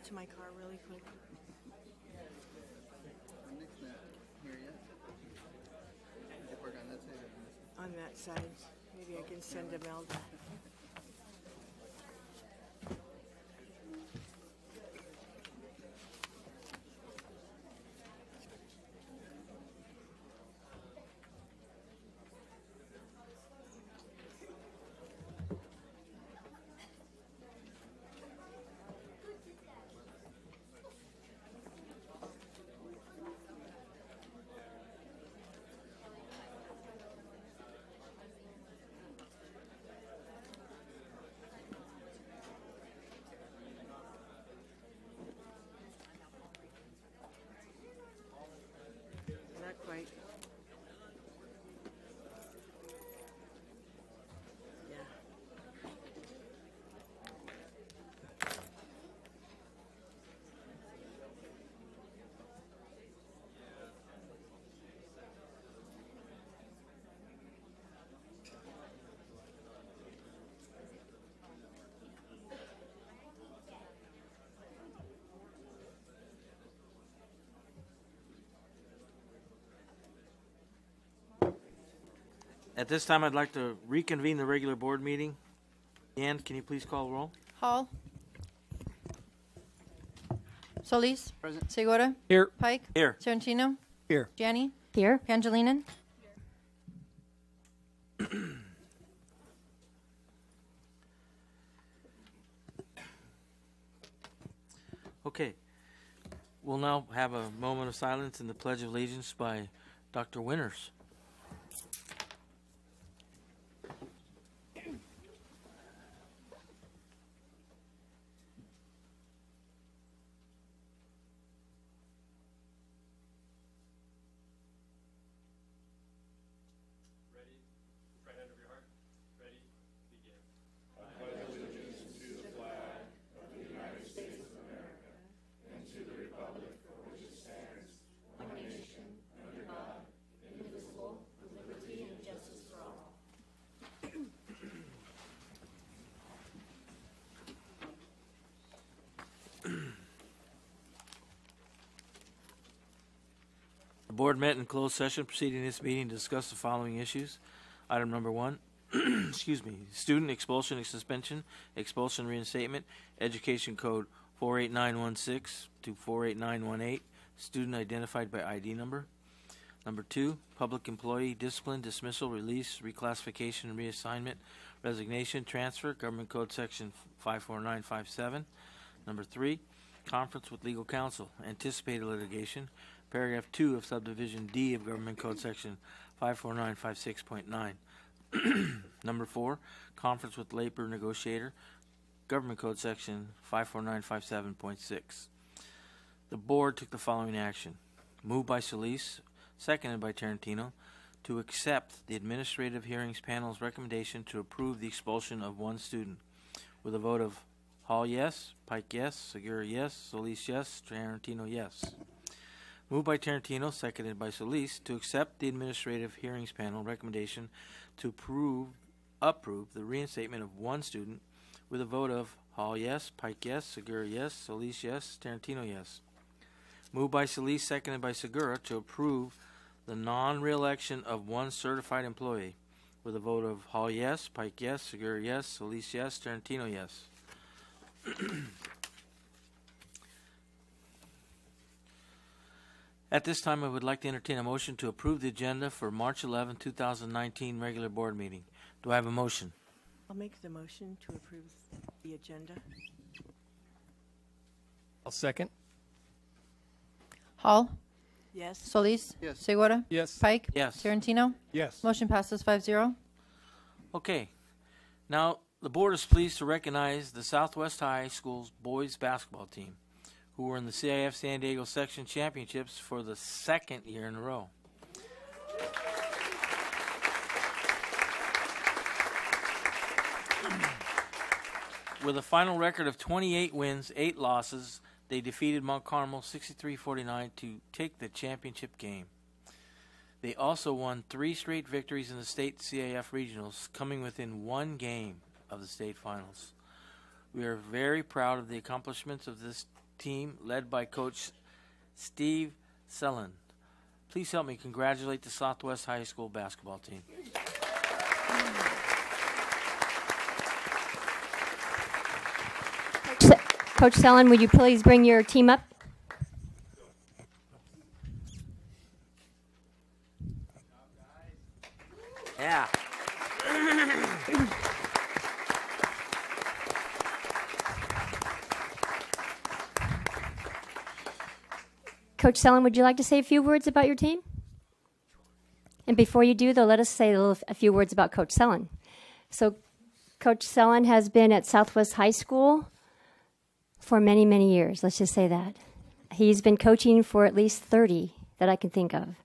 out to my car really quick. Nick's not here yet. Did you work on that side or on this side? On that side. Maybe I can send Imelda. Not quite. Yeah. At this time, I'd like to reconvene the regular board meeting. Ann, can you please call the roll? Hall. Solis. Present. Segura. Here. Pike. Here. Sorrentino. Here. Janney. Here. Pangilinan. Okay. We'll now have a moment of silence in the Pledge of Allegiance by Dr. Winters. The board met in closed session preceding this meeting to discuss the following issues. Item number 1, excuse me, student expulsion and suspension, expulsion reinstatement, Education Code 48916 to 48918, student identified by ID number. Number 2, public employee discipline, dismissal, release, reclassification, reassignment, resignation, transfer, Government Code Section 54957. Number 3, conference with legal counsel, anticipated litigation, Paragraph 2 of Subdivision D of Government Code Section 54956.9. Number 4, conference with labor negotiator, Government Code Section 54957.6. The board took the following action. Moved by Solis, seconded by Tarantino, to accept the Administrative Hearings Panel's recommendation to approve the expulsion of one student, with a vote of Hall yes, Pike yes, Segura yes, Solis yes, Tarantino yes. Moved by Tarantino, seconded by Solis, to accept the Administrative Hearings Panel recommendation to approve the reinstatement of one student, with a vote of Hall yes, Pike yes, Segura yes, Solis yes, Tarantino yes. Moved by Solis, seconded by Segura, to approve the non-reelection of one certified employee, with a vote of Hall yes, Pike yes, Segura yes, Solis yes, Tarantino yes. At this time, I would like to entertain a motion to approve the agenda for March 11, 2019 regular board meeting. Do I have a motion? I'll make the motion to approve the agenda. I'll second. Hall. Yes. Solis. Yes. Segura. Yes. Pike. Yes. Sorrentino. Yes. Motion passes 5-0. Okay. Now, the board is pleased to recognize the Southwest High School's boys basketball team, who were in the CIF San Diego Section Championships for the second year in a row. With a final record of 28 wins, 8 losses, they defeated Mount Carmel 63-49 to take the championship game. They also won 3 straight victories in the state CIF regionals, coming within 1 game of the state finals. We are very proud of the accomplishments of this team led by Coach Steve Sellen. Please help me congratulate the Southwest High School basketball team. Coach Sellen, would you please bring your team up? Yeah. Coach Sellen, would you like to say a few words about your team? And before you do, though, let us say a few words about Coach Sellen. So Coach Sellen has been at Southwest High School for many, many years. Let's just say that. He's been coaching for at least 30 that I can think of.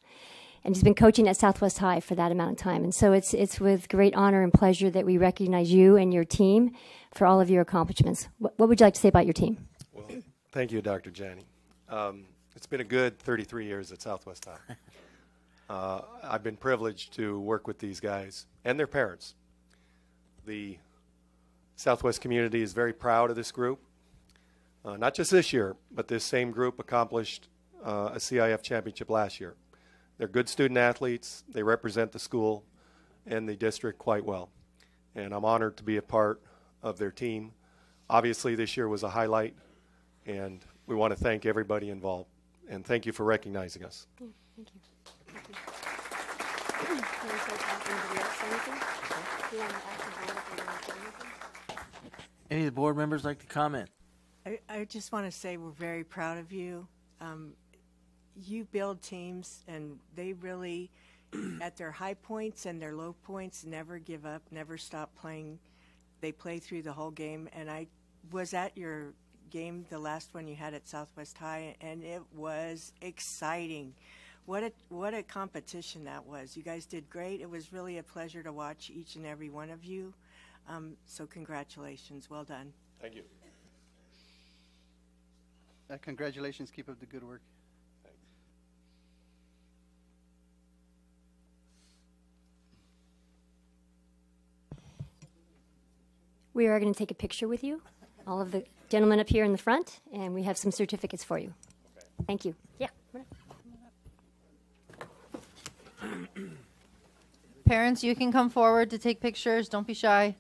And he's been coaching at Southwest High for that amount of time. And so it's with great honor and pleasure that we recognize you and your team for all of your accomplishments. What would you like to say about your team? Well, thank you, Dr. Janney. It's been a good 33 years at Southwest High. I've been privileged to work with these guys and their parents. The Southwest community is very proud of this group. Not just this year, but this same group accomplished a CIF championship last year. They're good student athletes. They represent the school and the district quite well. And I'm honored to be a part of their team. Obviously, this year was a highlight, and we want to thank everybody involved. And thank you for recognizing us. Thank you. Thank you. Any of the board members like to comment? I just want to say we're very proud of you. You build teams, and they really, at their high points and their low points, never give up, never stop playing. They play through the whole game, and I was at your game, the last one you had at Southwest High, and it was exciting. What a competition that was. You guys did great. It was really a pleasure to watch each and every one of you. So congratulations. Well done. Thank you. Congratulations. Keep up the good work. We are going to take a picture with you, all of the gentlemen up here in the front, and we have some certificates for you. Okay. Thank you. Yeah. Parents, you can come forward to take pictures. Don't be shy.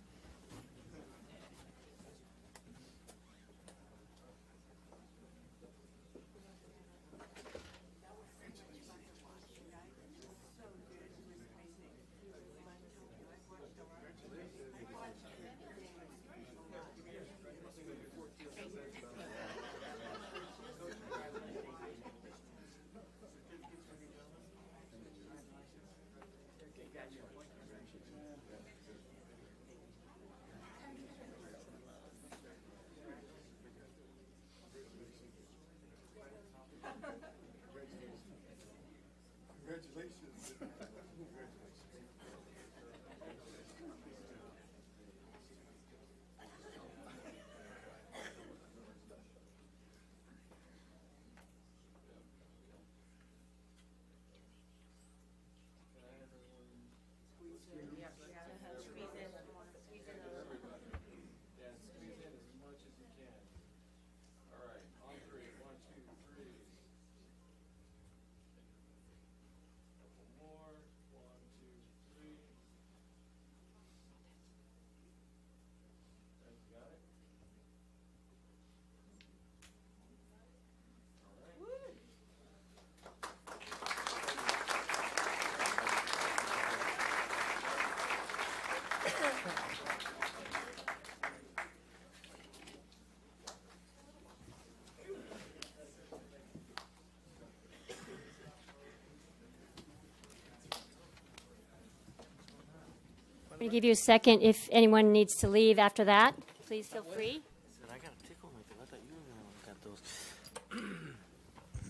I'm going to give you a second if anyone needs to leave after that. Please feel free. I got a tickle. I thought you were going to look at those.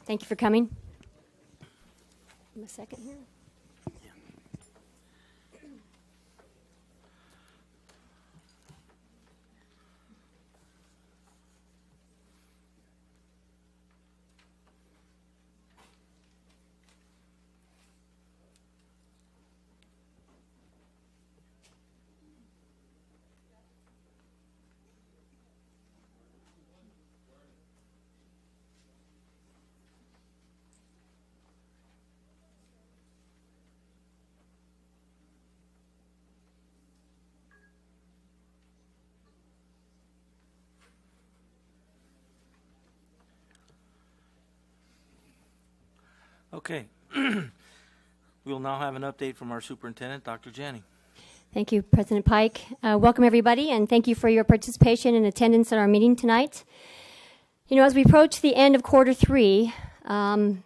Thank you for coming. Give me a second here. Okay. We will now have an update from our superintendent, Dr. Janney. Thank you, President Pike. Welcome, everybody, and thank you for your participation and attendance at our meeting tonight. You know, as we approach the end of quarter three,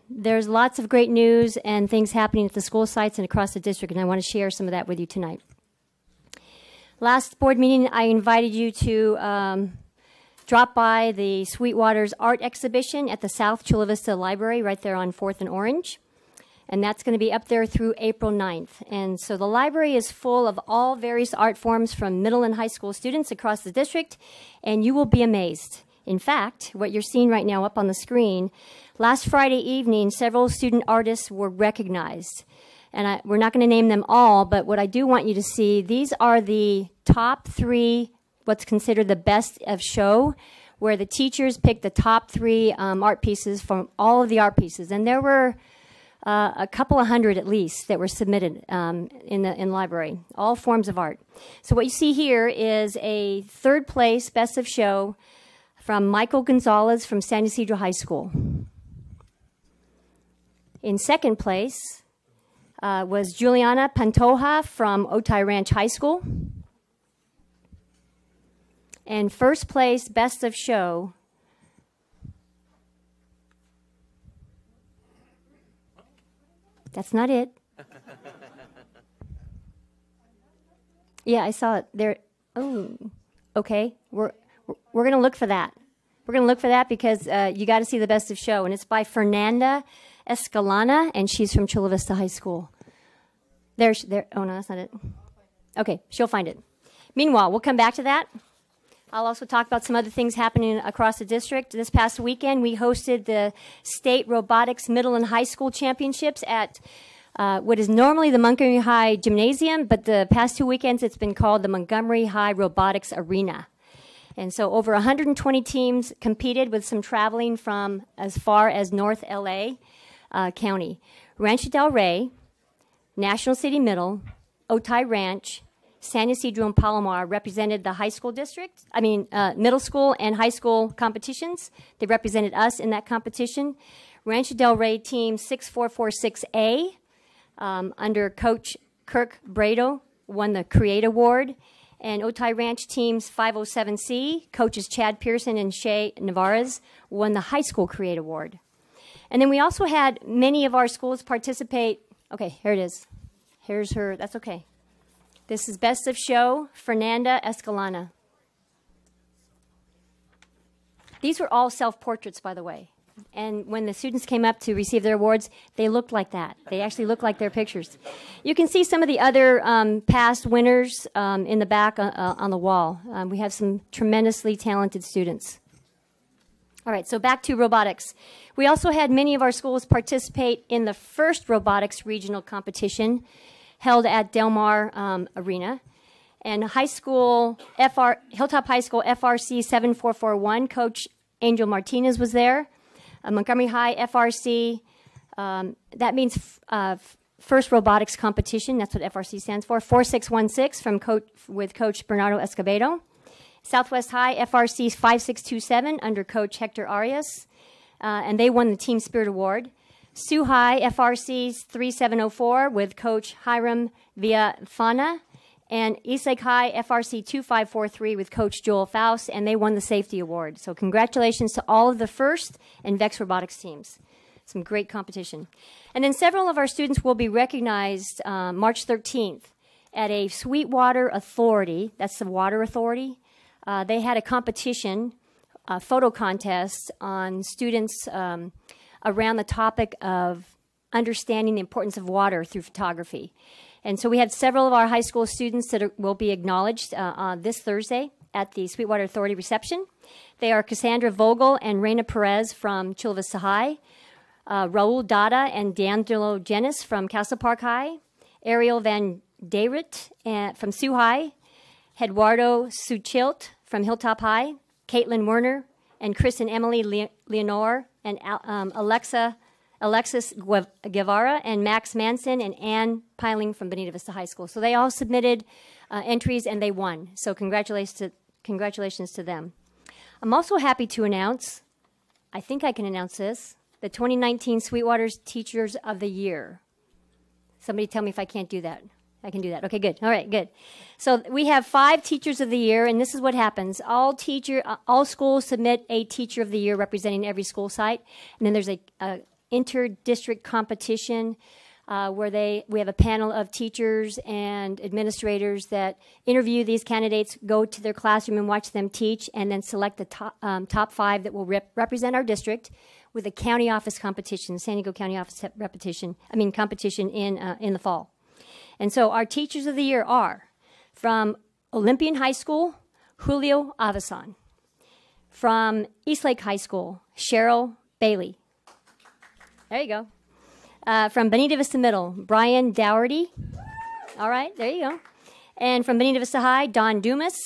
there's lots of great news and things happening at the school sites and across the district, and I want to share some of that with you tonight. Last board meeting, I invited you to drop by the Sweetwater's art exhibition at the South Chula Vista Library right there on 4th and Orange. And that's going to be up there through April 9th. And so the library is full of all various art forms from middle and high school students across the district, and you will be amazed. In fact, what you're seeing right now up on the screen, last Friday evening, several student artists were recognized. And we're not going to name them all, but what I do want you to see, these are the top 3, what's considered the best of show, where the teachers picked the top 3 art pieces from all of the art pieces. And there were a couple of hundred at least that were submitted in the library, all forms of art. So what you see here is a 3rd place best of show from Michael Gonzalez from San Ysidro High School. In 2nd place was Juliana Pantoja from Otay Ranch High School. And 1st place best of show That's not it. Yeah, I saw it there. Oh, okay. We're going to look for that. We're going to look for that because you got to see the best of show, and it's by Fernanda Escalana, and she's from Chula Vista High School. There. Oh no, that's not it. Okay, she'll find it. Meanwhile, we'll come back to that. I'll also talk about some other things happening across the district. This past weekend, we hosted the State Robotics Middle and High School Championships at what is normally the Montgomery High Gymnasium, but the past 2 weekends, it's been called the Montgomery High Robotics Arena. And so over 120 teams competed with some traveling from as far as North LA County. Rancho Del Rey, National City Middle, Otay Ranch, San Ysidro and Palomar represented the high school district, middle school and high school competitions. They represented us in that competition. Rancho Del Rey team 6446A under Coach Kirk Brado won the Create Award. And Otay Ranch teams 507C, coaches Chad Pearson and Shay Navarez won the High School Create Award. And then we also had many of our schools participate. Okay, here it is. Here's her. That's okay. This is Best of Show, Fernanda Escalana. These were all self-portraits, by the way. And when the students came up to receive their awards, they looked like that. They actually looked like their pictures. You can see some of the other past winners in the back on the wall. We have some tremendously talented students. All right, so back to robotics. We also had many of our schools participate in the first robotics regional competition held at Del Mar Arena. And high school, Hilltop High School FRC 7441, Coach Angel Martinez was there. Montgomery High FRC, that means First Robotics Competition, that's what FRC stands for, 4616 with Coach Bernardo Escobedo. Southwest High FRC 5627 under Coach Hector Arias, and they won the Team Spirit Award. Sioux High FRC 3704 with Coach Hiram Villafana, and Eastlake High FRC 2543 with Coach Joel Faust, and they won the Safety Award. So congratulations to all of the First and VEX Robotics teams. Some great competition. And then several of our students will be recognized March 13th at a Sweetwater Authority, that's the water authority. They had a competition, a photo contest on students around the topic of understanding the importance of water through photography. And so we had several of our high school students that will be acknowledged this Thursday at the Sweetwater Authority reception. They are Cassandra Vogel and Reina Perez from Chula Vista High, Raul Dada and D'Angelo Jenis from Castle Park High, Ariel Van Dayrit from Sioux High, Eduardo Suchilt from Hilltop High, Caitlin Werner, and Chris and Emily Leonore, and Alexis Guevara, and Max Manson, and Ann Piling from Bonita Vista High School. So they all submitted entries, and they won. So congratulations to them. I'm also happy to announce, I think I can announce this. the 2019 Sweetwater's Teachers of the Year. Somebody tell me if I can't do that. I can do that. Okay, good. All right, good. So we have 5 Teachers of the Year, and this is what happens. All schools submit a Teacher of the Year representing every school site, and then there's a inter-district competition where we have a panel of teachers and administrators that interview these candidates, go to their classroom and watch them teach, and then select the top 5 that will represent our district with a county office competition, San Diego County Office competition in the fall. And so our Teachers of the Year are from Olympian High School, Julio Avasan. From Eastlake High School, Cheryl Bailey. There you go. From Bonita Vista Middle, Brian Dougherty. All right, there you go. And from Bonita Vista High, Don Dumas.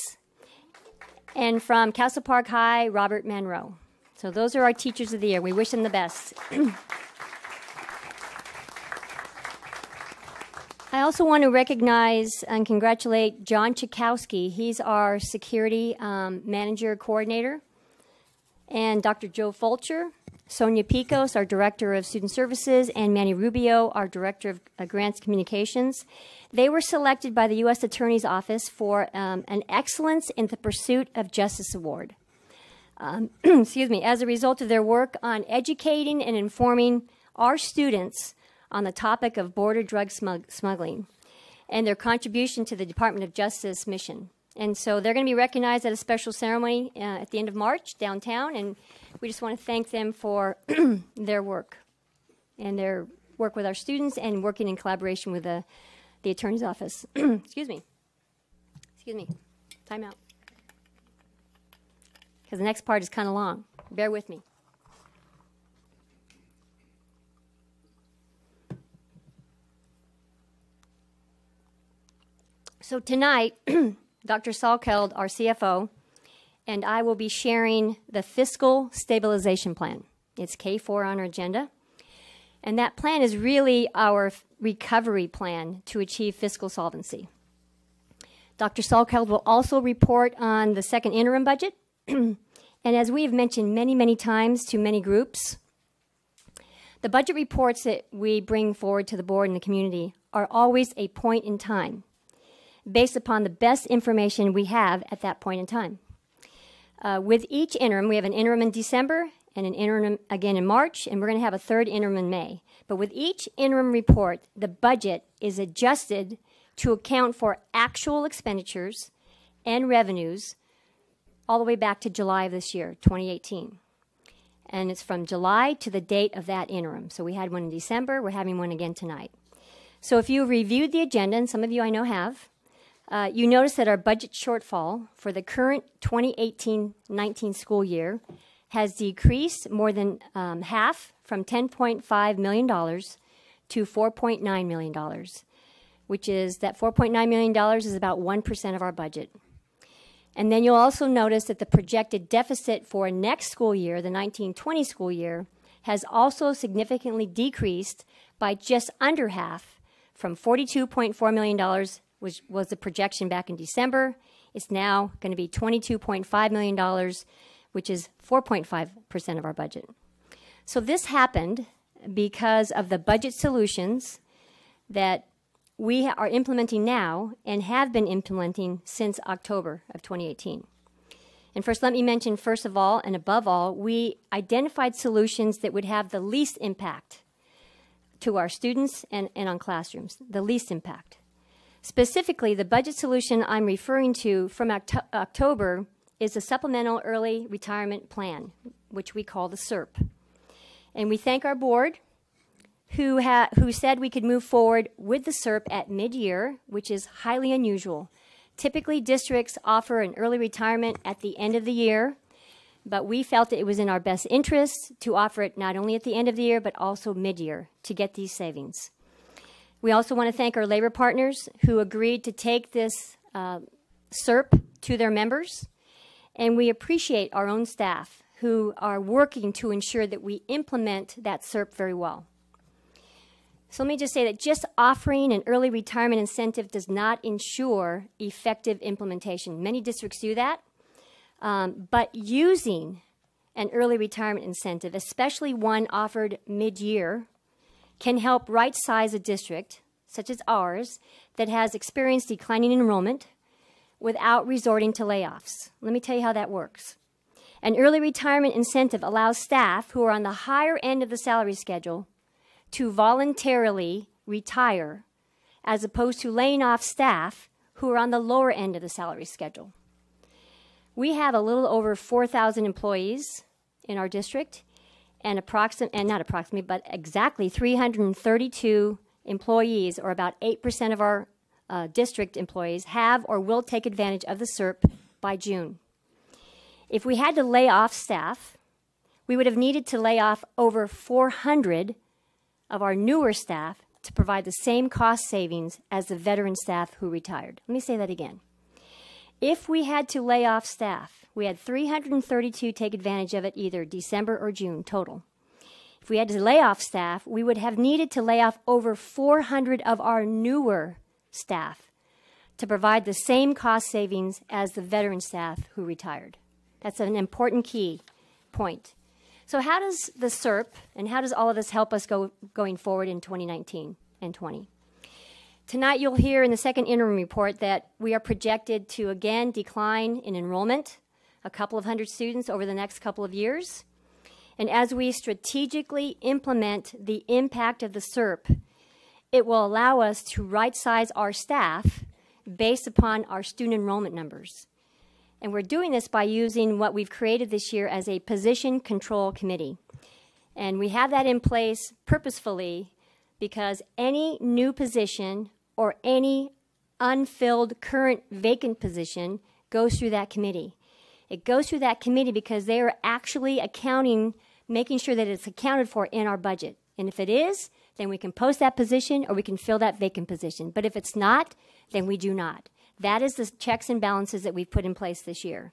And from Castle Park High, Robert Monroe. So those are our Teachers of the Year. We wish them the best. I also want to recognize and congratulate John Chakowski. He's our security manager coordinator. And Dr. Joe Fulcher, Sonia Picos, our Director of Student Services, and Manny Rubio, our Director of Grants Communications. They were selected by the U.S. Attorney's Office for an Excellence in the Pursuit of Justice Award. As a result of their work on educating and informing our students on the topic of border drug smuggling and their contribution to the Department of Justice mission. And so they're going to be recognized at a special ceremony at the end of March downtown, and we just want to thank them for their work and their work with our students and working in collaboration with the Attorney's Office. Excuse me. Time out. Because the next part is kind of long. Bear with me. So tonight, Dr. Salkeld, our CFO, and I will be sharing the Fiscal Stabilization Plan. It's K4 on our agenda. And that plan is really our recovery plan to achieve fiscal solvency. Dr. Salkeld will also report on the second interim budget. And as we have mentioned many, many times to many groups, the budget reports that we bring forward to the board and the community are always a point in time, based upon the best information we have at that point in time. With each interim, we have an interim in December and an interim again in March, and we're going to have a third interim in May. But with each interim report, the budget is adjusted to account for actual expenditures and revenues all the way back to July of this year, 2018. And it's from July to the date of that interim. So we had one in December. We're having one again tonight. So if you reviewed the agenda, and some of you I know have, you notice that our budget shortfall for the current 2018-19 school year has decreased more than half, from $10.5 million to $4.9 million, which is that $4.9 million is about 1% of our budget. And then you'll also notice that the projected deficit for next school year, the 19-20 school year, has also significantly decreased by just under half, from $42.4 million, which was the projection back in December. It's now going to be $22.5 million, which is 4.5% of our budget. So this happened because of the budget solutions that we are implementing now and have been implementing since October of 2018. And first, let me mention, first of all and above all, we identified solutions that would have the least impact to our students and on classrooms, the least impact. Specifically, the budget solution I'm referring to from October is the Supplemental Early Retirement Plan, which we call the SERP. And we thank our board who said we could move forward with the SERP at mid-year, which is highly unusual. Typically, districts offer an early retirement at the end of the year, but we felt that it was in our best interest to offer it not only at the end of the year, but also mid-year to get these savings. We also want to thank our labor partners who agreed to take this SERP to their members, and we appreciate our own staff who are working to ensure that we implement that SERP very well. So let me just say that just offering an early retirement incentive does not ensure effective implementation. Many districts do that, but using and early retirement incentive, especially one offered mid-year, can help right-size a district, such as ours, that has experienced declining enrollment without resorting to layoffs. Let me tell you how that works. An early retirement incentive allows staff who are on the higher end of the salary schedule to voluntarily retire, as opposed to laying off staff who are on the lower end of the salary schedule. We have a little over 4,000 employees in our district, and exactly 332 employees, or about 8% of our district employees, have or will take advantage of the SERP by June. If we had to lay off staff, we would have needed to lay off over 400 of our newer staff to provide the same cost savings as the veteran staff who retired. Let me say that again. If we had to lay off staff, we had 332 take advantage of it either December or June total. If we had to lay off staff, we would have needed to lay off over 400 of our newer staff to provide the same cost savings as the veteran staff who retired. That's an important key point. So how does the SERP and how does all of this help us going forward in 2019 and 20? Tonight you'll hear in the second interim report that we are projected to again decline in enrollment, a couple of hundred students over the next couple of years. And as we strategically implement the impact of the SERP, it will allow us to right-size our staff based upon our student enrollment numbers. And we're doing this by using what we've created this year as a position control committee. And we have that in place purposefully because any new position or any unfilled current vacant position goes through that committee. It goes through that committee because they are actually accounting, making sure that it's accounted for in our budget. And if it is, then we can post that position or we can fill that vacant position. But if it's not, then we do not. That is the checks and balances that we've put in place this year.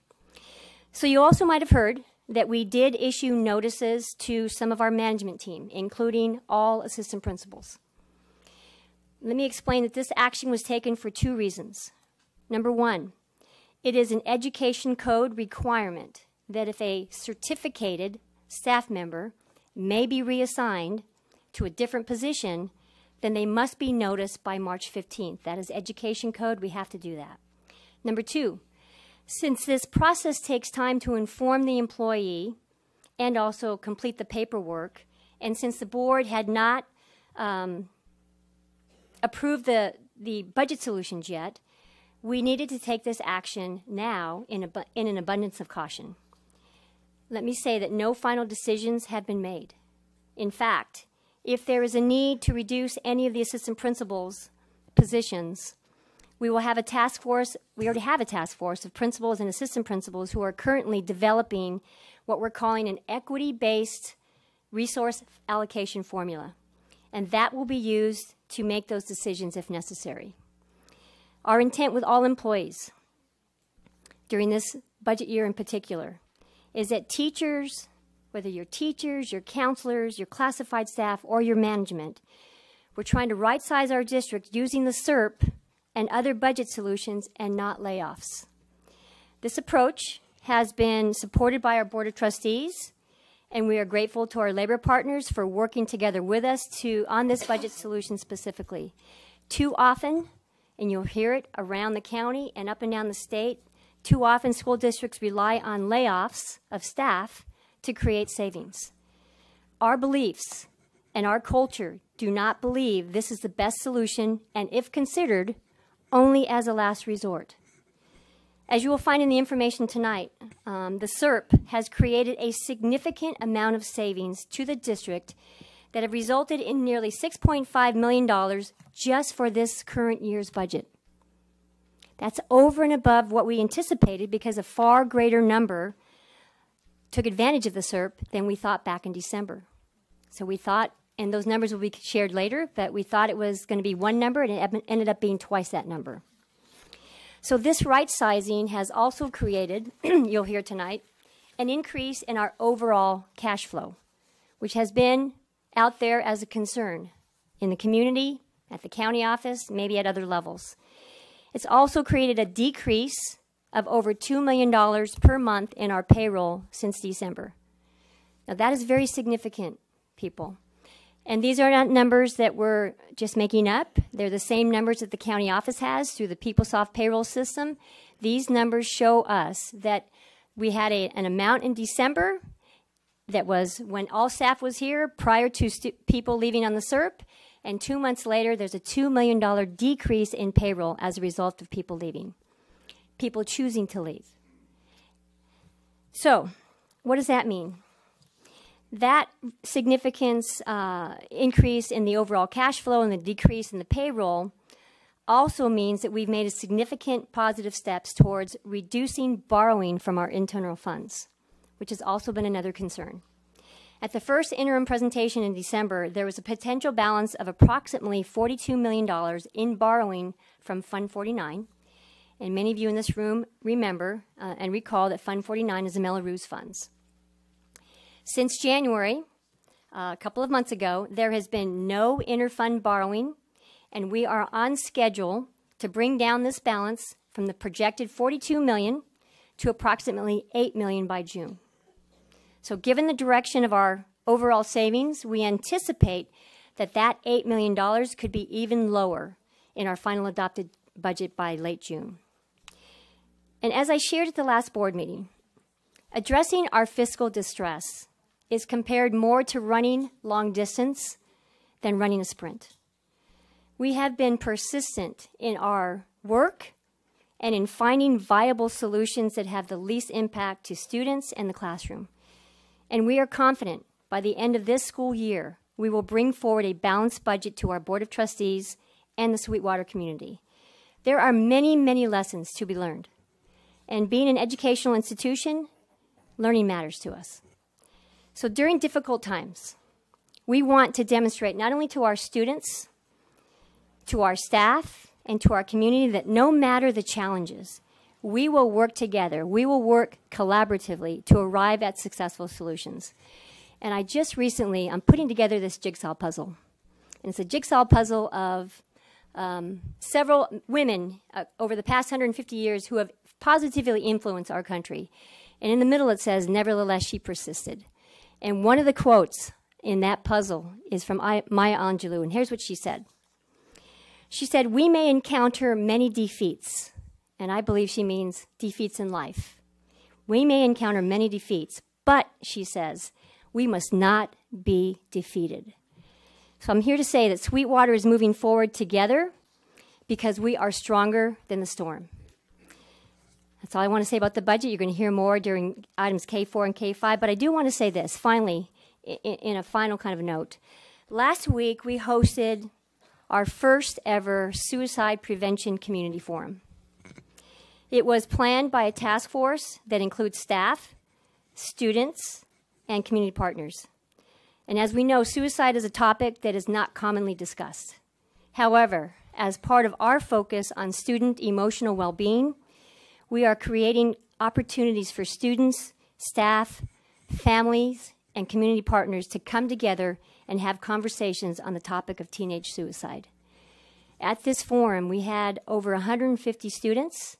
So you also might have heard that we did issue notices to some of our management team, including all assistant principals. Let me explain that this action was taken for two reasons. Number one, it is an education code requirement that if a certificated staff member may be reassigned to a different position, then they must be noticed by March 15th. That is education code. We have to do that. Number two, since this process takes time to inform the employee and also complete the paperwork, and since the board had not approved the budget solutions yet, we needed to take this action now in an abundance of caution. Let me say that no final decisions have been made. In fact, if there is a need to reduce any of the assistant principals' positions, we will have a task force. We already have a task force of principals and assistant principals who are currently developing what we're calling an equity-based resource allocation formula. And that will be used to make those decisions if necessary. Our intent with all employees during this budget year in particular is that teachers, whether you're teachers, your counselors, your classified staff, or your management, we're trying to right-size our district using the SERP and other budget solutions and not layoffs. This approach has been supported by our Board of Trustees, and we are grateful to our labor partners for working together with us on this budget solution specifically. Too often, and you'll hear it around the county and up and down the state, too often school districts rely on layoffs of staff to create savings. Our beliefs and our culture do not believe this is the best solution, and if considered, only as a last resort. As you will find in the information tonight, the SERP has created a significant amount of savings to the district that have resulted in nearly $6.5 million just for this current year's budget. That's over and above what we anticipated because a far greater number took advantage of the SERP than we thought back in December. So we thought, and those numbers will be shared later, but we thought it was going to be one number and it ended up being twice that number. So this right sizing has also created, you'll hear tonight, an increase in our overall cash flow, which has been out there as a concern in the community, at the county office, maybe at other levels. It's also created a decrease of over $2 million per month in our payroll since December. Now, that is very significant, people. And these are not numbers that we're just making up. They're the same numbers that the county office has through the PeopleSoft payroll system. These numbers show us that we had an amount in December that was when all staff was here prior to people leaving on the SERP, and 2 months later, there's a $2 million decrease in payroll as a result of people leaving, people choosing to leave. So, what does that mean? That significance increase in the overall cash flow and the decrease in the payroll also means that we've made a significant positive steps towards reducing borrowing from our internal funds, which has also been another concern. At the first interim presentation in December, there was a potential balance of approximately $42 million in borrowing from Fund 49. And many of you in this room remember and recall that Fund 49 is the Melrose funds. Since January, a couple of months ago, there has been no interfund borrowing, and we are on schedule to bring down this balance from the projected $42 million to approximately $8 million by June. So given the direction of our overall savings, we anticipate that that $8 million could be even lower in our final adopted budget by late June. And as I shared at the last board meeting, addressing our fiscal distress is compared more to running long distance than running a sprint. We have been persistent in our work and in finding viable solutions that have the least impact to students and the classroom. And we are confident by the end of this school year, we will bring forward a balanced budget to our Board of Trustees and the Sweetwater community. There are many, many lessons to be learned. And being an educational institution, learning matters to us. So during difficult times, we want to demonstrate not only to our students, to our staff, and to our community that no matter the challenges, we will work together, we will work collaboratively to arrive at successful solutions. And I just recently, I'm putting together this jigsaw puzzle. And it's a jigsaw puzzle of several women over the past 150 years who have positively influenced our country. And in the middle it says, "Nevertheless, she persisted." And one of the quotes in that puzzle is from Maya Angelou, and here's what she said. She said, "We may encounter many defeats," and I believe she means defeats in life. "We may encounter many defeats, but," she says, "we must not be defeated." So I'm here to say that Sweetwater is moving forward together because we are stronger than the storm. That's all I want to say about the budget. You're going to hear more during items K4 and K5, but I do want to say this, finally, in a final kind of note. Last week, we hosted our first ever Suicide Prevention Community Forum. It was planned by a task force that includes staff, students, and community partners. And as we know, suicide is a topic that is not commonly discussed. However, as part of our focus on student emotional well-being, we are creating opportunities for students, staff, families, and community partners to come together and have conversations on the topic of teenage suicide. At this forum, we had over 150 students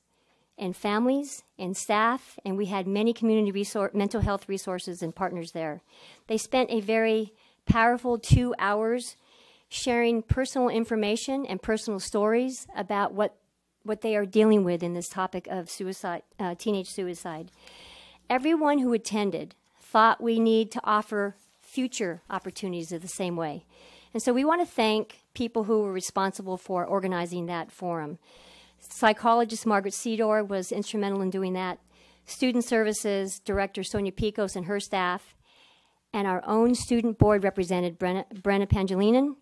and families and staff, and we had many community mental health resources and partners there. They spent a very powerful 2 hours sharing personal information and personal stories about what they are dealing with in this topic of suicide, teenage suicide. Everyone who attended thought we need to offer future opportunities of the same way. And so we want to thank people who were responsible for organizing that forum. Psychologist Margaret Sedor was instrumental in doing that. Student Services Director Sonia Picos and her staff, and our own student board representative, Brenna Pangilinan.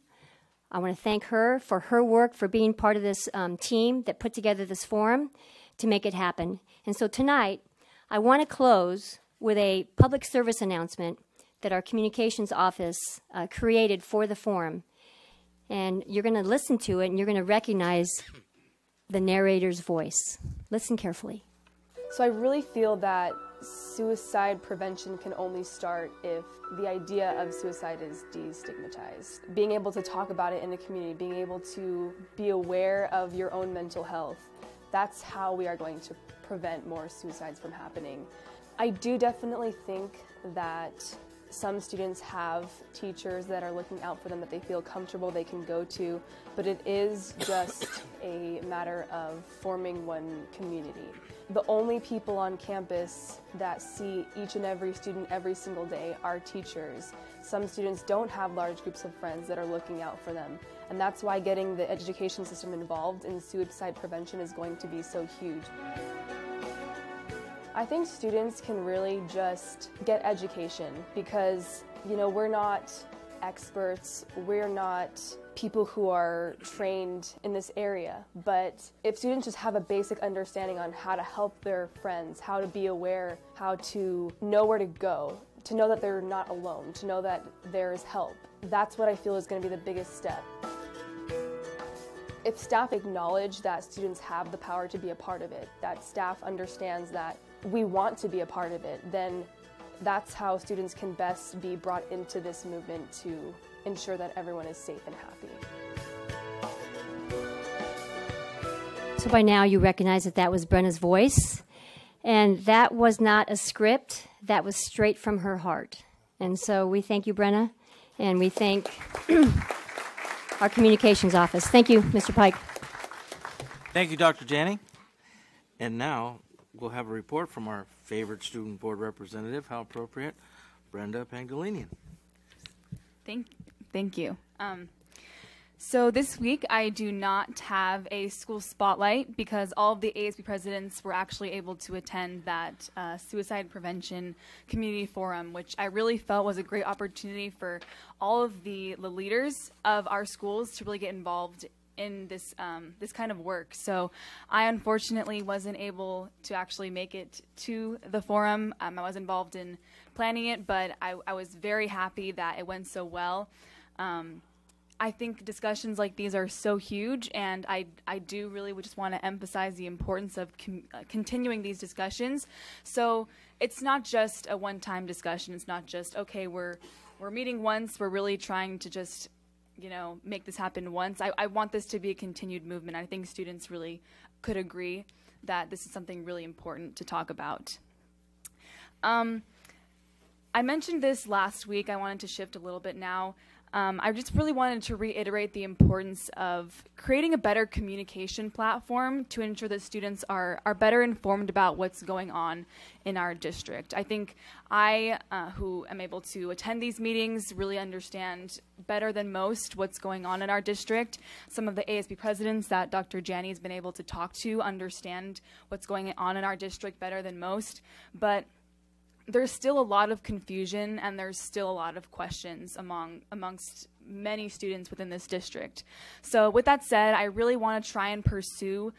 I want to thank her for her work, for being part of this team that put together this forum to make it happen. And so tonight, I want to close with a public service announcement that our communications office created for the forum. And you're going to listen to it, and you're going to recognize the narrator's voice. Listen carefully. So I really feel that suicide prevention can only start if the idea of suicide is destigmatized. Being able to talk about it in the community, being able to be aware of your own mental health, that's how we are going to prevent more suicides from happening. I do definitely think that some students have teachers that are looking out for them that they feel comfortable they can go to, but it is just a matter of forming one community. The only people on campus that see each and every student every single day are teachers. Some students don't have large groups of friends that are looking out for them, and that's why getting the education system involved in suicide prevention is going to be so huge. I think students can really just get education because, you know, we're not experts, we're not people who are trained in this area, but if students just have a basic understanding on how to help their friends, how to be aware, how to know where to go, to know that they're not alone, to know that there's help, that's what I feel is going to be the biggest step. If staff acknowledge that students have the power to be a part of it, that staff understands that we want to be a part of it, then that's how students can best be brought into this movement to ensure that everyone is safe and happy. So by now you recognize that that was Brenna's voice, and that was not a script, that was straight from her heart. And so we thank you, Brenna, and we thank our communications office. Thank you, Mr. Pike. Thank you, Dr. Janney. And now we'll have a report from our favorite student board representative, how appropriate, Brenda Pangolinian. Thank you. So this week I do not have a school spotlight because all of the ASB presidents were actually able to attend that suicide prevention community forum, which I really felt was a great opportunity for all of the leaders of our schools to really get involved in this this kind of work. So I unfortunately wasn't able to actually make it to the forum. I was involved in planning it, but I was very happy that it went so well. I think discussions like these are so huge, and I do really just want to emphasize the importance of continuing these discussions. So it's not just a one-time discussion. It's not just, okay, we're meeting once. We're really trying to just, you know, make this happen once. I want this to be a continued movement. I think students really could agree that this is something really important to talk about. I mentioned this last week. I wanted to shift a little bit now. I just really wanted to reiterate the importance of creating a better communication platform to ensure that students are better informed about what's going on in our district. I think I, who am able to attend these meetings, really understand better than most what's going on in our district. Some of the ASB presidents that Dr. Janney has been able to talk to understand what's going on in our district better than most, but there's still a lot of confusion and there's still a lot of questions amongst many students within this district. So with that said, I really want to try and pursue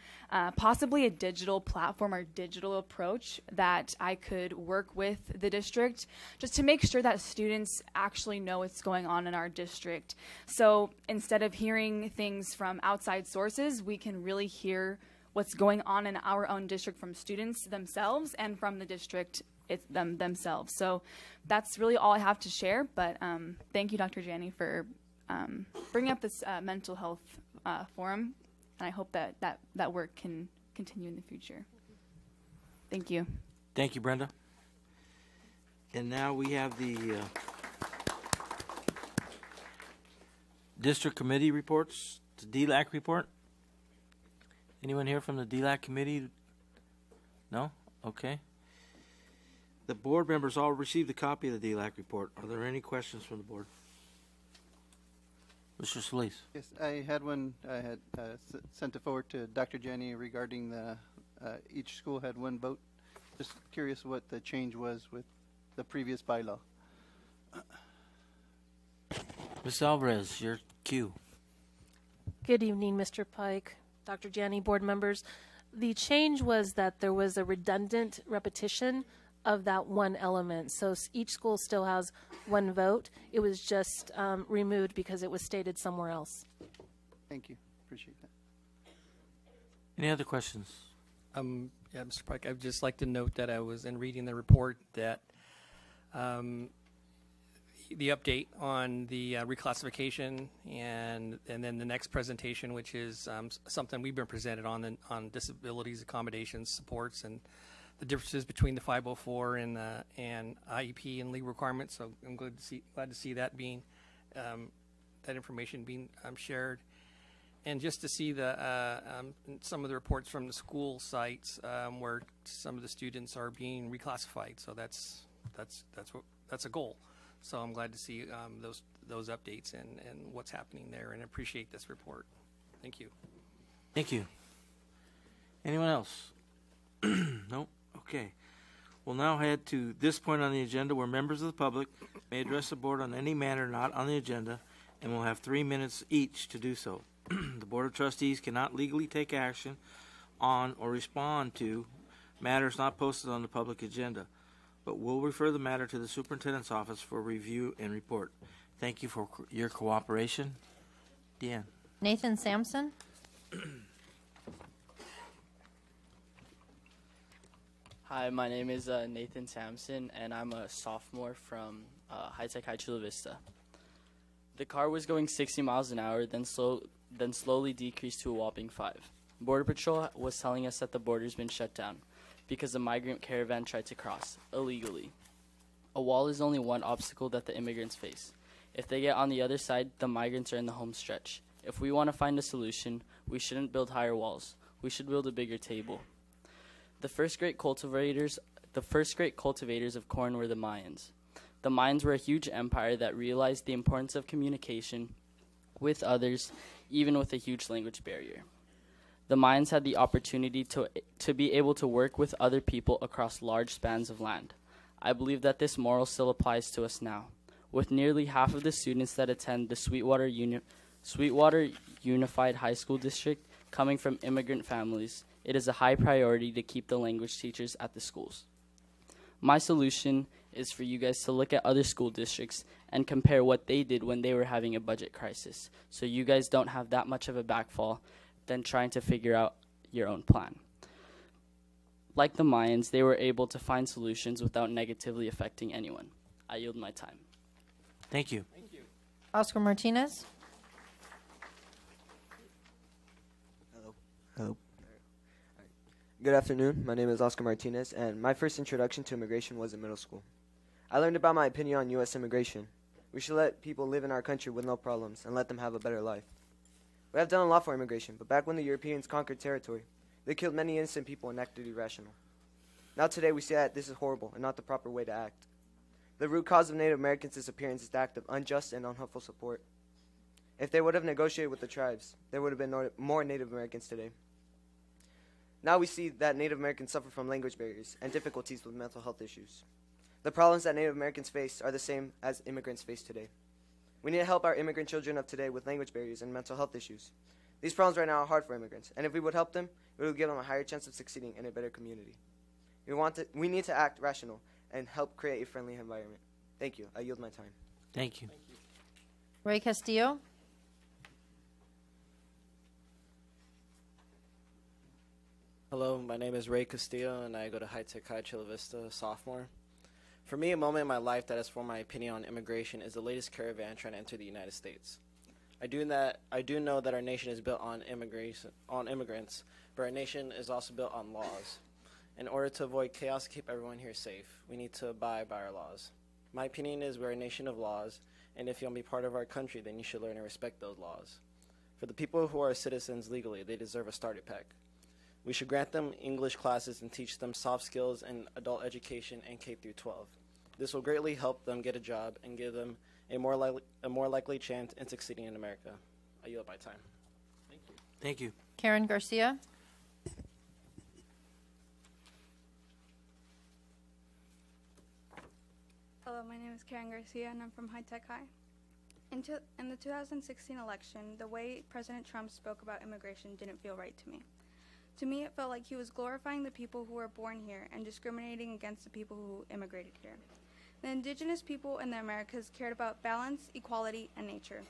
possibly a digital platform or digital approach that I could work with the district just to make sure that students actually know what's going on in our district. So instead of hearing things from outside sources, we can really hear what's going on in our own district from students themselves and from the district themselves. So that's really all I have to share, but thank you, Dr. Janney, for bringing up this mental health forum, and I hope that work can continue in the future. Thank you. Thank you, Brenda. And now we have the district committee reports, the DLAC report. Anyone here from the DLAC committee? No? Okay. The board members all received a copy of the DLAC report. Are there any questions from the board? Mr. Solis. Yes, I had one. I had sent it forward to Dr. Janney regarding the each school had one vote. Just curious what the change was with the previous bylaw. Ms. Alvarez, your cue. Good evening, Mr. Pike, Dr. Janney, board members. The change was that there was a redundant repetition of that one element. So each school still has one vote. It was just removed because it was stated somewhere else. Thank you. Appreciate that. Any other questions? Yeah, Mr. Pike, I'd just like to note that I was in reading the report that the update on the reclassification and then the next presentation, which is something we've been presented on disabilities, accommodations, supports, and the differences between the 504 and IEP and legal requirements. So I'm glad to see that being that information being shared, and just to see the some of the reports from the school sites where some of the students are being reclassified. So that's a goal. So I'm glad to see those updates and what's happening there, and appreciate this report. Thank you. Thank you. Anyone else? Nope. Okay. We'll now head to this point on the agenda where members of the public may address the board on any matter not on the agenda, and will have 3 minutes each to do so. The Board of Trustees cannot legally take action on or respond to matters not posted on the public agenda, but will refer the matter to the Superintendent's office for review and report. Thank you for your cooperation. Deanne. Nathan Sampson. Hi, my name is Nathan Sampson, and I'm a sophomore from High Tech High Chula Vista. The car was going 60 miles an hour, then slowly decreased to a whopping 5. Border Patrol was telling us that the border's been shut down because a migrant caravan tried to cross, illegally. A wall is only one obstacle that the immigrants face. If they get on the other side, the migrants are in the home stretch. If we want to find a solution, we shouldn't build higher walls. We should build a bigger table. The first great cultivators of corn were the Mayans. The Mayans were a huge empire that realized the importance of communication with others, even with a huge language barrier. The Mayans had the opportunity to be able to work with other people across large spans of land. I believe that this moral still applies to us now. With nearly half of the students that attend the Sweetwater Unified High School District coming from immigrant families, it is a high priority to keep the language teachers at the schools. My solution is for you guys to look at other school districts and compare what they did when they were having a budget crisis, so you guys don't have that much of a backfall than trying to figure out your own plan. Like the Mayans, they were able to find solutions without negatively affecting anyone. I yield my time. Thank you. Thank you. Oscar Martinez. Hello. Good afternoon. My name is Oscar Martinez, and my first introduction to immigration was in middle school. I learned about my opinion on U.S. immigration. We should let people live in our country with no problems and let them have a better life. We have done a lot for immigration, but back when the Europeans conquered territory, they killed many innocent people and acted irrational. Now today we see that this is horrible and not the proper way to act. The root cause of Native Americans' disappearance is the act of unjust and unhelpful support. If they would have negotiated with the tribes, there would have been more Native Americans today. Now we see that Native Americans suffer from language barriers and difficulties with mental health issues. The problems that Native Americans face are the same as immigrants face today. We need to help our immigrant children of today with language barriers and mental health issues. These problems right now are hard for immigrants, and if we would help them, it would give them a higher chance of succeeding in a better community. We need to act rational and help create a friendly environment. Thank you. I yield my time. Thank you. Ray Castillo. Hello, my name is Ray Castillo, and I go to High Tech High Chula Vista, sophomore. For me, a moment in my life that has formed my opinion on immigration is the latest caravan trying to enter the United States. I do know that our nation is built on immigrants, but our nation is also built on laws. In order to avoid chaos and keep everyone here safe, we need to abide by our laws. My opinion is we're a nation of laws, and if you want to be part of our country, then you should learn and respect those laws. For the people who are citizens legally, they deserve a starter pack. We should grant them English classes and teach them soft skills and adult education in K through 12. This will greatly help them get a job and give them a more likely chance in succeeding in America. I yield my time. Thank you. Thank you. Karen Garcia. Hello, my name is Karen Garcia, and I'm from High Tech High. In the 2016 election, the way President Trump spoke about immigration didn't feel right to me. To me, it felt like he was glorifying the people who were born here and discriminating against the people who immigrated here. The indigenous people in the Americas cared about balance, equality, and nature.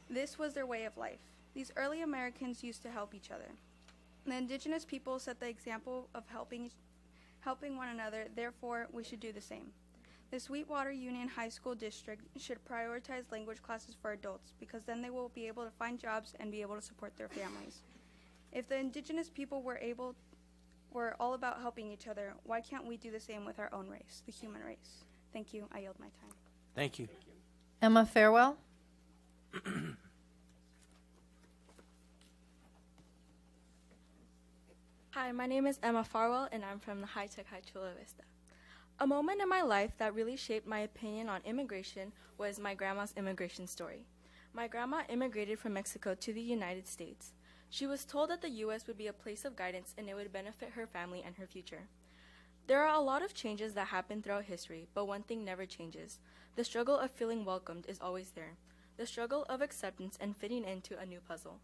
This was their way of life. These early Americans used to help each other. The indigenous people set the example of helping one another, therefore we should do the same. The Sweetwater Union High School District should prioritize language classes for adults because then they will be able to find jobs and be able to support their families. If the indigenous people were we're all about helping each other, why can't we do the same with our own race, the human race? Thank you. I yield my time. Thank you. Emma Farewell. Hi, my name is Emma Farwell, and I'm from the High-Tech High Chula Vista. A moment in my life that really shaped my opinion on immigration was my grandma's immigration story. My grandma immigrated from Mexico to the United States. She was told that the U.S. would be a place of guidance and it would benefit her family and her future. There are a lot of changes that happen throughout history, but one thing never changes. The struggle of feeling welcomed is always there. The struggle of acceptance and fitting into a new puzzle.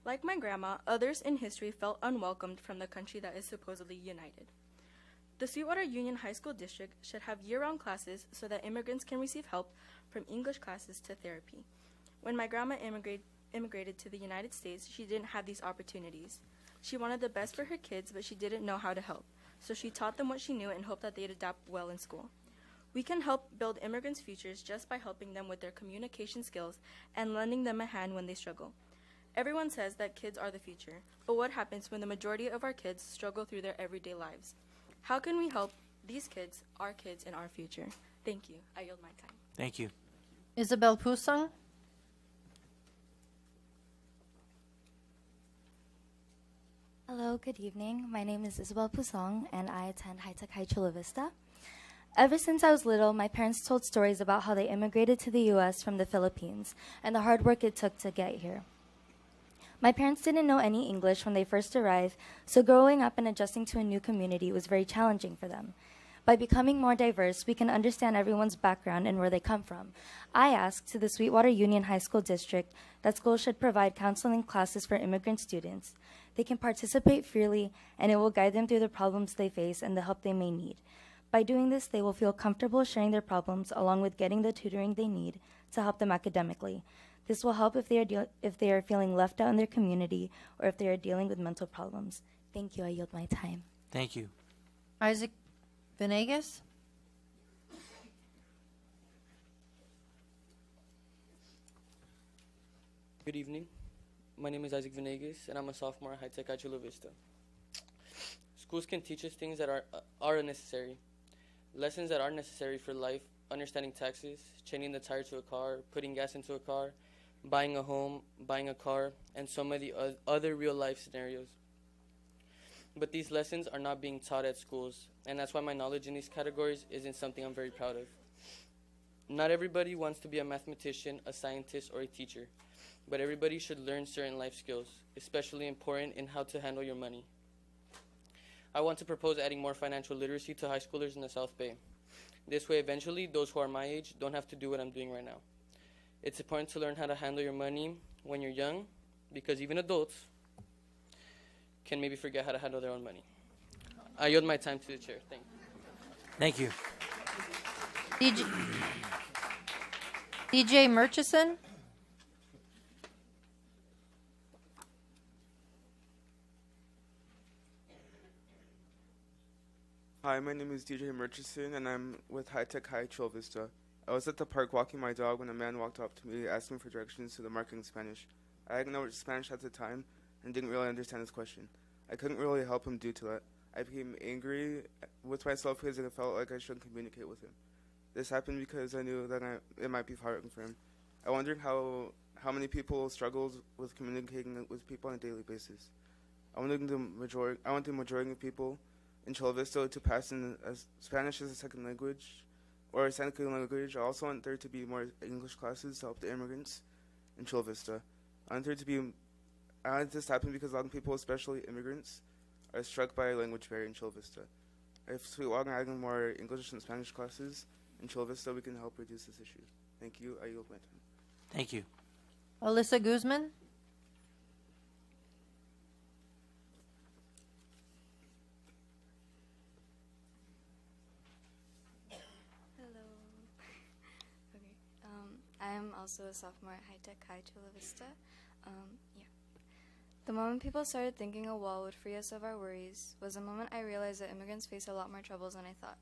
Like my grandma, others in history felt unwelcomed from the country that is supposedly united. The Sweetwater Union High School District should have year-round classes so that immigrants can receive help from English classes to therapy. When my grandma immigrated to the United States, she didn't have these opportunities. She wanted the best for her kids, but she didn't know how to help. So she taught them what she knew and hoped that they'd adapt well in school. We can help build immigrants' futures just by helping them with their communication skills and lending them a hand when they struggle. Everyone says that kids are the future, but what happens when the majority of our kids struggle through their everyday lives? How can we help these kids, and our future? Thank you. I yield my time. Thank you. Isabel Pusong. Hello, good evening. My name is Isabel Pusong, and I attend High-Tech High Chula Vista. Ever since I was little, my parents told stories about how they immigrated to the U.S. from the Philippines and the hard work it took to get here. My parents didn't know any English when they first arrived, so growing up and adjusting to a new community was very challenging for them. By becoming more diverse, we can understand everyone's background and where they come from. I asked to the Sweetwater Union High School District that schools should provide counseling classes for immigrant students. They can participate freely, and it will guide them through the problems they face and the help they may need. By doing this, they will feel comfortable sharing their problems along with getting the tutoring they need to help them academically. This will help if they are feeling left out in their community or if they are dealing with mental problems. Thank you. I yield my time. Thank you. Isaac Venegas. Good evening. My name is Isaac Venegas, and I'm a sophomore at High-Tech at Chula Vista. Schools can teach us things that are necessary. Lessons that are necessary for life, understanding taxes, changing the tire to a car, putting gas into a car, buying a home, buying a car, and so many other real-life scenarios. But these lessons are not being taught at schools, and that's why my knowledge in these categories isn't something I'm very proud of. Not everybody wants to be a mathematician, a scientist, or a teacher, but everybody should learn certain life skills, especially important in how to handle your money. I want to propose adding more financial literacy to high schoolers in the South Bay. This way, eventually, those who are my age don't have to do what I'm doing right now. It's important to learn how to handle your money when you're young, because even adults can maybe forget how to handle their own money. I yield my time to the chair. Thank you. Thank you. DJ Murchison. Hi, my name is DJ Murchison, and I'm with High-Tech High Chula Vista. I was at the park walking my dog when a man walked up to me asking for directions to the market in Spanish. I didn't know Spanish at the time and didn't really understand his question. I couldn't really help him due to that. I became angry with myself because I felt like I shouldn't communicate with him. This happened because I knew that it might be hard for him. I wondered how many people struggle with communicating with people on a daily basis. I wanted the majority of people in Chula Vista to pass in Spanish as a second language or a second language. I also want there to be more English classes to help the immigrants in Chula Vista. I want this to happen because a lot of people, especially immigrants, are struck by a language barrier in Chula Vista. If Sweetwater adding more English and Spanish classes in Chula Vista, we can help reduce this issue. Thank you. I yield my time. Thank you. Alyssa Guzman. I'm also a sophomore at High-Tech High Chula Vista. The moment people started thinking a wall would free us of our worries was the moment I realized that immigrants face a lot more troubles than I thought.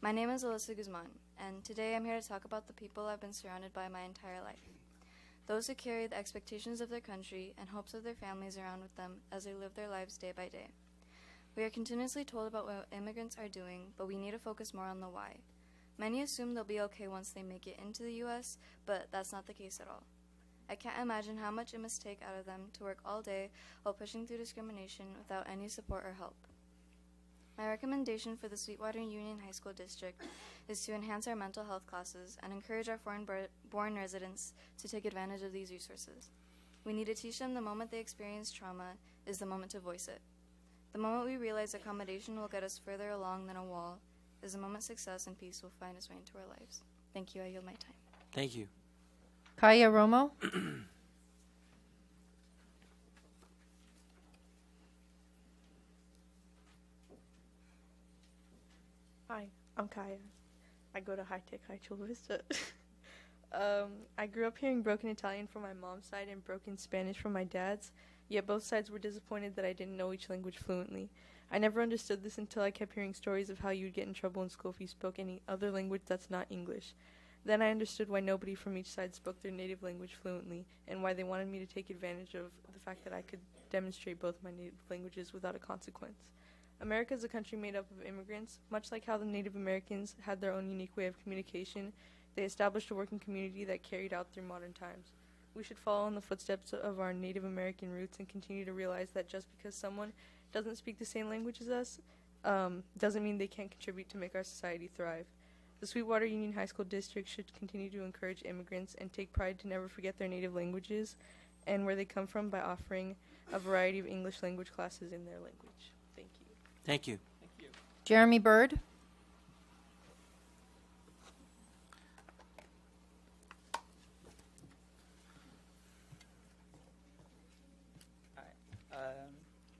My name is Alyssa Guzman, and today I'm here to talk about the people I've been surrounded by my entire life. Those who carry the expectations of their country and hopes of their families around with them as they live their lives day by day. We are continuously told about what immigrants are doing, but we need to focus more on the why. Many assume they'll be okay once they make it into the U.S., but that's not the case at all. I can't imagine how much it must take out of them to work all day while pushing through discrimination without any support or help. My recommendation for the Sweetwater Union High School District is to enhance our mental health classes and encourage our foreign-born residents to take advantage of these resources. We need to teach them the moment they experience trauma is the moment to voice it. The moment we realize accommodation will get us further along than a wall is the moment success and peace will find its way into our lives. Thank you. I yield my time. Thank you. Kaya Romo. Hi, I'm Kaya. I go to High Tech High Chula Vista. I grew up hearing broken Italian from my mom's side and broken Spanish from my dad's, yet both sides were disappointed that I didn't know each language fluently. I never understood this until I kept hearing stories of how you'd get in trouble in school if you spoke any other language that's not English. Then I understood why nobody from each side spoke their native language fluently, and why they wanted me to take advantage of the fact that I could demonstrate both my native languages without a consequence. America is a country made up of immigrants. Much like how the Native Americans had their own unique way of communication, they established a working community that carried out through modern times. We should follow in the footsteps of our Native American roots and continue to realize that just because someone doesn't speak the same language as us, doesn't mean they can't contribute to make our society thrive. The Sweetwater Union High School District should continue to encourage immigrants and take pride to never forget their native languages and where they come from by offering a variety of English language classes in their language. Thank you. Thank you. Jeremy Bird.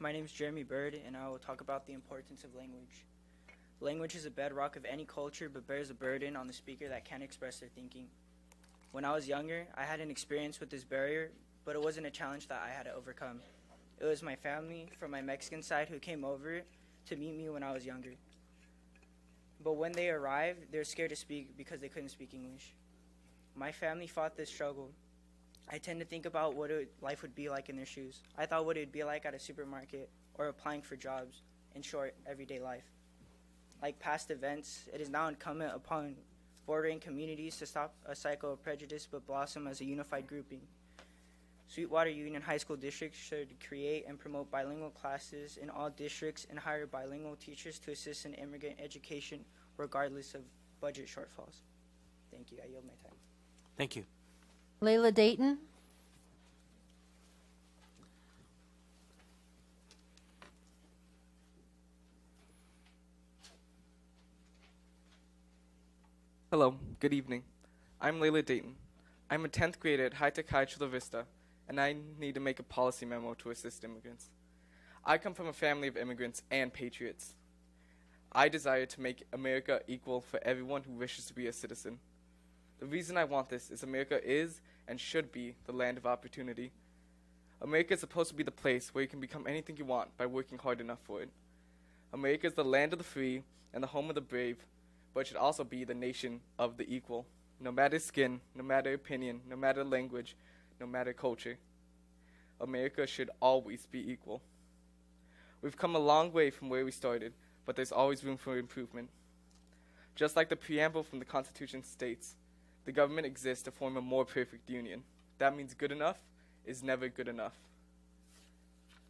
My name is Jeremy Bird, and I will talk about the importance of language. Language is a bedrock of any culture, but bears a burden on the speaker that can't express their thinking. When I was younger, I had an experience with this barrier, but it wasn't a challenge that I had to overcome. It was my family from my Mexican side who came over to meet me when I was younger. But when they arrived, they were scared to speak because they couldn't speak English. My family fought this struggle. I tend to think about what life would be like in their shoes. I thought what it would be like at a supermarket or applying for jobs, in short, everyday life. Like past events, it is now incumbent upon bordering communities to stop a cycle of prejudice but blossom as a unified grouping. Sweetwater Union High School District should create and promote bilingual classes in all districts and hire bilingual teachers to assist in immigrant education regardless of budget shortfalls. Thank you. I yield my time. Thank you. Layla Dayton. Hello, good evening. I'm Layla Dayton. I'm a 10th grader at High Tech High Chula Vista, and I need to make a policy memo to assist immigrants. I come from a family of immigrants and patriots. I desire to make America equal for everyone who wishes to be a citizen. The reason I want this is America is and should be the land of opportunity. America is supposed to be the place where you can become anything you want by working hard enough for it. America is the land of the free and the home of the brave, but it should also be the nation of the equal. No matter skin, no matter opinion, no matter language, no matter culture. America should always be equal. We've come a long way from where we started, but there's always room for improvement. Just like the preamble from the Constitution states, the government exists to form a more perfect union. That means good enough is never good enough.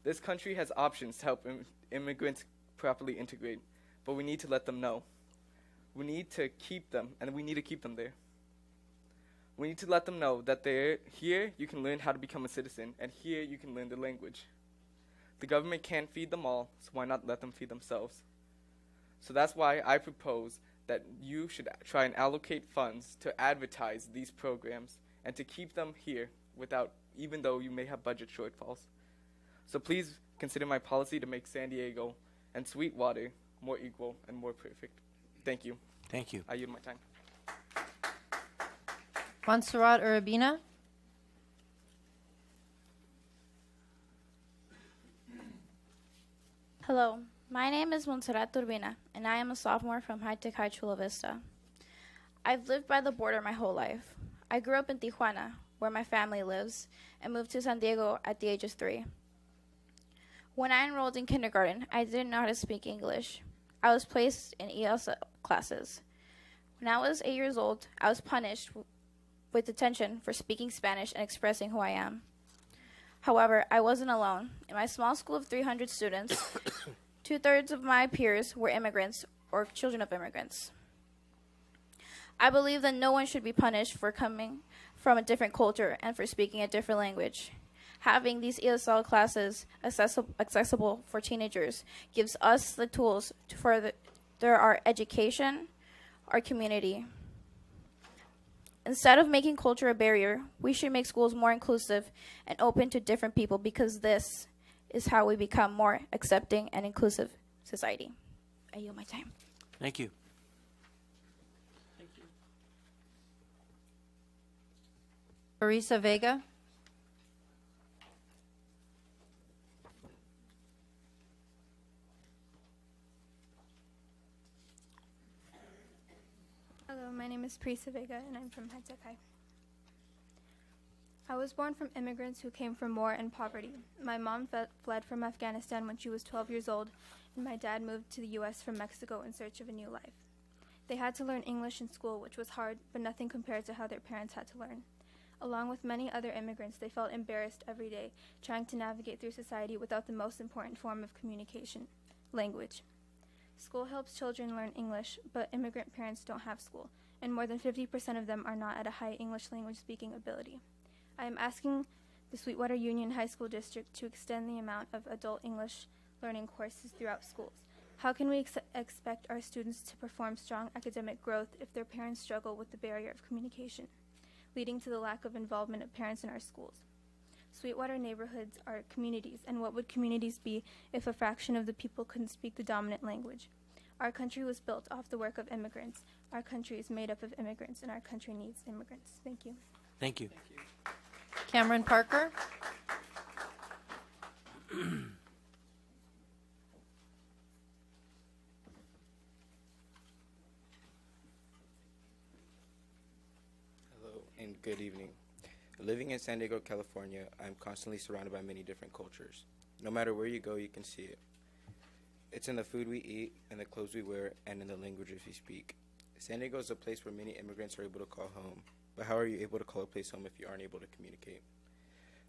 This country has options to help immigrants properly integrate, but we need to let them know. We need to keep them, and we need to keep them there. We need to let them know that here you can learn how to become a citizen, and here you can learn the language. The government can't feed them all, so why not let them feed themselves? So that's why I propose that you should try and allocate funds to advertise these programs and to keep them here even though you may have budget shortfalls. So please consider my policy to make San Diego and Sweetwater more equal and more perfect. Thank you. Thank you. I yield my time. Montserrat Urabina. Hello, my name is Montserrat Urbina, and I am a sophomore from High Tech High Chula Vista. I've lived by the border my whole life. I grew up in Tijuana, where my family lives, and moved to San Diego at the age of 3. When I enrolled in kindergarten, I didn't know how to speak English. I was placed in ESL classes. When I was 8 years old, I was punished with detention for speaking Spanish and expressing who I am. However, I wasn't alone. In my small school of 300 students, 2/3 of my peers were immigrants or children of immigrants. I believe that no one should be punished for coming from a different culture and for speaking a different language. Having these ESL classes accessible for teenagers gives us the tools to further our education, our community. Instead of making culture a barrier, we should make schools more inclusive and open to different people, because this is how we become more accepting and inclusive society. I yield my time. Thank you. Marisa Vega. Hello, my name is Prisa Vega, and I'm from High-Tech High. I was born from immigrants who came from war and poverty. My mom fled from Afghanistan when she was 12 years old, and my dad moved to the U.S. from Mexico in search of a new life. They had to learn English in school, which was hard, but nothing compared to how their parents had to learn. Along with many other immigrants, they felt embarrassed every day, trying to navigate through society without the most important form of communication, language. School helps children learn English, but immigrant parents don't have school, and more than 50% of them are not at a high English language speaking ability. I am asking the Sweetwater Union High School District to extend the amount of adult English learning courses throughout schools. How can we expect our students to perform strong academic growth if their parents struggle with the barrier of communication, leading to the lack of involvement of parents in our schools? Sweetwater neighborhoods are communities, and what would communities be if a fraction of the people couldn't speak the dominant language? Our country was built off the work of immigrants. Our country is made up of immigrants, and our country needs immigrants. Thank you. Thank you. Cameron Parker. Hello and good evening. Living in San Diego, California, I'm constantly surrounded by many different cultures. No matter where you go, you can see it. It's in the food we eat, in the clothes we wear, and in the languages we speak. San Diego is a place where many immigrants are able to call home, but how are you able to call a place home if you aren't able to communicate?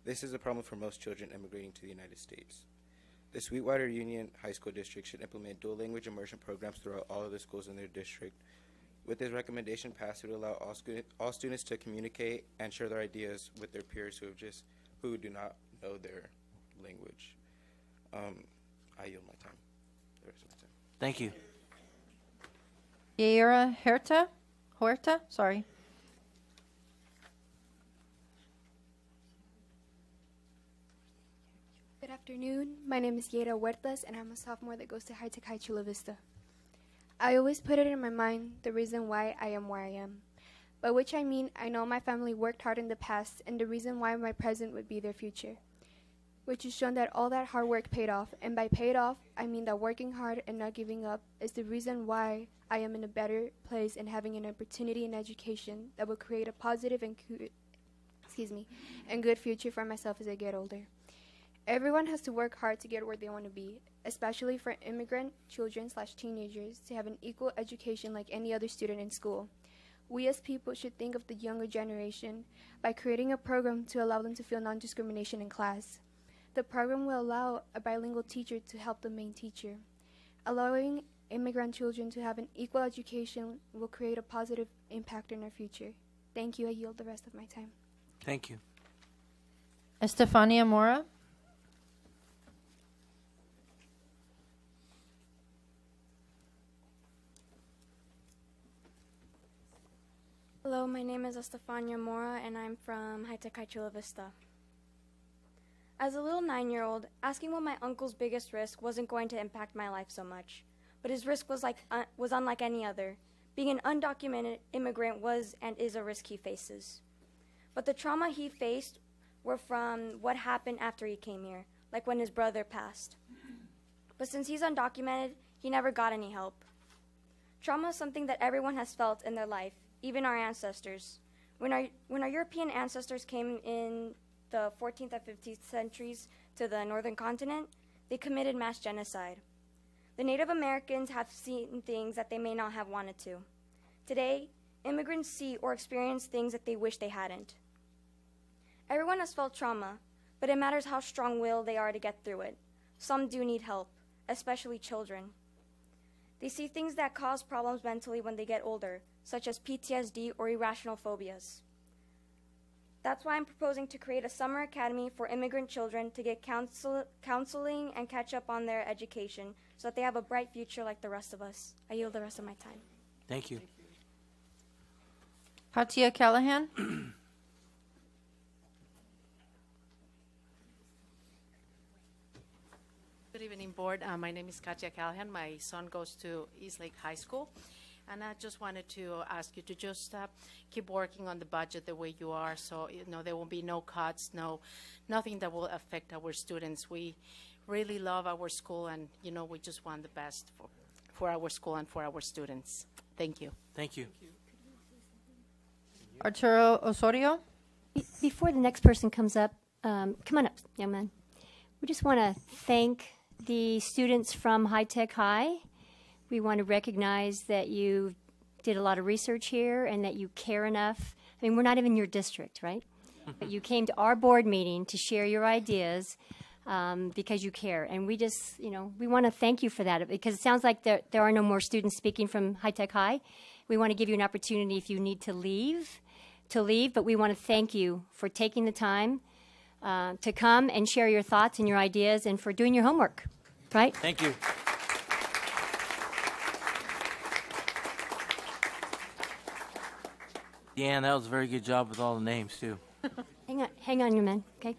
This is a problem for most children immigrating to the United States. The Sweetwater Union High School District should implement dual language immersion programs throughout all of the schools in their district. With this recommendation passed, it would allow all students to communicate and share their ideas with their peers who do not know their language. I yield my time. The rest of my time. Thank you. Yaira Huerta, sorry. Good afternoon. My name is Yaira Huertas, and I'm a sophomore that goes to High-Tech High Chula Vista. I always put it in my mind the reason why I am where I am, by which I mean I know my family worked hard in the past, and the reason why my present would be their future, which has shown that all that hard work paid off, and by paid off, I mean that working hard and not giving up is the reason why I am in a better place and having an opportunity in education that will create a positive and good future for myself as I get older. Everyone has to work hard to get where they want to be, especially for immigrant children/teenagers to have an equal education like any other student in school. We as people should think of the younger generation by creating a program to allow them to feel non-discrimination in class. The program will allow a bilingual teacher to help the main teacher. Allowing immigrant children to have an equal education will create a positive impact in our future. Thank you. I yield the rest of my time. Thank you. Estefania Mora. Hello, my name is Estefania Mora, and I'm from High-Tech High Chula Vista. As a little 9-year-old, asking what my uncle's biggest risk wasn't going to impact my life so much, but his risk was unlike any other. Being an undocumented immigrant was and is a risk he faces. But the trauma he faced were from what happened after he came here, like when his brother passed. But since he's undocumented, he never got any help. Trauma is something that everyone has felt in their life, even our ancestors. When our European ancestors came in the 14th and 15th centuries to the northern continent, They committed mass genocide. The Native Americans have seen things that they may not have wanted to. Today, immigrants see or experience things that they wish they hadn't. Everyone has felt trauma, but it matters how strong-willed they are to get through it. Some do need help, especially children. They see things that cause problems mentally when they get older, such as PTSD or irrational phobias. That's why I'm proposing to create a summer academy for immigrant children to get counseling and catch up on their education so that they have a bright future like the rest of us. I yield the rest of my time. Thank you. Hatia Callahan. Good evening, Board. My name is Katia Callahan. My son goes to Eastlake High School. And I just wanted to ask you to just keep working on the budget the way you are, so there will be no cuts, nothing that will affect our students. We really love our school, and we just want the best for our school and for our students. Thank you. Thank you. Arturo Osorio. Before the next person comes up, come on up, young man. We just want to thank the students from High Tech High. We want to recognize that you did a lot of research here and that you care enough. I mean, we're not even your district, right? But you came to our board meeting to share your ideas because you care. And we just, we want to thank you for that because it sounds like there are no more students speaking from High Tech High. We want to give you an opportunity if you need to leave, but we want to thank you for taking the time to come and share your thoughts and your ideas and for doing your homework, right? Thank you. Deanne, that was a very good job with all the names, too. Hang on, your man, okay?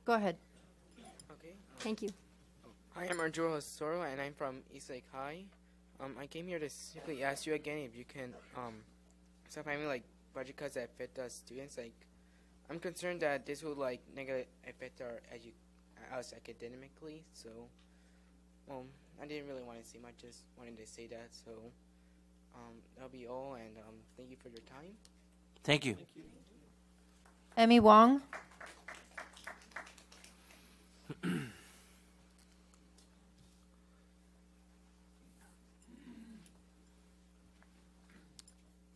Go ahead. Okay. Thank you. Hi, I'm Arjuro Soro, and I'm from Eastlake High. I came here to simply ask you again if you can stop having budget cuts that affect us students. I'm concerned that this will negatively affect us academically. So, I didn't really want to say much. Just wanted to say that. So, that'll be all. And thank you for your time. Thank you. Emmy Wong.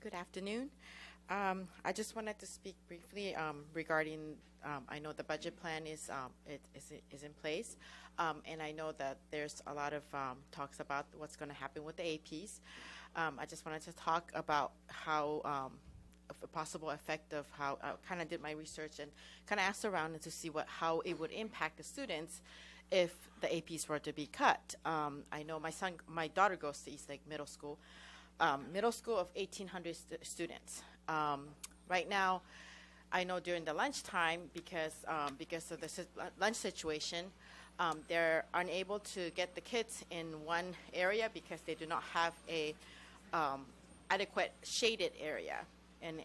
Good afternoon. I just wanted to speak briefly regarding. I know the budget plan is in place, and I know that there's a lot of talks about what's going to happen with the APs. I just wanted to talk about how a possible effect of how I kind of did my research and kind of asked around to see how it would impact the students if the APs were to be cut. I know my daughter goes to Eastlake Middle School. Middle school of 1,800 students. Right now, I know during the lunchtime, because of the lunch situation, they're unable to get the kids in one area because they do not have a adequate shaded area. And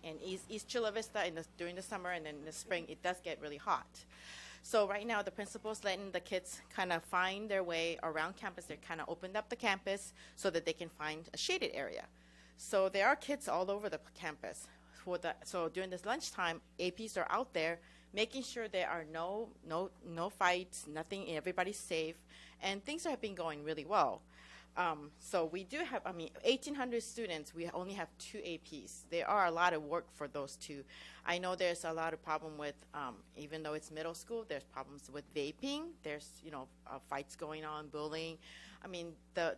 East Chula Vista during the summer and then in the spring, it does get really hot. So right now, the principal's letting the kids kind of find their way around campus. They kind of opened up the campus so that they can find a shaded area. So there are kids all over the campus. So during this lunchtime, APs are out there making sure there are no fights, nothing, everybody's safe, and things have been going really well. So we do have, 1,800 students, we only have 2 APs. There are a lot of work for those 2. I know there's a lot of problem with, even though it's middle school, there's problems with vaping. There's, fights going on, bullying.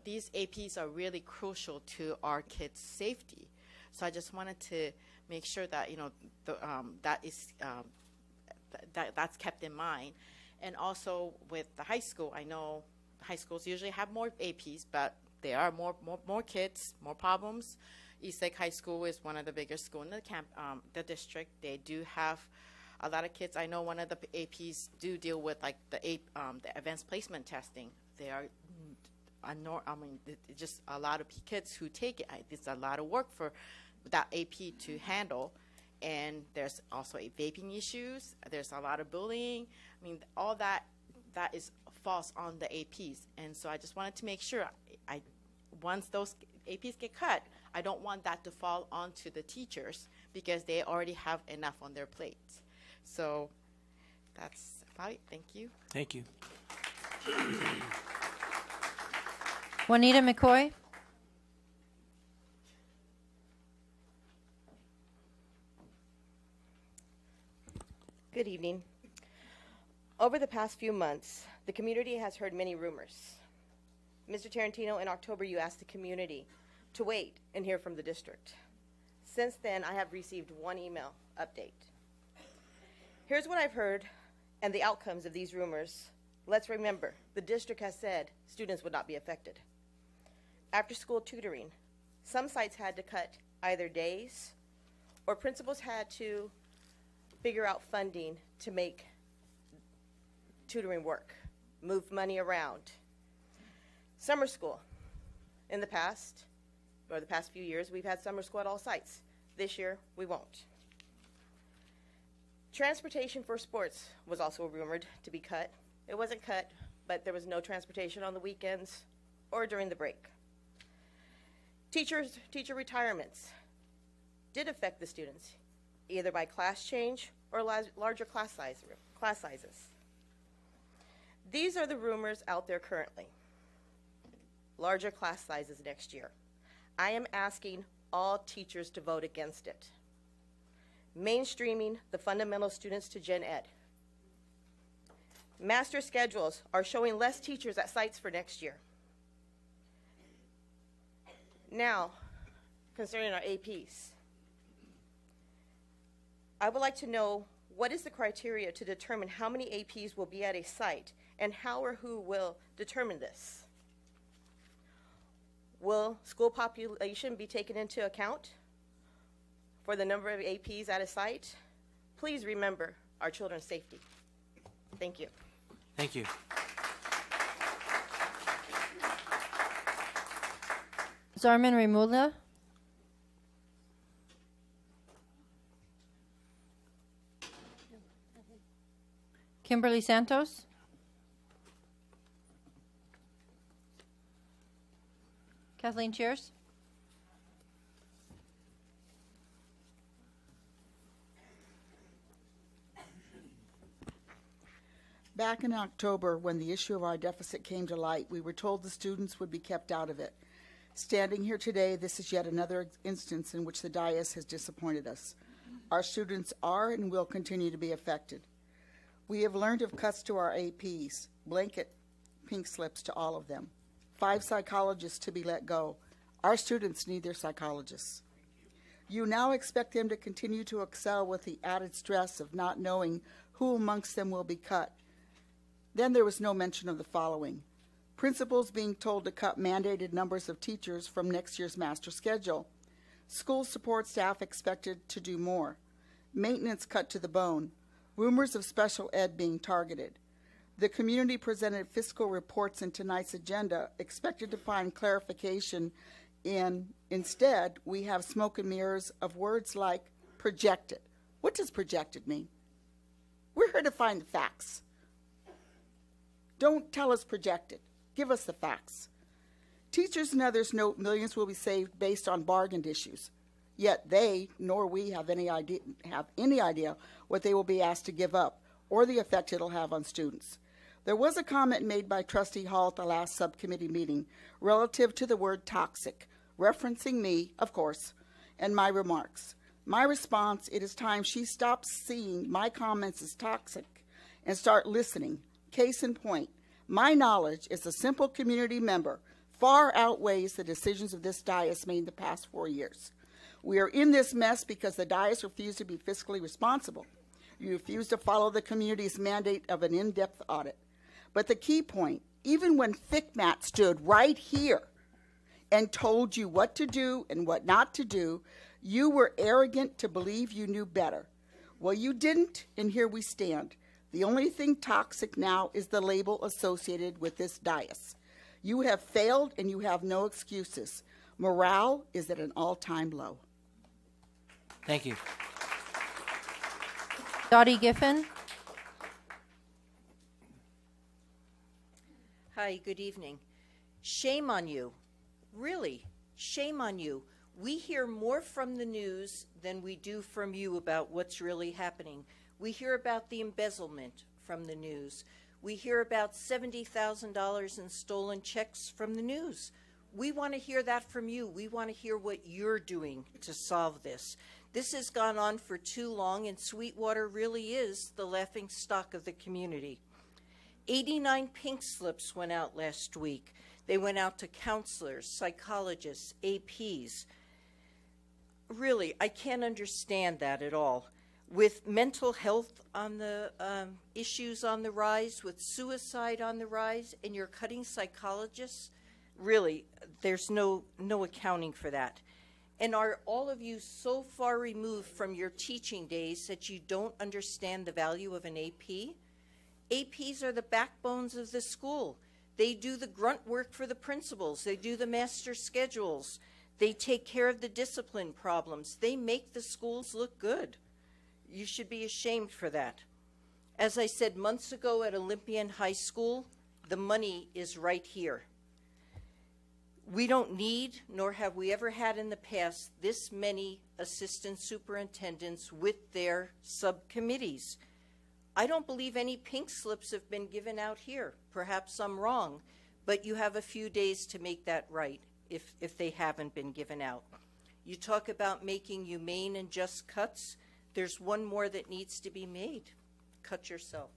These APs are really crucial to our kids' safety. So I just wanted to make sure that, that's kept in mind. And also with the high school, I know high schools usually have more APs, but there are more kids, more problems. Eastlake High School is one of the biggest schools in the district. They do have a lot of kids, I know one of the APs do deal with like the advanced placement testing. They are, just a lot of kids who take it. It's a lot of work for that AP to handle. And there's also vaping issues. There's a lot of bullying. I mean, all that is falls on the APs. And so I just wanted to make sure, once those APs get cut, I don't want that to fall onto the teachers because they already have enough on their plates. So that's about it. Thank you. Thank you. Juanita McCoy. Good evening. Over the past few months, the community has heard many rumors. Mr. Tarantino, in October, you asked the community to wait and hear from the district. Since then, I have received one email update. Here's what I've heard and the outcomes of these rumors. Let's remember, the district has said students would not be affected. After school tutoring, some sites had to cut either days or principals had to figure out funding to make tutoring work, move money around. Summer school. In the past, or the past few years, we've had summer school at all sites. This year, we won't. Transportation for sports was also rumored to be cut. It wasn't cut, but there was no transportation on the weekends or during the break. Teacher retirements did affect the students, either by class change or larger class sizes. These are the rumors out there currently. Larger class sizes next year. I am asking all teachers to vote against it. Mainstreaming the fundamental students to Gen Ed. Master schedules are showing less teachers at sites for next year. Now, concerning our APs, I would like to know what is the criteria to determine how many APs will be at a site and how or who will determine this? Will school population be taken into account for the number of APs at a site? Please remember our children's safety. Thank you. Thank you. Zarman Remula. Kimberly Santos. Kathleen Cheers. Back in October, when the issue of our deficit came to light, we were told the students would be kept out of it. Standing here today, this is yet another instance in which the dais has disappointed us. Our students are and will continue to be affected. We have learned of cuts to our APs, blanket pink slips to all of them. 5 psychologists to be let go. Our students need their psychologists. You now expect them to continue to excel with the added stress of not knowing who amongst them will be cut. Then there was no mention of the following. Principals being told to cut mandated numbers of teachers from next year's master schedule. School support staff expected to do more. Maintenance cut to the bone. Rumors of special ed being targeted. The community presented fiscal reports in tonight's agenda, expected to find clarification in. Instead, we have smoke and mirrors of words like projected. What does projected mean? We're here to find the facts. Don't tell us projected. Give us the facts. Teachers and others note millions will be saved based on bargained issues. Yet they, nor we, have any idea what they will be asked to give up or the effect it'll have on students. There was a comment made by Trustee Hall at the last subcommittee meeting relative to the word toxic, referencing me, of course, and my remarks. My response, it is time she stops seeing my comments as toxic and start listening. Case in point, my knowledge as a simple community member far outweighs the decisions of this dais made in the past 4 years. We are in this mess because the dais refused to be fiscally responsible. You refused to follow the community's mandate of an in-depth audit. But the key point, even when FICMAT stood right here and told you what to do and what not to do, you were arrogant to believe you knew better. Well, you didn't, and here we stand. The only thing toxic now is the label associated with this dais. You have failed, and you have no excuses. Morale is at an all-time low. Thank you. Dottie Giffen. Hi, good evening. Shame on you. Really, shame on you. We hear more from the news than we do from you about what's really happening. We hear about the embezzlement from the news. We hear about $70,000 in stolen checks from the news. We want to hear that from you. We want to hear what you're doing to solve this. This has gone on for too long, and Sweetwater really is the laughing stock of the community. 89 pink slips went out last week. They went out to counselors, psychologists, APs. Really, I can't understand that at all. With mental health on the issues on the rise, with suicide on the rise, and you're cutting psychologists, really, there's no accounting for that. And are all of you so far removed from your teaching days that you don't understand the value of an AP? APs are the backbones of the school. They do the grunt work for the principals. They do the master schedules. They take care of the discipline problems. They make the schools look good. You should be ashamed for that. As I said months ago at Olympian High School, the money is right here. We don't need, nor have we ever had in the past, this many assistant superintendents with their subcommittees. I don't believe any pink slips have been given out here. Perhaps I'm wrong, but you have a few days to make that right if they haven't been given out. You talk about making humane and just cuts. There's one more that needs to be made. Cut yourself.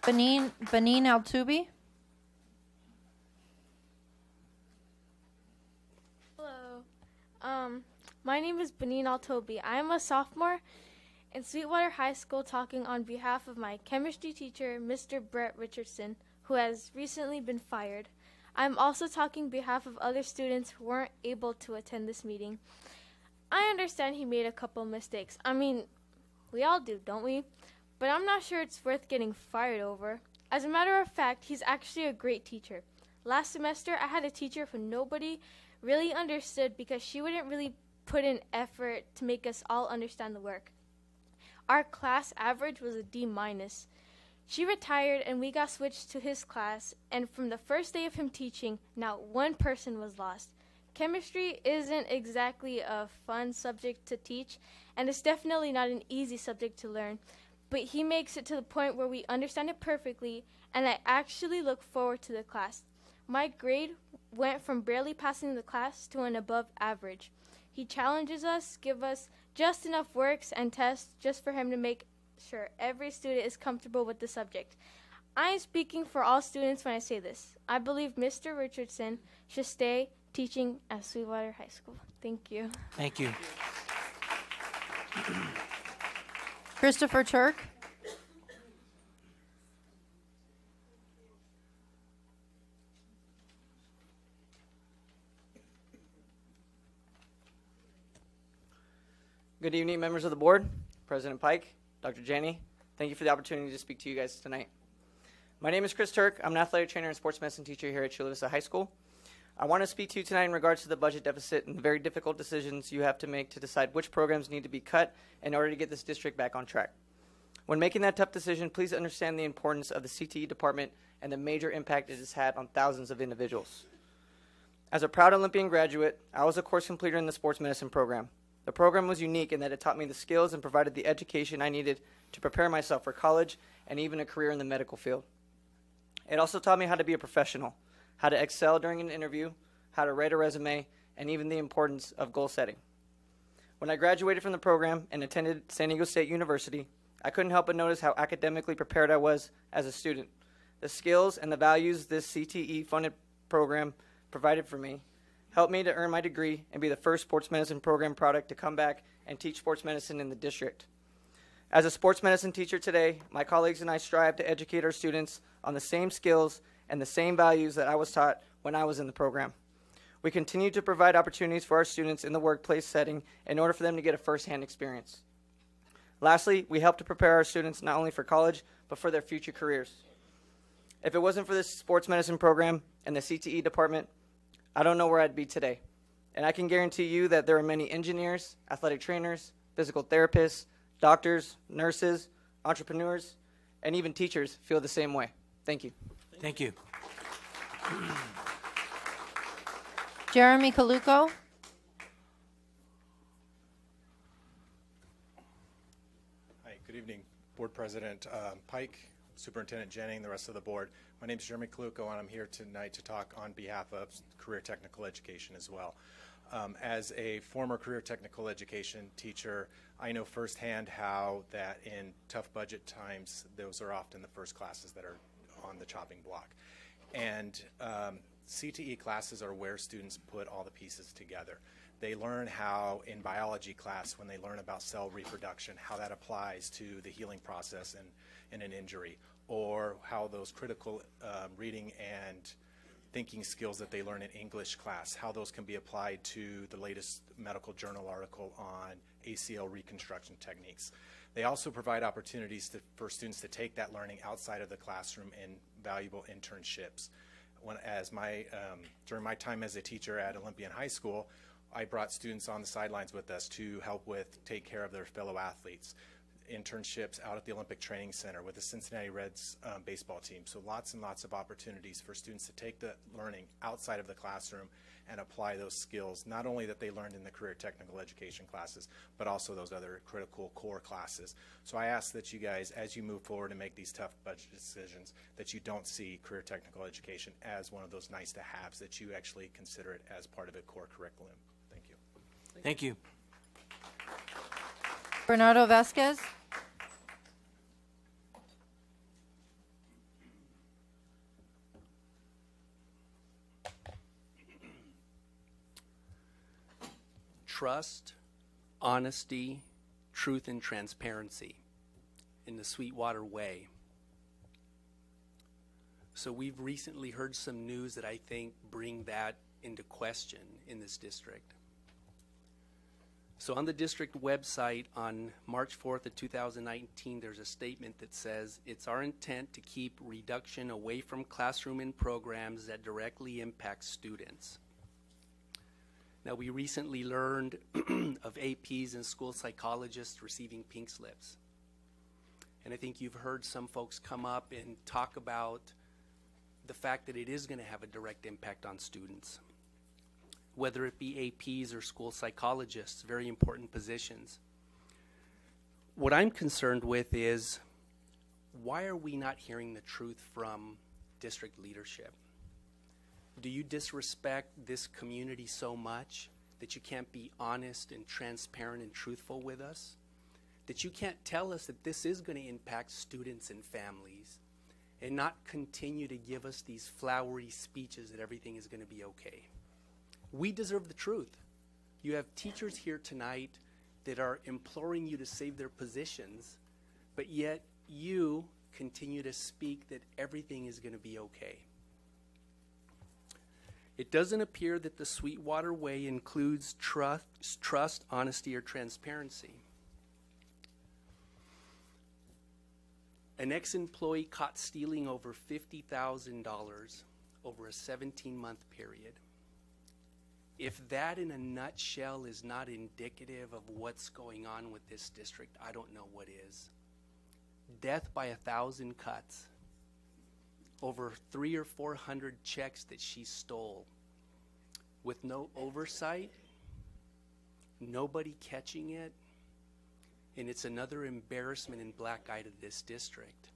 Benin Altubi. Hello. My name is Benin Altobi. I am a sophomore in Sweetwater High School, talking on behalf of my chemistry teacher, Mr. Brett Richardson, who has recently been fired. I'm also talking on behalf of other students who weren't able to attend this meeting. I understand he made a couple mistakes. I mean, we all do, don't we? But I'm not sure it's worth getting fired over. As a matter of fact, he's actually a great teacher. Last semester, I had a teacher who nobody really understood because she wouldn't really put in effort to make us all understand the work. Our class average was a D-. She retired and we got switched to his class, and from the first day of him teaching, not one person was lost. Chemistry isn't exactly a fun subject to teach, and it's definitely not an easy subject to learn, but he makes it to the point where we understand it perfectly, and I actually look forward to the class. My grade went from barely passing the class to an above average. He challenges us, give us just enough works and tests just for him to make sure every student is comfortable with the subject. I am speaking for all students when I say this. I believe Mr. Richardson should stay teaching at Sweetwater High School. Thank you. Thank you. Christopher Turk. Good evening, members of the board, President Pike, Dr. Janney. Thank you for the opportunity to speak to you guys tonight. My name is Chris Turk. I'm an athletic trainer and sports medicine teacher here at Chula Vista High School. I want to speak to you tonight in regards to the budget deficit and the very difficult decisions you have to make to decide which programs need to be cut in order to get this district back on track. When making that tough decision, please understand the importance of the CTE department and the major impact it has had on thousands of individuals. As a proud Olympian graduate, I was a course completer in the sports medicine program. The program was unique in that it taught me the skills and provided the education I needed to prepare myself for college and even a career in the medical field. It also taught me how to be a professional, how to excel during an interview, how to write a resume, and even the importance of goal setting. When I graduated from the program and attended San Diego State University, I couldn't help but notice how academically prepared I was as a student. The skills and the values this CTE-funded program provided for me helped me to earn my degree and be the first sports medicine program product to come back and teach sports medicine in the district. As a sports medicine teacher today, my colleagues and I strive to educate our students on the same skills and the same values that I was taught when I was in the program. We continue to provide opportunities for our students in the workplace setting in order for them to get a first-hand experience. Lastly, we help to prepare our students not only for college, but for their future careers. If it wasn't for this sports medicine program and the CTE department, I don't know where I'd be today. And I can guarantee you that there are many engineers, athletic trainers, physical therapists, doctors, nurses, entrepreneurs, and even teachers feel the same way. Thank you. Thank you. Jeremy Kaluko. Hi, good evening, Board President Pike, Superintendent Jennings, the rest of the board. My name is Jeremy Kaluko, and I'm here tonight to talk on behalf of career technical education as well. As a former career technical education teacher, I know firsthand how that in tough budget times, those are often the first classes that are on the chopping block. And CTE classes are where students put all the pieces together. They learn how, in biology class, when they learn about cell reproduction, how that applies to the healing process in an injury, or how those critical reading and thinking skills that they learn in English class, how those can be applied to the latest medical journal article on ACL reconstruction techniques. They also provide opportunities for students to take that learning outside of the classroom in valuable internships. During my time as a teacher at Olympian High School, I brought students on the sidelines with us to help take care of their fellow athletes. Internships out at the Olympic Training Center with the Cincinnati Reds baseball team. So lots and lots of opportunities for students to take the learning outside of the classroom and apply those skills, not only that they learned in the career technical education classes, but also those other critical core classes. So I ask that you guys, as you move forward and make these tough budget decisions, that you don't see career technical education as one of those nice to haves, that you actually consider it as part of a core curriculum. Thank you. Thank you. Bernardo Vasquez. Trust, honesty, truth, and transparency in the Sweetwater way. So we've recently heard some news that I think bring that into question in this district. So on the district website on March 4th of 2019, there's a statement that says, it's our intent to keep reduction away from classroom and programs that directly impact students. Now, we recently learned of APs and school psychologists receiving pink slips. And I think you've heard some folks come up and talk about the fact that it is going to have a direct impact on students, whether it be APs or school psychologists, very important positions. What I'm concerned with is, why are we not hearing the truth from district leadership? Do you disrespect this community so much that you can't be honest and transparent and truthful with us? That you can't tell us that this is going to impact students and families and not continue to give us these flowery speeches that everything is going to be okay? We deserve the truth. You have teachers here tonight that are imploring you to save their positions, but yet you continue to speak that everything is going to be okay. It doesn't appear that the Sweetwater way includes trust, honesty, or transparency. An ex-employee caught stealing over $50,000 over a 17-month period. If that in a nutshell is not indicative of what's going on with this district, I don't know what is. Death by 1,000 cuts. Over 300 or 400 checks that she stole with no oversight, nobody catching it, and it's another embarrassment and black eye to this district.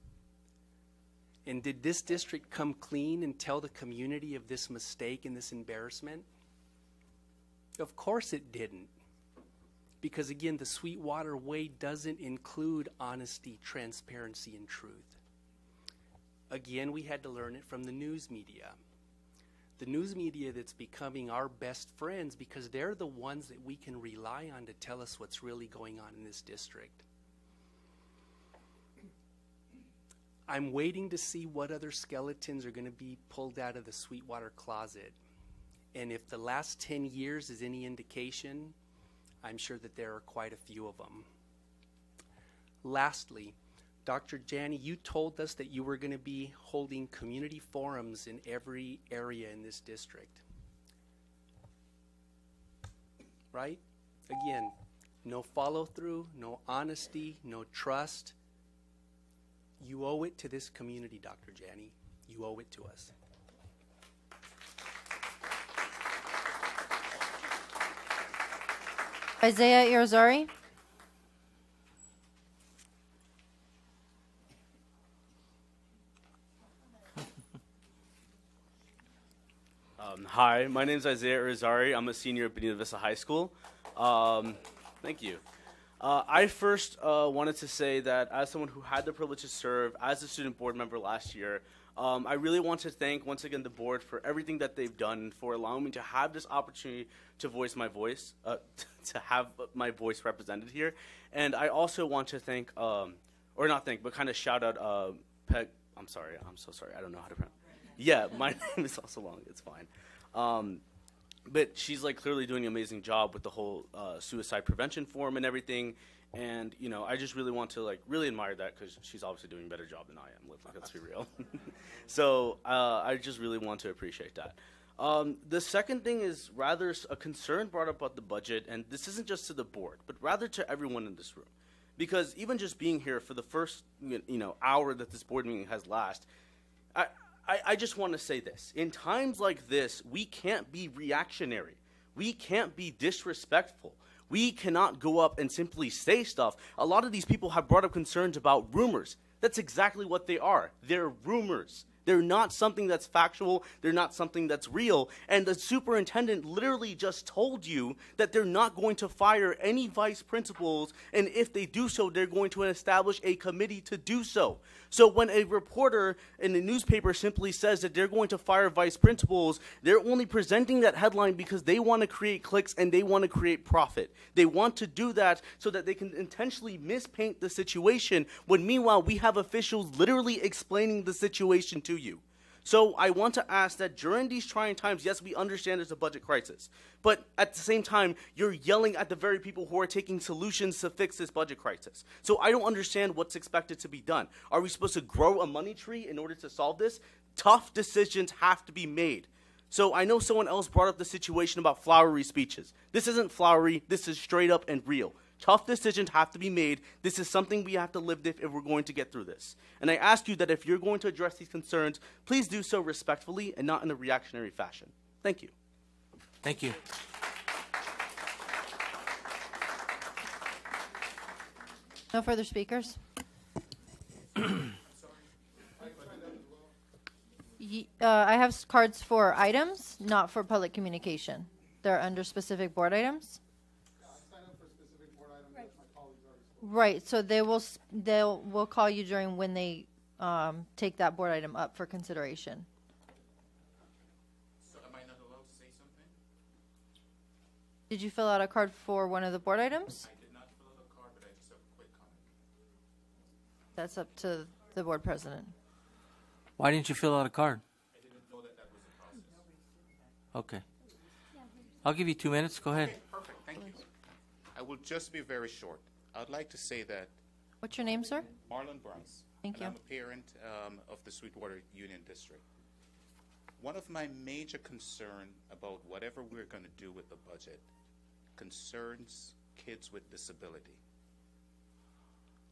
And did this district come clean and tell the community of this mistake and this embarrassment? Of course it didn't. Because again, the Sweetwater way doesn't include honesty, transparency, and truth. Again, we had to learn it from the news media. The news media that's becoming our best friends because they're the ones that we can rely on to tell us what's really going on in this district. I'm waiting to see what other skeletons are going to be pulled out of the Sweetwater closet. And if the last 10 years is any indication, I'm sure that there are quite a few of them. Lastly, Dr. Janney, you told us that you were going to be holding community forums in every area in this district. Right? Again, no follow-through, no honesty, no trust. You owe it to this community, Dr. Janney. You owe it to us. Isaiah Irizarry. Hi, my name is Isaiah Irizarry. I'm a senior at Vista High School. Thank you. I first wanted to say that as someone who had the privilege to serve as a student board member last year, I really want to thank once again the board for everything that they've done, for allowing me to have this opportunity to voice my voice, to have my voice represented here. And I also want to thank, or not thank, but kind of shout out Peg. I'm sorry, I'm so sorry. I don't know how to pronounce. Yeah, my name is also long. It's fine. But she's like clearly doing an amazing job with the whole suicide prevention forum and everything. And, you know, I just really want to, like, really admire that because she's obviously doing a better job than I am. Let's be real. So I just really want to appreciate that. The second thing is rather a concern brought up about the budget, and this isn't just to the board, but rather to everyone in this room. Because even just being here for the first, hour that this board meeting has lasted, I just want to say this. In times like this, we can't be reactionary. We can't be disrespectful. We cannot go up and simply say stuff. A lot of these people have brought up concerns about rumors. That's exactly what they are. They're rumors. They're not something that's factual. They're not something that's real. And the superintendent literally just told you that they're not going to fire any vice principals, and if they do so, they're going to establish a committee to do so. So when a reporter in the newspaper simply says that they're going to fire vice principals, they're only presenting that headline because they want to create clicks and they want to create profit. They want to do that so that they can intentionally mispaint the situation, when meanwhile we have officials literally explaining the situation to you. So I want to ask that during these trying times, yes, we understand there's a budget crisis, but at the same time, you're yelling at the very people who are taking solutions to fix this budget crisis. So I don't understand what's expected to be done. Are we supposed to grow a money tree in order to solve this? Tough decisions have to be made. So I know someone else brought up the situation about flowery speeches. This isn't flowery. This is straight up and real. Tough decisions have to be made. This is something we have to live with if we're going to get through this. And I ask you that if you're going to address these concerns, please do so respectfully and not in a reactionary fashion. Thank you. Thank you. No further speakers? I have cards for items, not for public communication. They're under specific board items. Right, so we'll call you during when they take that board item up for consideration. So am I not allowed to say something? Did you fill out a card for one of the board items? I did not fill out a card, but I just have a quick comment. That's up to the board president. Why didn't you fill out a card? I didn't know that was a process. Okay. I'll give you 2 minutes. Go ahead. Okay, perfect. Thank you. I will just be very short. I'd like to say that. What's your name, sir? Marlon Bryce. Thank you. I'm a parent of the Sweetwater Union District. One of my major concerns about whatever we're going to do with the budget concerns kids with disability.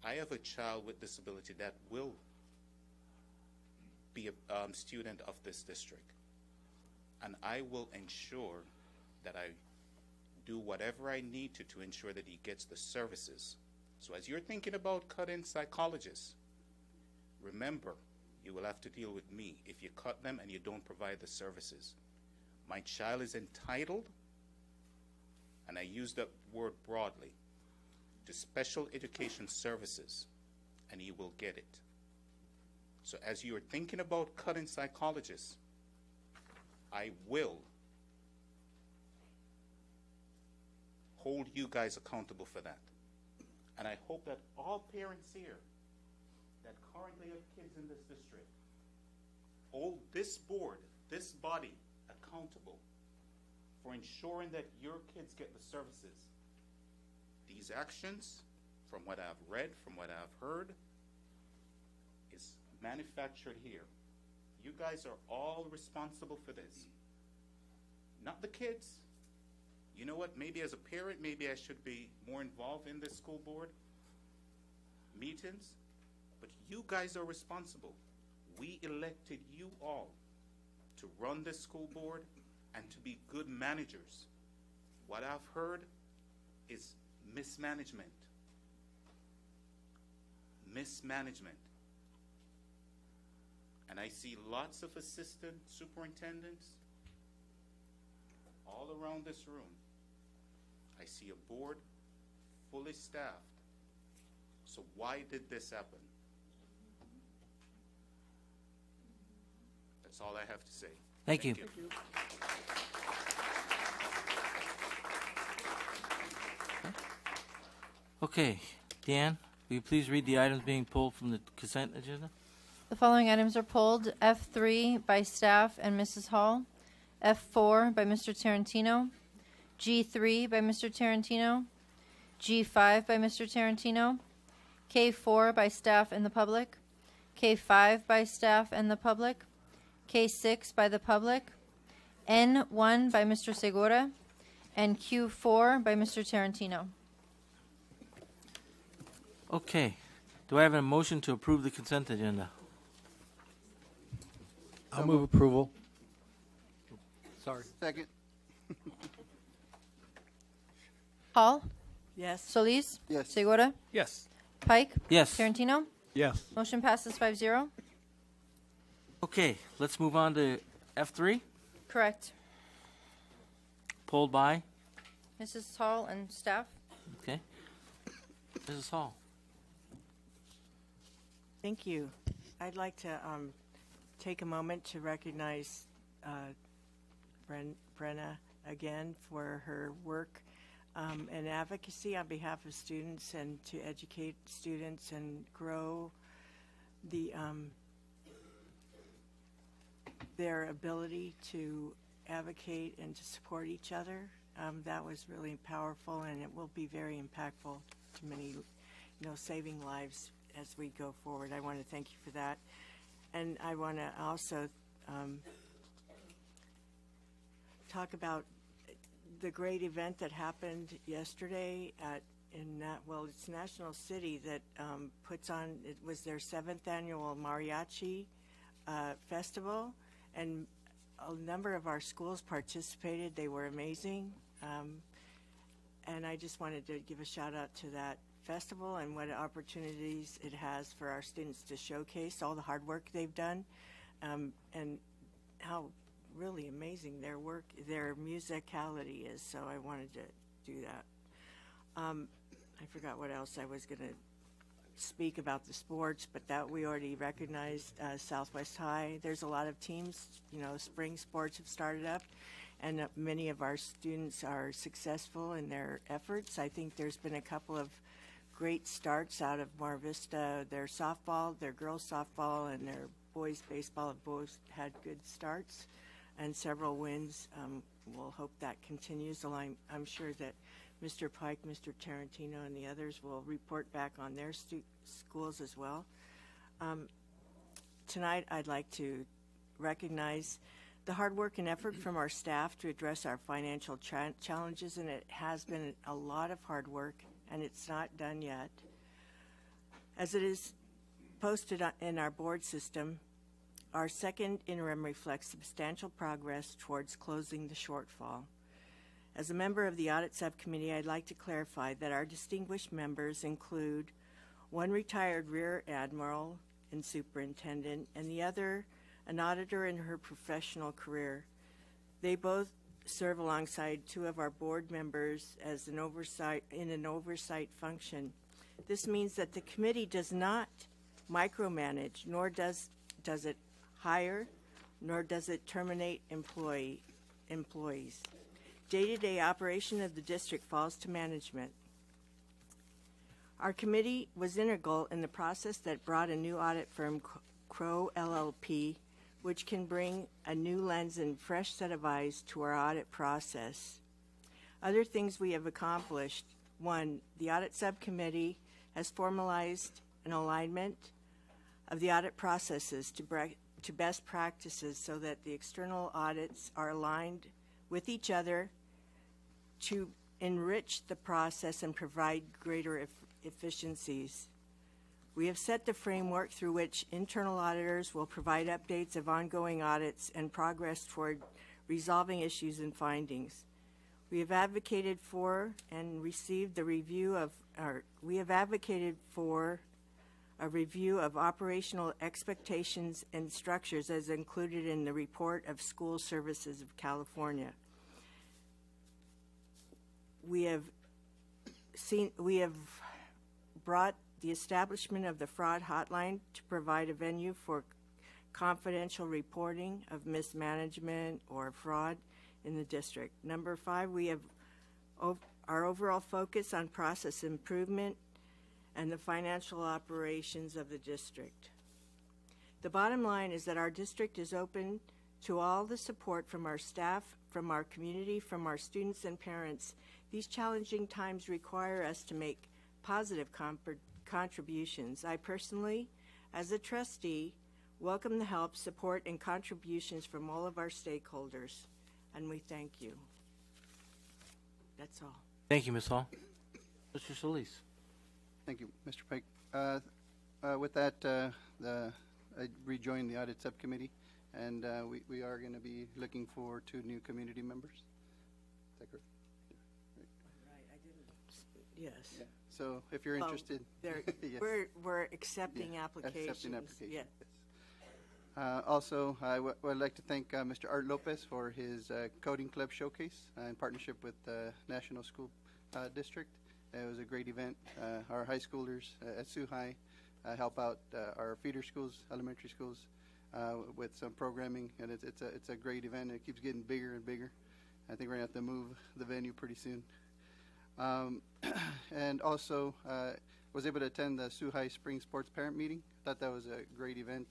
I have a child with disability that will be a student of this district, and I will ensure that I do whatever I need to ensure that he gets the services. So as you're thinking about cutting psychologists, remember, you will have to deal with me if you cut them and you don't provide the services. My child is entitled, and I use that word broadly, to special education services, and he will get it. So as you are thinking about cutting psychologists, I will hold you guys accountable for that. And I hope that all parents here that currently have kids in this district hold this board, this body, accountable for ensuring that your kids get the services. These actions, from what I've read, from what I've heard, is manufactured here. You guys are all responsible for this. Not the kids. You know what? Maybe as a parent, maybe I should be more involved in the school board meetings. But you guys are responsible. We elected you all to run the school board and to be good managers. What I've heard is mismanagement. Mismanagement. And I see lots of assistant superintendents all around this room. I see a board fully staffed. So why did this happen? That's all I have to say. Thank you. Okay, Dan, will you please read the items being pulled from the consent agenda? The following items are pulled: F3 by staff and Mrs. Hall, F4 by Mr. Tarantino, G3 by Mr. Tarantino, G5 by Mr. Tarantino, K4 by staff and the public, K5 by staff and the public, K6 by the public, N1 by Mr. Segura, and Q4 by Mr. Tarantino. Okay, do I have a motion to approve the consent agenda? I'll move approval. Sorry. Second. Hall? Yes. Solis? Yes. Segura? Yes. Pike? Yes. Tarantino? Yes. Motion passes 5-0. Okay, let's move on to F3, Correct. pulled by, Mrs. Hall and staff? okay, Mrs. Hall. Thank you. I'd like to take a moment to recognize Brenna again for her work and advocacy on behalf of students and to educate students and grow their ability to advocate and to support each other. That was really powerful, and it will be very impactful to many, saving lives as we go forward. I want to thank you for that. And I want to also talk about the great event that happened yesterday it's National City that puts on, it was their 7th annual mariachi festival, and a number of our schools participated. They were amazing. And I just wanted to give a shout out to that festival and what opportunities it has for our students to showcase all the hard work they've done, and how really amazing their musicality is. So I wanted to do that. I forgot what else I was going to speak about the sports, but that we already recognized Southwest High. There's a lot of teams, spring sports have started up, and many of our students are successful in their efforts. I think there's been a couple of great starts out of Mar Vista. Their softball, their girls softball, and their boys baseball have both had good starts and several wins. We'll hope that continues. I'm sure that Mr. Pike, Mr. Tarantino, and the others will report back on their schools as well. Tonight, I'd like to recognize the hard work and effort from our staff to address our financial challenges, and it has been a lot of hard work, and it's not done yet. As it is posted in our board system, our second interim reflects substantial progress towards closing the shortfall. As a member of the Audit Subcommittee, I'd like to clarify that our distinguished members include one retired Rear Admiral and Superintendent, and the other an auditor in her professional career. They both serve alongside two of our board members as an oversight function. This means that the committee does not micromanage, nor does it hire, nor does it terminate employees. Day-to-day operation of the district falls to management. Our committee was integral in the process that brought a new audit firm, Crow LLP, which can bring a new lens and fresh set of eyes to our audit process. Other things we have accomplished: 1, the audit subcommittee has formalized an alignment of the audit processes to best practices so that the external audits are aligned with each other to enrich the process and provide greater efficiencies. We have set the framework through which internal auditors will provide updates of ongoing audits and progress toward resolving issues and findings. We have advocated for and received the review of, a review of operational expectations and structures as included in the report of School Services of California. We have brought the establishment of the fraud hotline to provide a venue for confidential reporting of mismanagement or fraud in the district. Number 5, we have our overall focus on process improvement and the financial operations of the district. The bottom line is that our district is open to all the support from our staff, from our community, from our students and parents. These challenging times require us to make positive contributions. I personally, as a trustee, welcome the help, support, and contributions from all of our stakeholders, and we thank you. That's all. Thank you, Ms. Hall. Mr. Solis. Thank you, Mr. Pike. With that, I rejoined the audit subcommittee, and we are going to be looking for 2 new community members. Is that correct? Right, I didn't. Yes. Yeah. So if you're interested, yes. We're accepting applications. Accepting applications. Yeah. Yes. Also, I would like to thank Mr. Art Lopez for his coding club showcase in partnership with the National School District. It was a great event. Our high schoolers at Sioux High help out our feeder schools, elementary schools, with some programming, and it's a great event. It keeps getting bigger and bigger. I think we're gonna have to move the venue pretty soon. And also was able to attend the Sioux High Spring Sports Parent Meeting. Thought that was a great event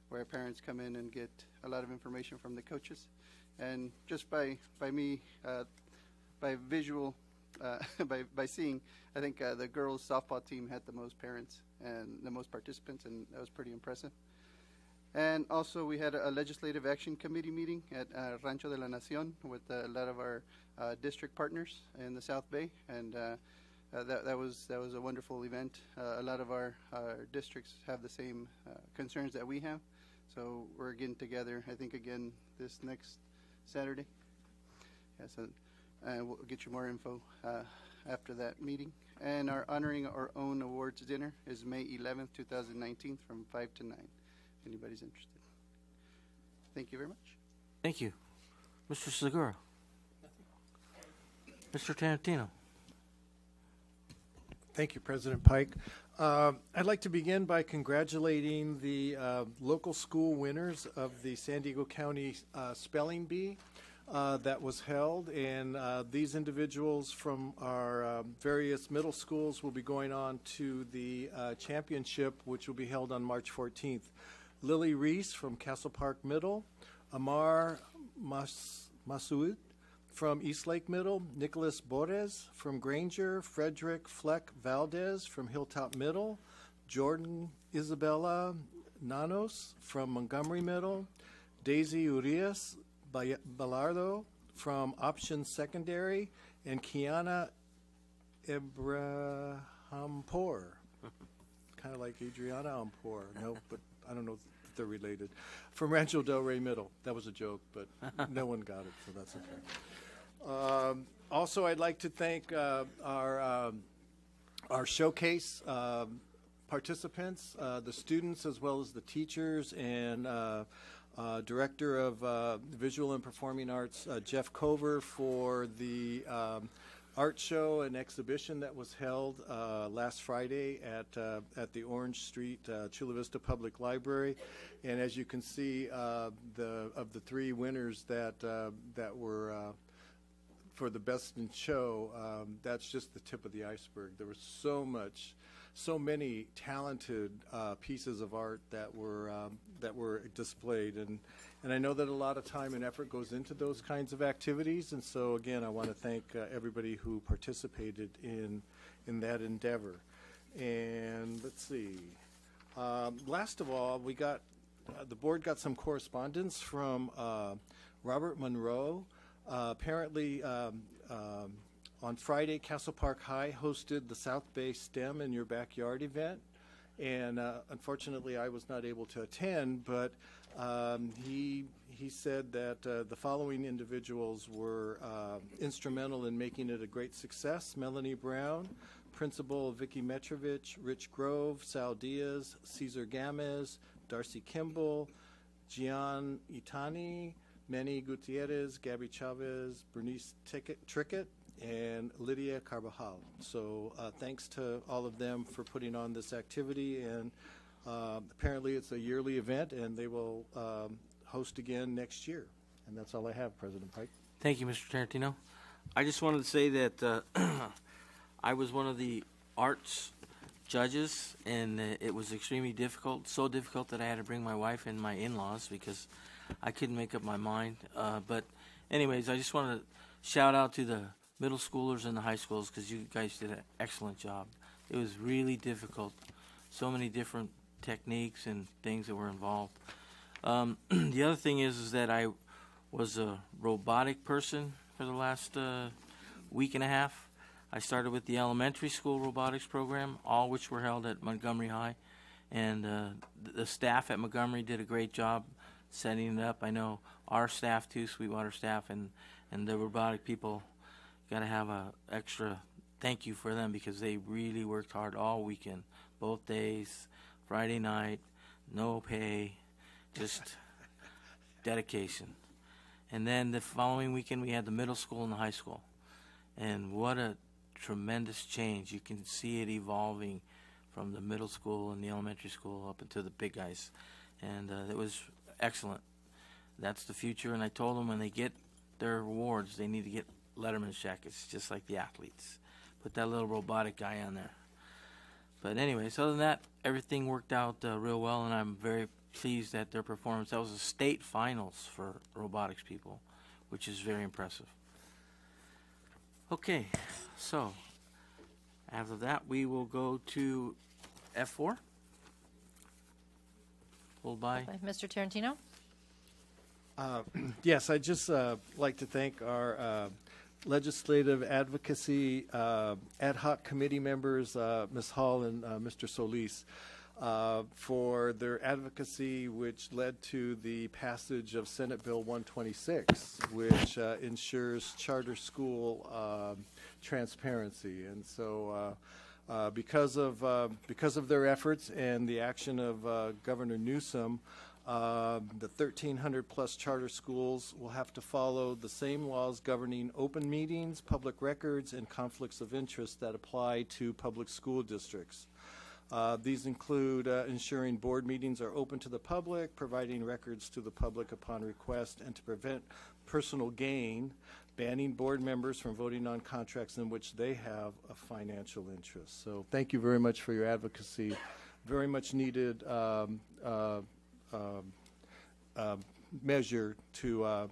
where parents come in and get a lot of information from the coaches. And just by visual, by seeing, I think the girls softball team had the most parents and the most participants, and that was pretty impressive. And also we had a legislative action committee meeting at Rancho de la Nacion with a lot of our district partners in the South Bay, and that was a wonderful event. A lot of our districts have the same concerns that we have, so we're getting together, I think, again this next Saturday. Yeah, so we'll get you more info after that meeting. And our Honoring Our Own Awards dinner is May 11th, 2019 from 5 to 9. If anybody's interested. Thank you very much. Thank you. Mr. Segura. Mr. Tarantino. Thank you, President Pike. I'd like to begin by congratulating the local school winners of the San Diego County Spelling Bee that was held, and these individuals from our various middle schools will be going on to the championship, which will be held on March 14th. Lily Reese from Castle Park Middle, Amar Masoud from Eastlake Middle, Nicholas Borges from Granger, Frederick Fleck Valdez from Hilltop Middle, Jordan Isabella Nanos from Montgomery Middle, Daisy Urias Ballardo from Option Secondary, and Kiana Ibrahimpur. Kind of like Adriana Ampor. No, but I don't know if they're related. From Rancho Del Rey Middle. That was a joke, but no one got it, so that's okay. Also, I'd like to thank our showcase participants, the students, as well as the teachers, and Director of Visual and Performing Arts, Jeff Cover, for the art show and exhibition that was held last Friday at the Orange Street Chula Vista Public Library. And as you can see, of the 3 winners that were for the Best in Show, that's just the tip of the iceberg. There was so much so many talented pieces of art that were displayed, and I know that a lot of time and effort goes into those kinds of activities, and so again I want to thank everybody who participated in that endeavor. And let's see, last of all, we got the board got some correspondence from Robert Monroe. Apparently on Friday, Castle Park High hosted the South Bay STEM in Your Backyard event, and unfortunately I was not able to attend, but he said that the following individuals were instrumental in making it a great success: Melanie Brown, Principal Vicky Metrovich, Rich Grove, Sal Diaz, Cesar Gamez, Darcy Kimball, Gian Itani, Manny Gutierrez, Gabby Chavez, Bernice Trickett, and Lydia Carbajal. So thanks to all of them for putting on this activity, and apparently it's a yearly event, and they will host again next year. And that's all I have, President Pike. Thank you, Mr. Tarantino. I just wanted to say that I was one of the arts judges, and it was extremely difficult, so difficult that I had to bring my wife and my in-laws because I couldn't make up my mind. But anyways, I just want to shout out to the middle schoolers and the high schools because you guys did an excellent job. It was really difficult. So many different techniques and things that were involved. The other thing is that I was a robotic person for the last week and a half. I started with the elementary school robotics program, all which were held at Montgomery High. And the staff at Montgomery did a great job setting it up. I know our staff too, Sweetwater staff, and the robotic people, got to have a extra thank you for them because they really worked hard all weekend, both days, Friday night, no pay, just dedication. And then the following weekend we had the middle school and the high school. And what a tremendous change. You can see it evolving from the middle school and the elementary school up into the big guys. And it was excellent. That's the future. And I told them when they get their awards, they need to get Letterman's jackets, just like the athletes. Put that little robotic guy on there. But anyways, other than that, everything worked out real well, and I'm very pleased at their performance. That was a state finals for robotics people, which is very impressive. Okay, so after that, we will go to F4, followed by Mr. Tarantino. Yes, I'd just like to thank our legislative advocacy ad hoc committee members, Ms. Hall and Mr. Solis, for their advocacy, which led to the passage of Senate Bill 126, which ensures charter school transparency. And so because of their efforts and the action of Governor Newsom, the 1,300 plus charter schools will have to follow the same laws governing open meetings, public records, and conflicts of interest that apply to public school districts. These include ensuring board meetings are open to the public, providing records to the public upon request, and to prevent personal gain, banning board members from voting on contracts in which they have a financial interest. So thank you very much for your advocacy. Very much needed measure to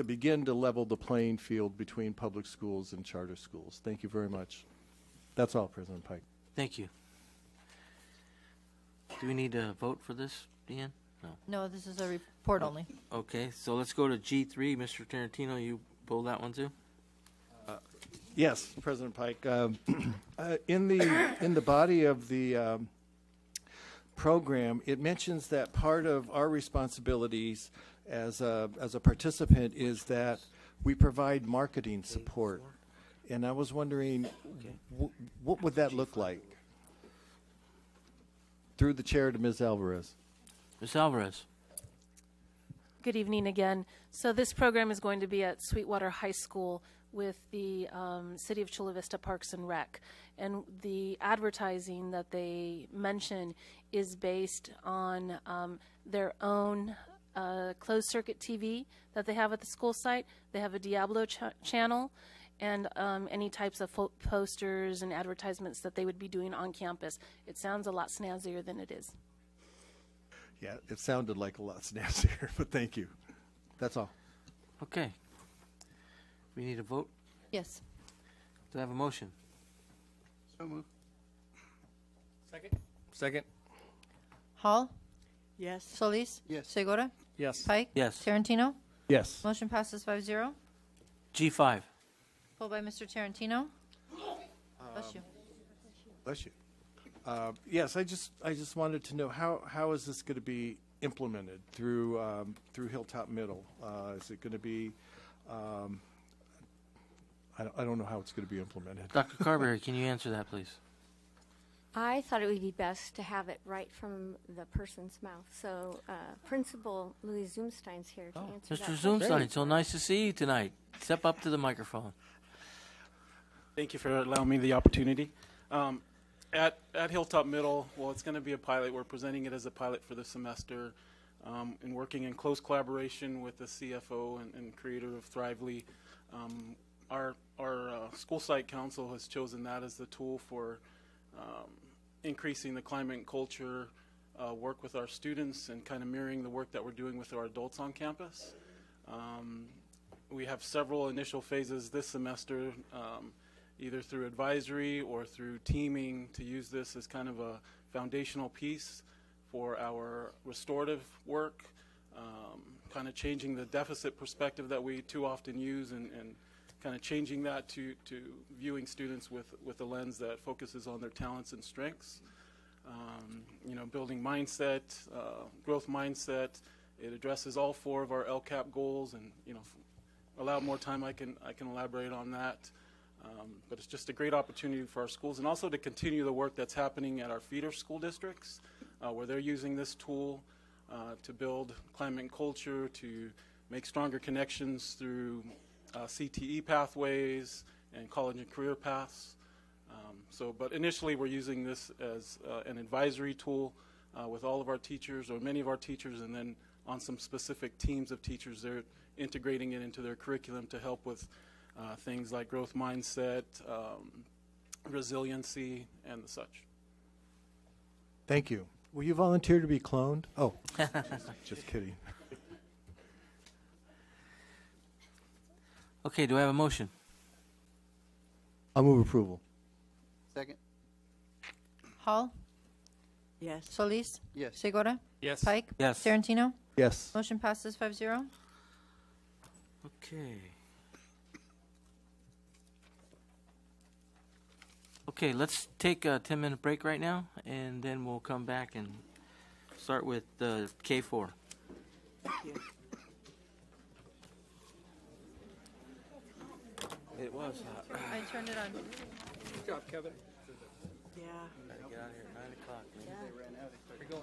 begin to level the playing field between public schools and charter schools. Thank you very much. That's all, President Pike. Thank you. Do we need to vote for this, Deanne? No. No, this is a report only. Okay, so let's go to G3. Mr. Tarantino, you pull that one too? Yes, President Pike. In the body of the program, it mentions that part of our responsibilities as a participant is that we provide marketing support. And I was wondering, what would that look like? Through the chair to Ms. Alvarez. Ms. Alvarez. Good evening again. So this program is going to be at Sweetwater High School with the City of Chula Vista Parks and Rec. And the advertising that they mention is based on their own closed circuit TV that they have at the school site. They have a Diablo channel, and any types of posters and advertisements that they would be doing on campus. It sounds a lot snazzier than it is. Yeah, it sounded like a lot snazzier, but thank you. That's all. Okay. We need a vote. Yes. Do I have a motion? So moved. Second. Hall? Yes. Solis? Yes. Segura? Yes. Pike? Yes. Tarantino? Yes. Motion passes 5-0. G5. Pulled by Mr. Tarantino. Bless you. Bless you. Yes, I just wanted to know how is this going to be implemented through Hilltop Middle? Is it going to be? I don't know how it's going to be implemented. Dr. Carberry, can you answer that, please? I thought it would be best to have it right from the person's mouth. So Principal Louis Zoomstein's here to answer that Mr. question. Zoomstein, so nice to see you tonight. Step up to the microphone. Thank you for allowing me the opportunity. At Hilltop Middle, well, it's going to be a pilot. We're presenting it as a pilot for the semester and working in close collaboration with the CFO and creator of Thrively. Our school site council has chosen that as the tool for increasing the climate and culture work with our students and kind of mirroring the work that we're doing with our adults on campus. We have several initial phases this semester, either through advisory or through teaming, to use this as kind of a foundational piece for our restorative work, kind of changing the deficit perspective that we too often use and kind of changing that to viewing students with a lens that focuses on their talents and strengths. Building mindset, growth mindset. It addresses all 4 of our LCAP goals, and allow more time, I can elaborate on that. But it's just a great opportunity for our schools, and also to continue the work that's happening at our feeder school districts, where they're using this tool to build climate and culture, to make stronger connections through CTE pathways and college and career paths. But initially we're using this as an advisory tool with all of our teachers, or many of our teachers, and then on some specific teams of teachers, they're integrating it into their curriculum to help with things like growth mindset, resiliency, and the such. Thank you. Will you volunteer to be cloned? Oh, just kidding. Okay, do I have a motion? I'll move approval. Second. Hall? Yes. Solis? Yes. Segura? Yes. Pike? Yes. Tarantino? Yes. Motion passes 5-0. Okay. Okay, let's take a 10-minute break right now, and then we'll come back and start with K4. Thank you. It was hot. I turned it on. Good job, Kevin. Yeah. Gotta get out of here at 9 o'clock. Man. We're going.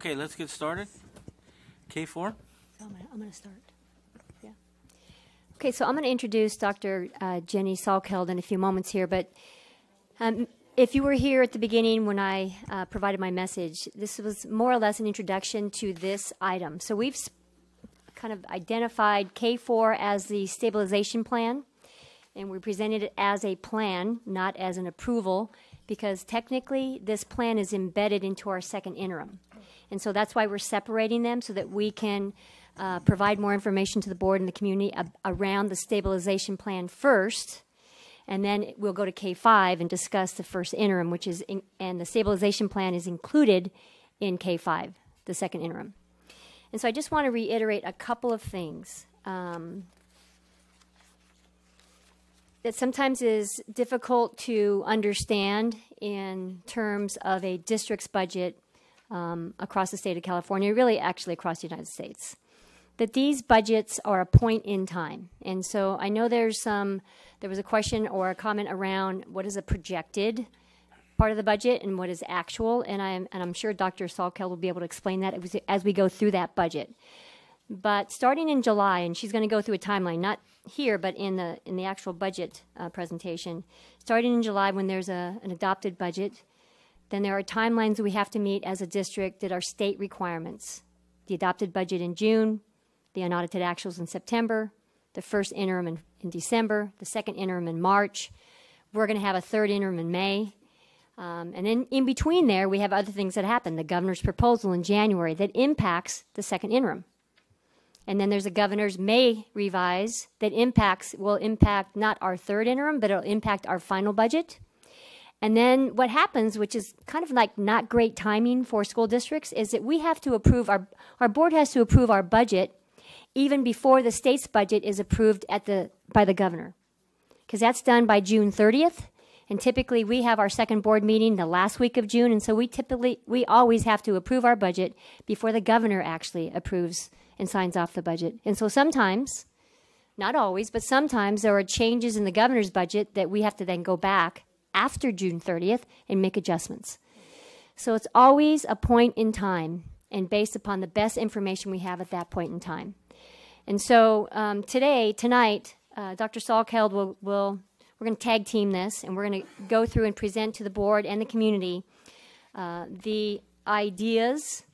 Okay, let's get started. K4. I'm going to start. Yeah. Okay, so I'm going to introduce Dr. Jenny Salkeld in a few moments here, but if you were here at the beginning when I provided my message, this was more or less an introduction to this item. So we've kind of identified K4 as the stabilization plan, and we presented it as a plan, not as an approval, because technically this plan is embedded into our second interim. And so that's why we're separating them, so that we can provide more information to the board and the community around the stabilization plan first, and then we'll go to K5 and discuss the first interim, which is, and the stabilization plan is included in K5, the second interim. And so I just want to reiterate a couple of things that sometimes is difficult to understand in terms of a district's budget across the state of California, really actually across the United States. That these budgets are a point in time. And so I know there was a question or a comment around what is a projected part of the budget and what is actual, and I'm sure Dr. Salkeld will be able to explain that as we go through that budget. But starting in July, and she's going to go through a timeline, not here, but in the actual budget presentation, starting in July when there's an adopted budget, then there are timelines we have to meet as a district that are state requirements. The adopted budget in June, the unaudited actuals in September, the first interim in December, the second interim in March. We're going to have a third interim in May. And then in between there, we have other things that happen. The governor's proposal in January that impacts the second interim. And then there's a governor's May revise that will impact not our third interim, but it'll impact our final budget. And then what happens, which is kind of like not great timing for school districts, is that we have to approve, our board has to approve our budget even before the state's budget is approved by the governor. Because that's done by June 30th. And typically we have our second board meeting the last week of June. And so we always have to approve our budget before the governor actually approves and signs off the budget. And so sometimes, not always, but sometimes there are changes in the governor's budget that we have to then go back after June 30th and make adjustments. So it's always a point in time and based upon the best information we have at that point in time. And so tonight, Dr. Salkeld we're going to tag team this, and we're going to go through and present to the board and the community the ideas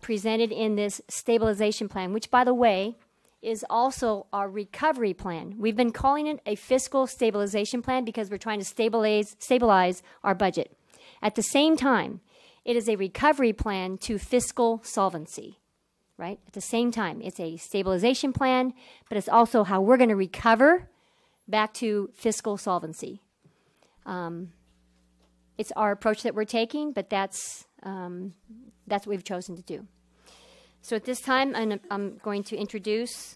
presented in this stabilization plan, which, by the way, is also our recovery plan. We've been calling it a fiscal stabilization plan because we're trying to stabilize our budget. At the same time, it is a recovery plan to fiscal solvency, right? At the same time, it's a stabilization plan, but it's also how we're going to recover back to fiscal solvency. It's our approach that we're taking, but that's what we've chosen to do. So at this time, I'm going to introduce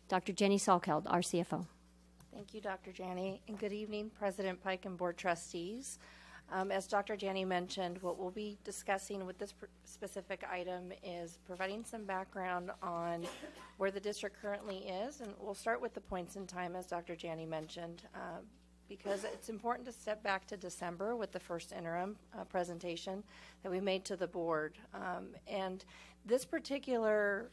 Dr. Jenny Salkeld, our CFO. Thank you, Dr. Janney, and good evening, President Pike and Board Trustees. As Dr. Janney mentioned, what we'll be discussing with this specific item is providing some background on where the district currently is, and we'll start with the points in time, as Dr. Janney mentioned, because it's important to step back to December with the first interim presentation that we made to the board. And this particular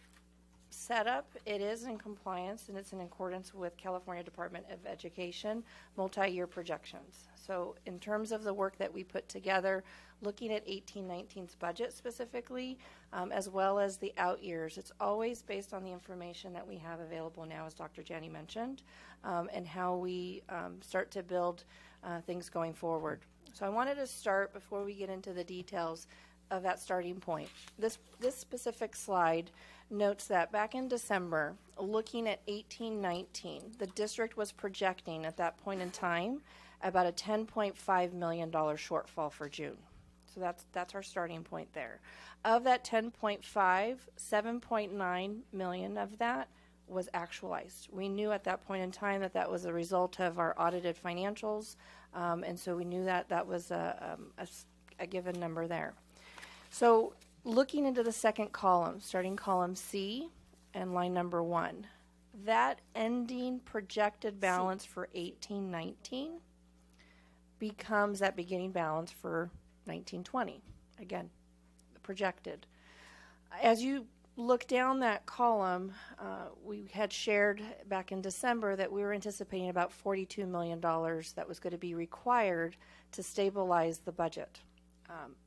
setup, it is in compliance and it's in accordance with California Department of Education multi-year projections. So in terms of the work that we put together, looking at 18-19's budget specifically, as well as the out years, it's always based on the information that we have available now, as Dr. Janney mentioned, and how we start to build things going forward. So I wanted to start, before we get into the details of that starting point. This specific slide notes that back in December, looking at 18-19, the district was projecting at that point in time about a $10.5 million shortfall for June. So that's our starting point there. Of that 10.5, 7.9 million of that was actualized. We knew at that point in time that that was a result of our audited financials, and so we knew that that was a given number there. So looking into the second column, starting column C and line number 1, that ending projected balance for 18-19 becomes that beginning balance for 19-20. Again, projected. As you look down that column, we had shared back in December that we were anticipating about $42 million that was going to be required to stabilize the budget.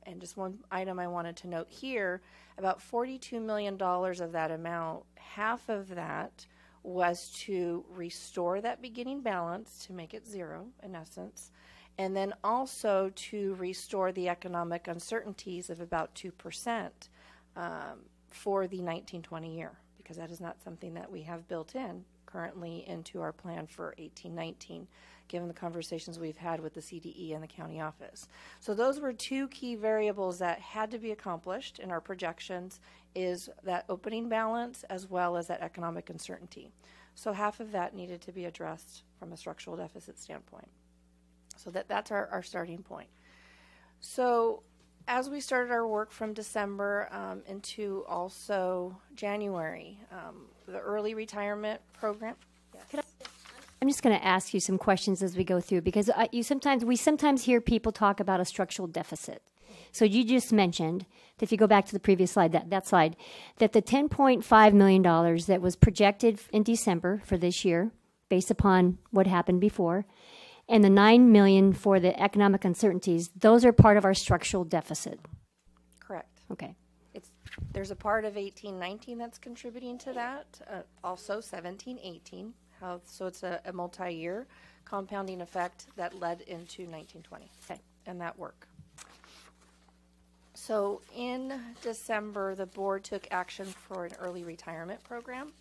And just one item I wanted to note here, about $42 million of that amount, half of that was to restore that beginning balance to make it zero, in essence, and then also to restore the economic uncertainties of about 2% for the 1920 year, because that is not something that we have built in currently into our plan for 1819, given the conversations we've had with the CDE and the county office. So those were two key variables that had to be accomplished in our projections, is that opening balance as well as that economic uncertainty. So half of that needed to be addressed from a structural deficit standpoint. So that's our starting point. So as we started our work from December into also January, the early retirement program. Yes. I'm just going to ask you some questions as we go through, because we sometimes hear people talk about a structural deficit. So you just mentioned, if you go back to the previous slide, that slide, that the $10.5 million that was projected in December for this year, based upon what happened before, and the $9 million for the economic uncertainties, those are part of our structural deficit. Correct. Okay. There's a part of 1819 that's contributing to that, also 1718. So it's a multi-year compounding effect that led into 1920 and that work. So in December, the board took action for an early retirement program.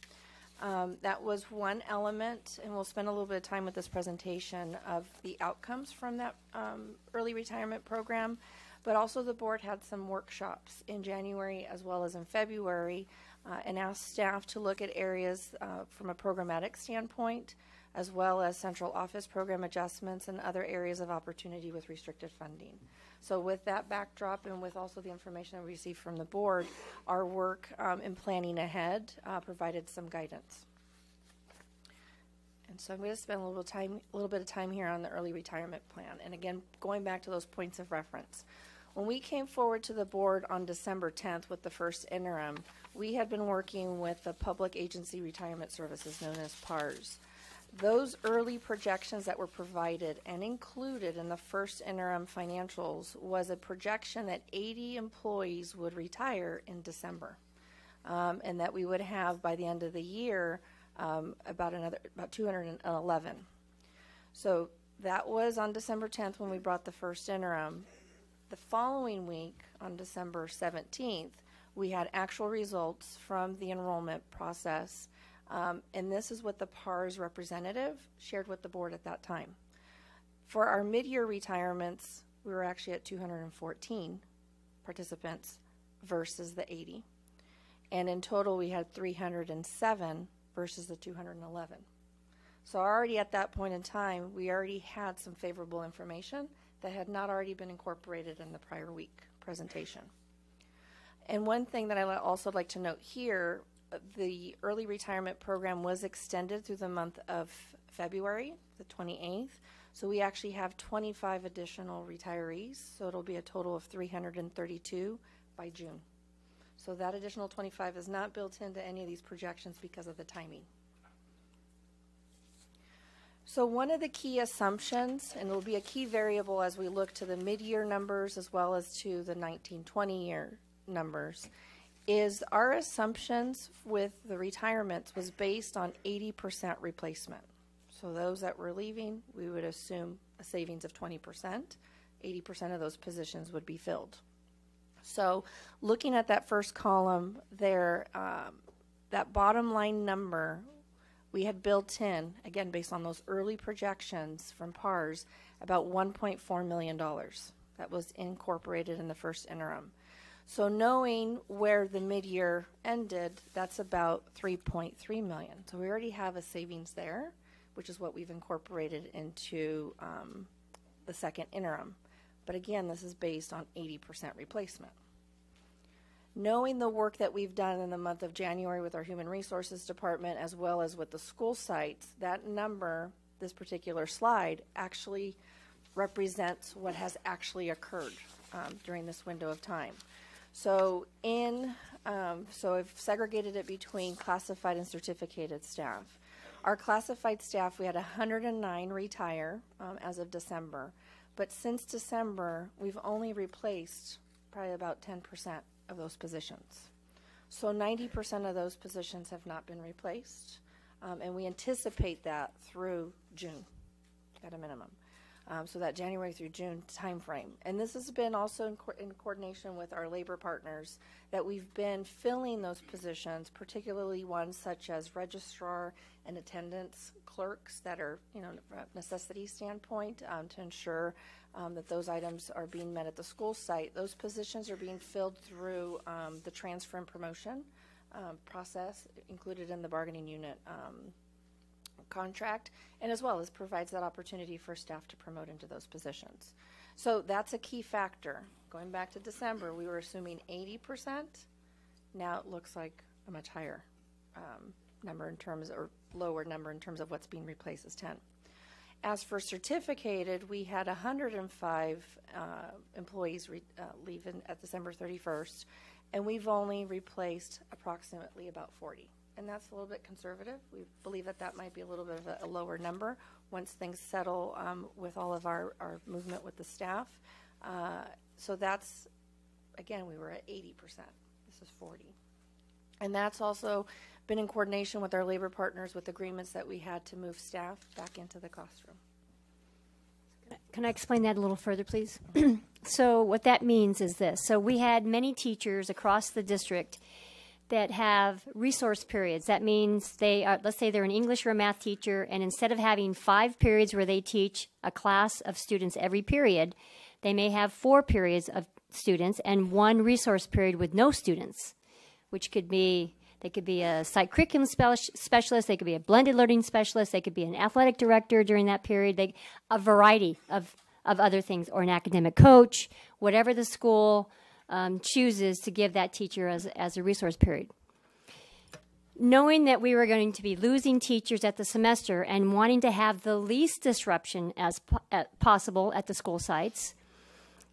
That was one element, and we'll spend a little bit of time with this presentation of the outcomes from that early retirement program. But also the board had some workshops in January as well as in February and asked staff to look at areas from a programmatic standpoint, as well as central office program adjustments and other areas of opportunity with restricted funding. So with that backdrop and with also the information that we received from the board, our work in planning ahead provided some guidance. And so I'm going to spend a little bit of time here on the early retirement plan. And again, going back to those points of reference. When we came forward to the board on December 10th with the first interim, we had been working with the Public Agency Retirement Services, known as PARS. Those early projections that were provided and included in the first interim financials was a projection that 80 employees would retire in December, and that we would have by the end of the year about 211. So that was on December 10th when we brought the first interim. The following week, on December 17th, we had actual results from the enrollment process, and this is what the PARS representative shared with the board at that time. For our mid-year retirements, we were actually at 214 participants versus the 80. And in total, we had 307 versus the 211. So already at that point in time, we already had some favorable information that had not already been incorporated in the prior week presentation. And one thing that I also like to note here, the early retirement program was extended through the month of February, the 28th. So we actually have 25 additional retirees. So it'll be a total of 332 by June. So that additional 25 is not built into any of these projections because of the timing. So one of the key assumptions, and it will be a key variable as we look to the mid-year numbers as well as to the 1920 year numbers, is our assumptions with the retirements was based on 80% replacement. So those that were leaving, we would assume a savings of 20%. 80% of those positions would be filled. So looking at that first column there, that bottom line number, we had built in, again, based on those early projections from PARS, about $1.4 million. That was incorporated in the first interim. So knowing where the mid-year ended, that's about $3.3 million. So we already have a savings there, which is what we've incorporated into the second interim. But again, this is based on 80% replacement. Knowing the work that we've done in the month of January with our Human Resources Department as well as with the school sites, that number, this particular slide, actually represents what has actually occurred during this window of time. So so I've segregated it between classified and certificated staff. Our classified staff, we had 109 retire as of December. But since December, we've only replaced probably about 10% of those positions. So 90% of those positions have not been replaced. And we anticipate that through June at a minimum. So that January through June timeframe. And this has been also in coordination with our labor partners that we've been filling those positions, particularly ones such as registrar and attendance clerks that are, from a necessity standpoint to ensure that those items are being met at the school site. Those positions are being filled through the transfer and promotion process included in the bargaining unit contract, and as well as provides that opportunity for staff to promote into those positions. So that's a key factor. Going back to December, we were assuming 80%. Now it looks like a much higher number in terms, or lower number in terms of what's being replaced as 10. As for certificated, we had 105 employees leave at December 31st, and we've only replaced approximately about 40. And that's a little bit conservative. We believe that that might be a little bit of a lower number once things settle with all of our movement with the staff. So that's, again, we were at 80%. This is 40. And that's also been in coordination with our labor partners with agreements that we had to move staff back into the classroom. Can I explain that a little further, please? So what that means is this. So we had many teachers across the district that have resource periods. That means they are, let's say they're an English or a math teacher, and instead of having 5 periods where they teach a class of students every period, they may have 4 periods of students and 1 resource period with no students, which could be, they could be a site curriculum specialist, they could be a blended learning specialist, they could be an athletic director during that period, a variety of other things, or an academic coach, whatever the school chooses to give that teacher as a resource period. Knowing that we were going to be losing teachers at the semester and wanting to have the least disruption as possible at the school sites,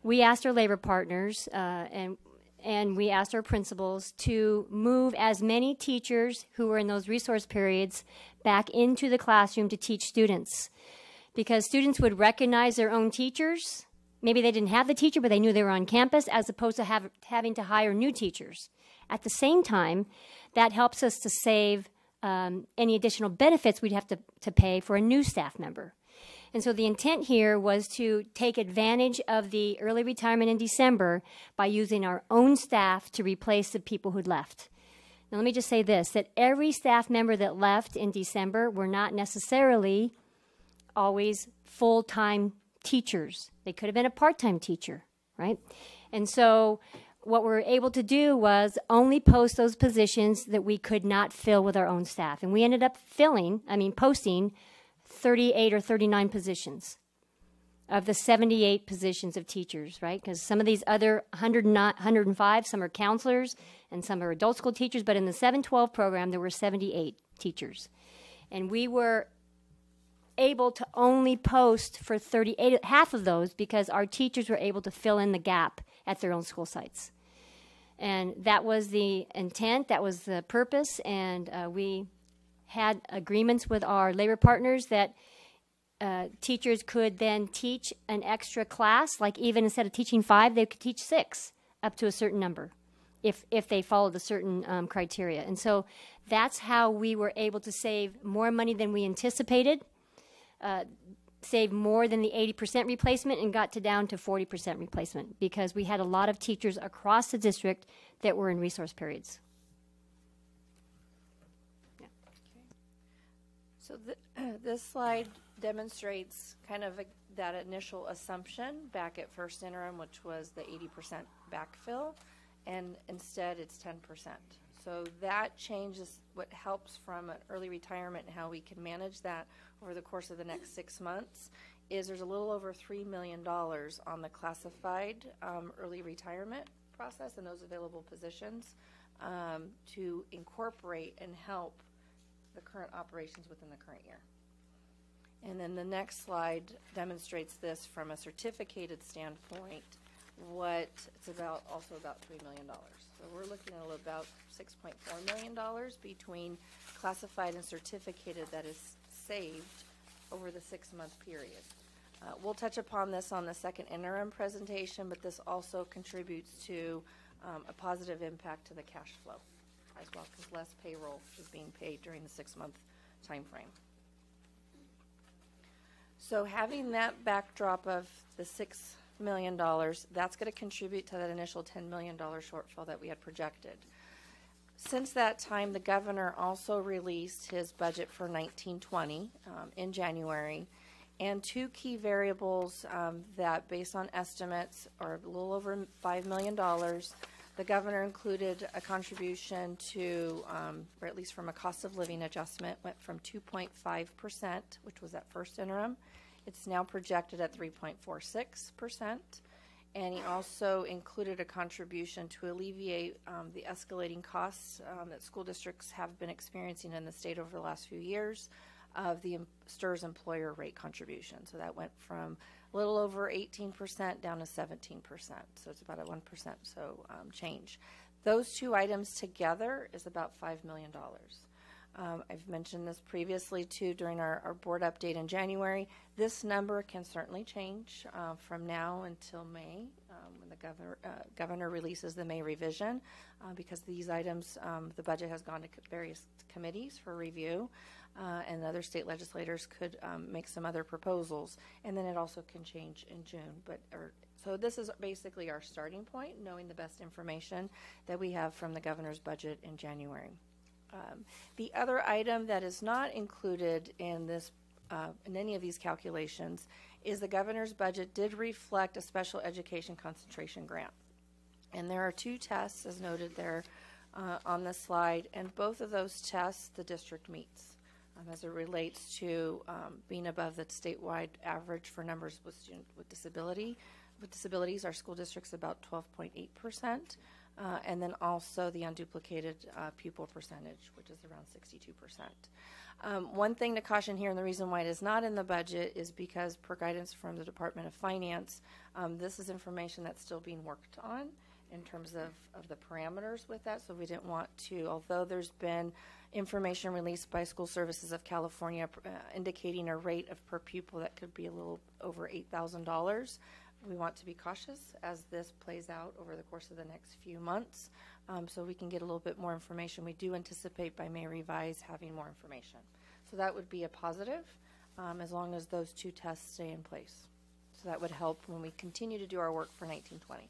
we asked our labor partners and we asked our principals to move as many teachers who were in those resource periods back into the classroom to teach students, because students would recognize their own teachers. Maybe they didn't have the teacher, but they knew they were on campus, as opposed to having to hire new teachers. At the same time, that helps us to save any additional benefits we'd have to pay for a new staff member. And so the intent here was to take advantage of the early retirement in December by using our own staff to replace the people who'd left. Now let me just say this, that every staff member that left in December were not necessarily always full-time teachers. They could have been a part-time teacher, right? And so what we were able to do was only post those positions that we could not fill with our own staff. And we ended up posting 38 or 39 positions of the 78 positions of teachers, right? Because some of these other 105, some are counselors and some are adult school teachers, but in the 712 program, there were 78 teachers. And we were able to only post for 38, half of those, because our teachers were able to fill in the gap at their own school sites. And that was the intent, that was the purpose, and we had agreements with our labor partners that teachers could then teach an extra class, like even instead of teaching 5, they could teach 6 up to a certain number if they followed a certain criteria. And so that's how we were able to save more money than we anticipated, saved more than the 80% replacement, and got down to 40% replacement, because we had a lot of teachers across the district that were in resource periods. Yeah. So this slide demonstrates kind of that initial assumption back at first interim, which was the 80% backfill, and instead it's 10%. So that changes what helps from an early retirement and how we can manage that over the course of the next 6 months is there's a little over $3 million on the classified early retirement process and those available positions to incorporate and help the current operations within the current year. And then the next slide demonstrates this from a certificated standpoint, it's also about $3 million. So we're looking at about $6.4 million between classified and certificated that is saved over the 6-month period. We'll touch upon this on the second interim presentation, but this also contributes to a positive impact to the cash flow as well, because less payroll is being paid during the 6-month time frame. So having that backdrop of the $6 million, that's going to contribute to that initial $10 million shortfall that we had projected. Since that time, the governor also released his budget for 1920 in January, and two key variables that, based on estimates, are a little over $5 million. The governor included a contribution to, or at least from a cost of living adjustment, went from 2.5%, which was at first interim. It's now projected at 3.46%. And he also included a contribution to alleviate the escalating costs that school districts have been experiencing in the state over the last few years of the STRS employer rate contribution. So that went from a little over 18% down to 17%. So it's about a 1% change. Those two items together is about $5 million. I've mentioned this previously too during our board update in January. This number can certainly change from now until May when the governor releases the May revision because these items, the budget has gone to various committees for review and other state legislators could make some other proposals, and then it also can change in June. So this is basically our starting point, knowing the best information that we have from the governor's budget in January. The other item that is not included in this, in any of these calculations, is the governor's budget did reflect a special education concentration grant. And there are two tests, as noted there on this slide, and both of those tests the district meets as it relates to being above the statewide average for numbers with students with disabilities. Our school district's about 12.8%. And then also the unduplicated pupil percentage, which is around 62%. One thing to caution here, and the reason why it is not in the budget, is because per guidance from the Department of Finance, this is information that's still being worked on in terms of the parameters with that. So we didn't want to, although there's been information released by School Services of California indicating a rate of per pupil that could be a little over $8,000. We want to be cautious as this plays out over the course of the next few months so we can get a little bit more information. We do anticipate by May revise having more information. So that would be a positive as long as those two tests stay in place. So that would help when we continue to do our work for 1920.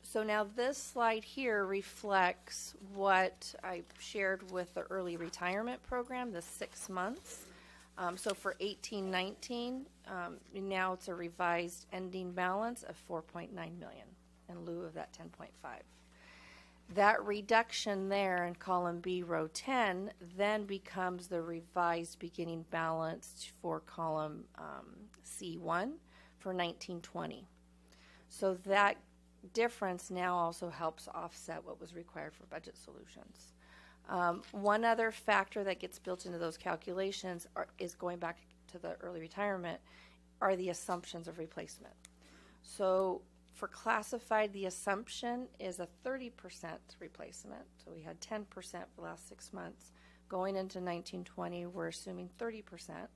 So now this slide here reflects what I shared with the early retirement program, the 6 months. So for 18-19, now it's a revised ending balance of $4.9 million in lieu of that 10.5. That reduction there in column B, row 10, then becomes the revised beginning balance for column C1 for 1920. So that difference now also helps offset what was required for budget solutions. One other factor that gets built into those calculations is going back to the early retirement are the assumptions of replacement. So for classified, the assumption is a 30% replacement. So we had 10% for the last 6 months. Going into 1920, we're assuming 30%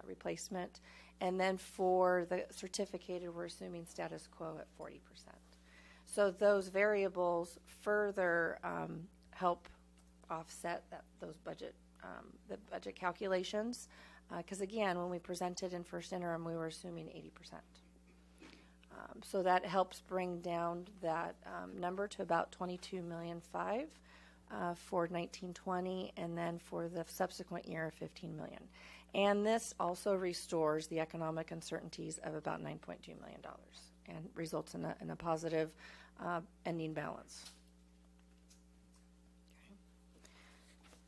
replacement. And then for the certificated, we're assuming status quo at 40%. So those variables further help offset those budget, the budget calculations. Because again, when we presented in first interim, we were assuming 80%. So that helps bring down that number to about $22.5 million for 1920, and then for the subsequent year, $15 million. And this also restores the economic uncertainties of about $9.2 million and results in a positive ending balance.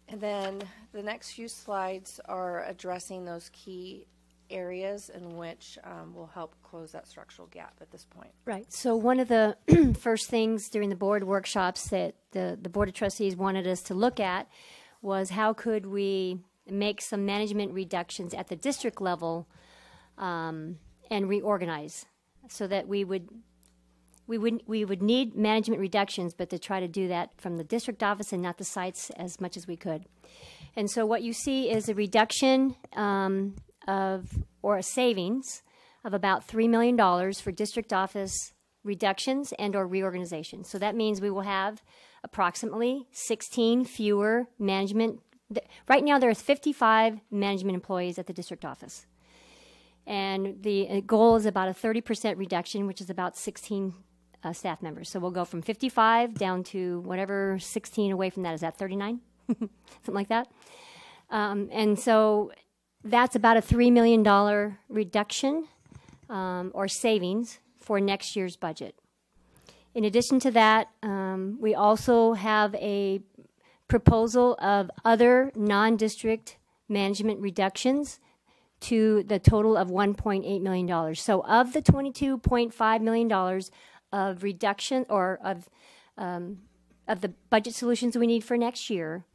And then the next few slides are addressing those key areas in which will help close that structural gap at this point. Right. So one of the first things during the board workshops that the Board of Trustees wanted us to look at was how could we make some management reductions at the district level and reorganize so that we would need management reductions, but to try to do that from the district office and not the sites as much as we could. And so what you see is a reduction or a savings of about $3 million for district office reductions and or reorganization. So that means we will have approximately 16 fewer management. Right now there are 55 management employees at the district office. And the goal is about a 30% reduction, which is about 16 staff members. So we'll go from 55 down to whatever 16 away from that. Is that 39? Something like that. And so that's about a $3 million reduction or savings for next year's budget. In addition to that, we also have a proposal of other non-district management reductions to the total of $1.8 million. So of the $22.5 million of reduction or of the budget solutions we need for next year,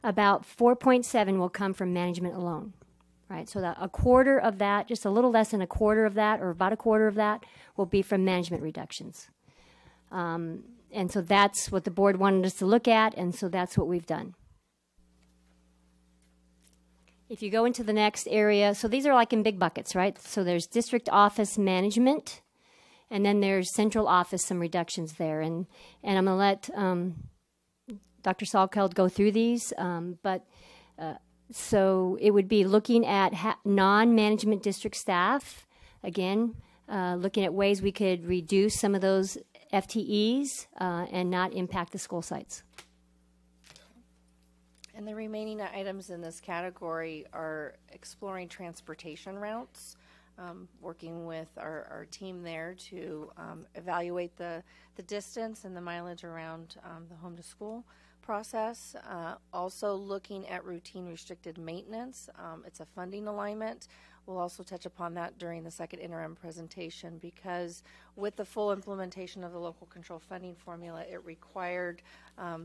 about 4.7 will come from management alone, right? So that a quarter of that, just a little less than a quarter of that, or about a quarter of that, will be from management reductions. And so that's what the board wanted us to look at, and so that's what we've done. If you go into the next area, so these are like in big buckets, right? So there's district office management, and then there's central office, some reductions there. And I'm going to let Dr. Salkeld go through these, so it would be looking at non-management district staff, again, looking at ways we could reduce some of those FTEs and not impact the school sites. And the remaining items in this category are exploring transportation routes, working with our team there to evaluate the distance and the mileage around the home to school process. Also looking at routine restricted maintenance. It's a funding alignment. We'll also touch upon that during the second interim presentation, because with the full implementation of the local control funding formula, it required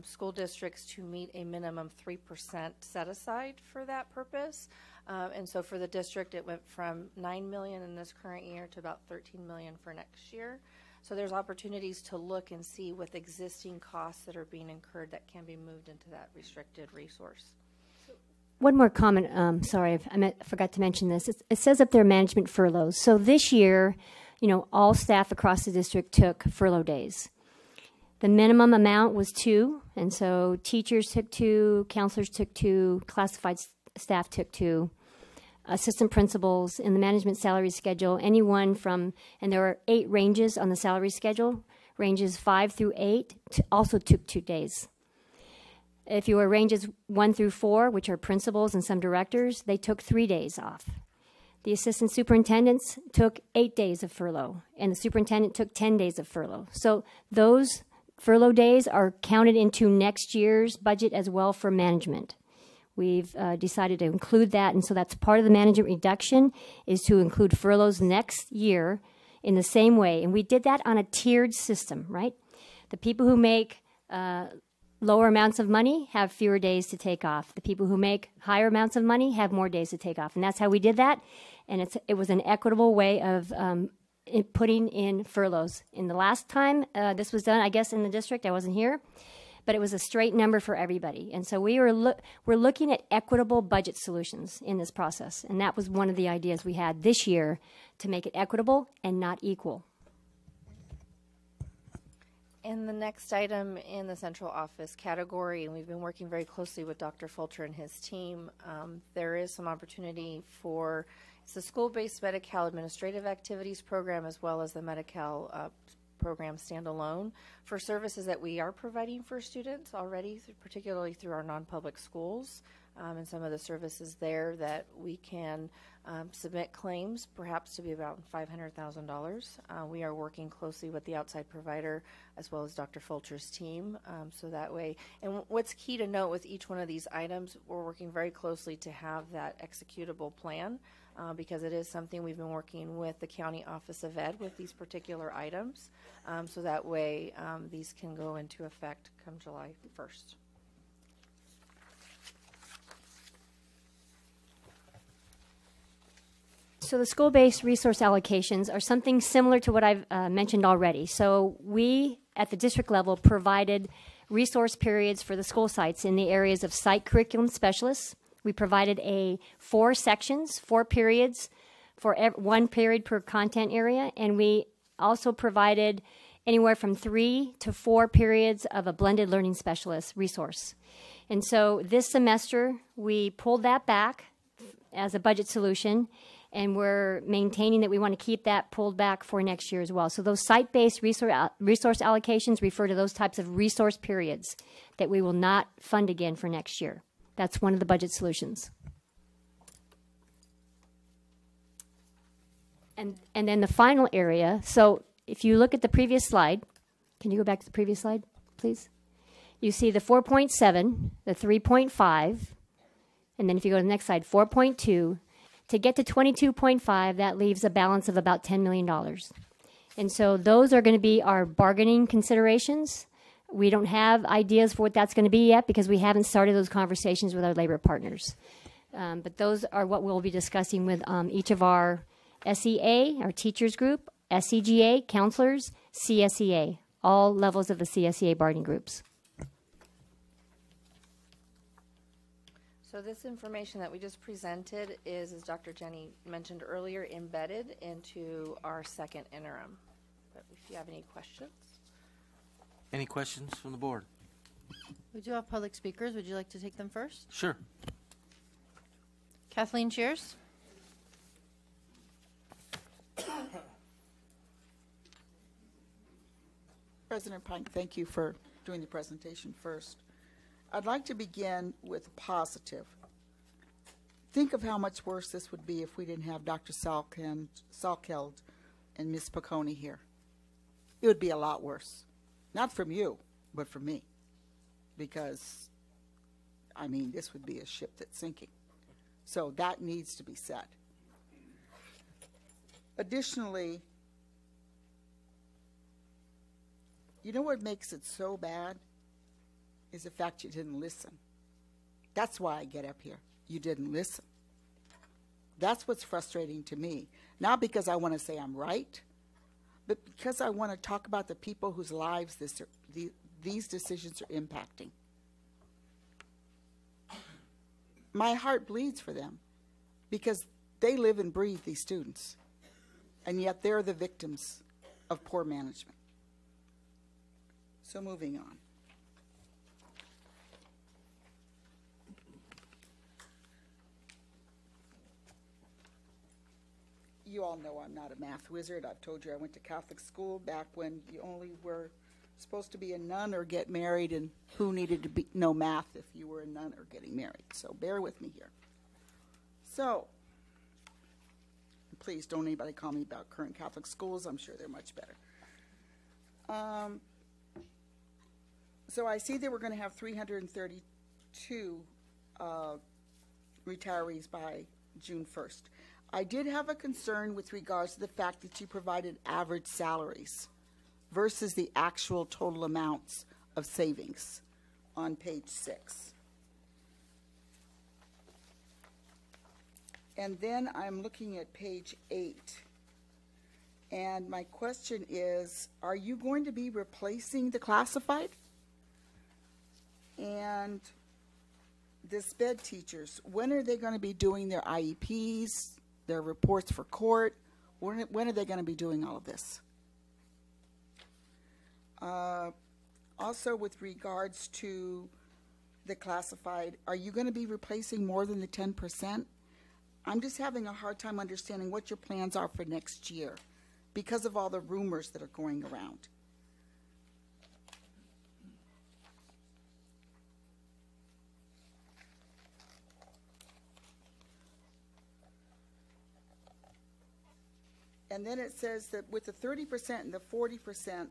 school districts to meet a minimum 3% set aside for that purpose. And so for the district, it went from $9 million in this current year to about $13 million for next year. So there's opportunities to look and see with existing costs that are being incurred that can be moved into that restricted resource. One more comment. Sorry, I forgot to mention this. It says up there management furloughs. So this year, all staff across the district took furlough days. The minimum amount was 2, and so teachers took 2, counselors took 2, classified staff took 2, assistant principals in the management salary schedule, anyone from, and there are 8 ranges on the salary schedule, ranges 5 through 8, also took 2 days. If you were ranges 1 through 4, which are principals and some directors, they took 3 days off. The assistant superintendents took 8 days of furlough, and the superintendent took 10 days of furlough. So those furlough days are counted into next year's budget as well for management. We've decided to include that, and so that's part of the management reduction, is to include furloughs next year in the same way. And we did that on a tiered system, right? The people who make lower amounts of money have fewer days to take off. The people who make higher amounts of money have more days to take off. And that's how we did that. And it was an equitable way of putting in furloughs. In the last time this was done, I guess, in the district, I wasn't here, but it was a straight number for everybody. And so we're looking at equitable budget solutions in this process. And that was one of the ideas we had this year, to make it equitable and not equal. And the next item in the central office category, and we've been working very closely with Dr. Fulcher and his team, there is some opportunity for, it's the school-based Medi-Cal administrative activities program as well as the Medi-Cal program standalone for services that we are providing for students already, particularly through our non-public schools, and some of the services there that we can submit claims perhaps to be about $500,000. We are working closely with the outside provider as well as Dr. Fulcher's team, so that way. And what's key to note with each one of these items, we're working very closely to have that executable plan, because it is something we've been working with the County Office of Ed with these particular items, so that way these can go into effect come July 1st. So the school-based resource allocations are something similar to what I've mentioned already. So we, at the district level, provided resource periods for the school sites in the areas of site curriculum specialists. We provided 4 sections, 4 periods, for 1 period per content area, and we also provided anywhere from 3 to 4 periods of a blended learning specialist resource. And so this semester, we pulled that back as a budget solution, and we're maintaining that we want to keep that pulled back for next year as well. So those site-based resource allocations refer to those types of resource periods that we will not fund again for next year. That's one of the budget solutions. And then the final area, so if you look at the previous slide, can you go back to the previous slide, please? You see the 4.7, the 3.5, and then if you go to the next slide, 4.2. To get to 22.5, that leaves a balance of about $10 million. And so those are going to be our bargaining considerations. We don't have ideas for what that's going to be yet because we haven't started those conversations with our labor partners. But those are what we'll be discussing with each of our SEA, our teachers group, SEGA, counselors, CSEA, all levels of the CSEA bargaining groups. So this information that we just presented is, as Dr. Jenny mentioned earlier, embedded into our second interim. But if you have any questions. Any questions from the board? We do have public speakers. Would you like to take them first? Sure. Kathleen Cheers. President Pike, thank you for doing the presentation first. I'd like to begin with positive. Think of how much worse this would be if we didn't have Dr. Salkeld and Ms. Piccone here. It would be a lot worse. Not from you, but from me. Because, I mean, this would be a ship that's sinking. So that needs to be said. Additionally, you know what makes it so bad? Is the fact you didn't listen. That's why I get up here. You didn't listen. That's what's frustrating to me. Not because I want to say I'm right, but because I want to talk about the people whose lives these decisions are impacting. My heart bleeds for them because they live and breathe these students, and yet they're the victims of poor management. So moving on. You all know I'm not a math wizard. I've told you I went to Catholic school back when you only were supposed to be a nun or get married, and who needed to know math if you were a nun or getting married. So bear with me here. So, please don't anybody call me about current Catholic schools. I'm sure they're much better. So I see that we're going to have 332 retirees by June 1st. I did have a concern with regards to the fact that you provided average salaries versus the actual total amounts of savings on page 6. And then I'm looking at page 8. And my question is, are you going to be replacing the classified? And the SPED teachers, when are they going to be doing their IEPs, their reports for court? When are they going to be doing all of this? Also, with regards to the classified, are you going to be replacing more than the 10%? I'm just having a hard time understanding what your plans are for next year because of all the rumors that are going around. And then it says that with the 30% and the 40%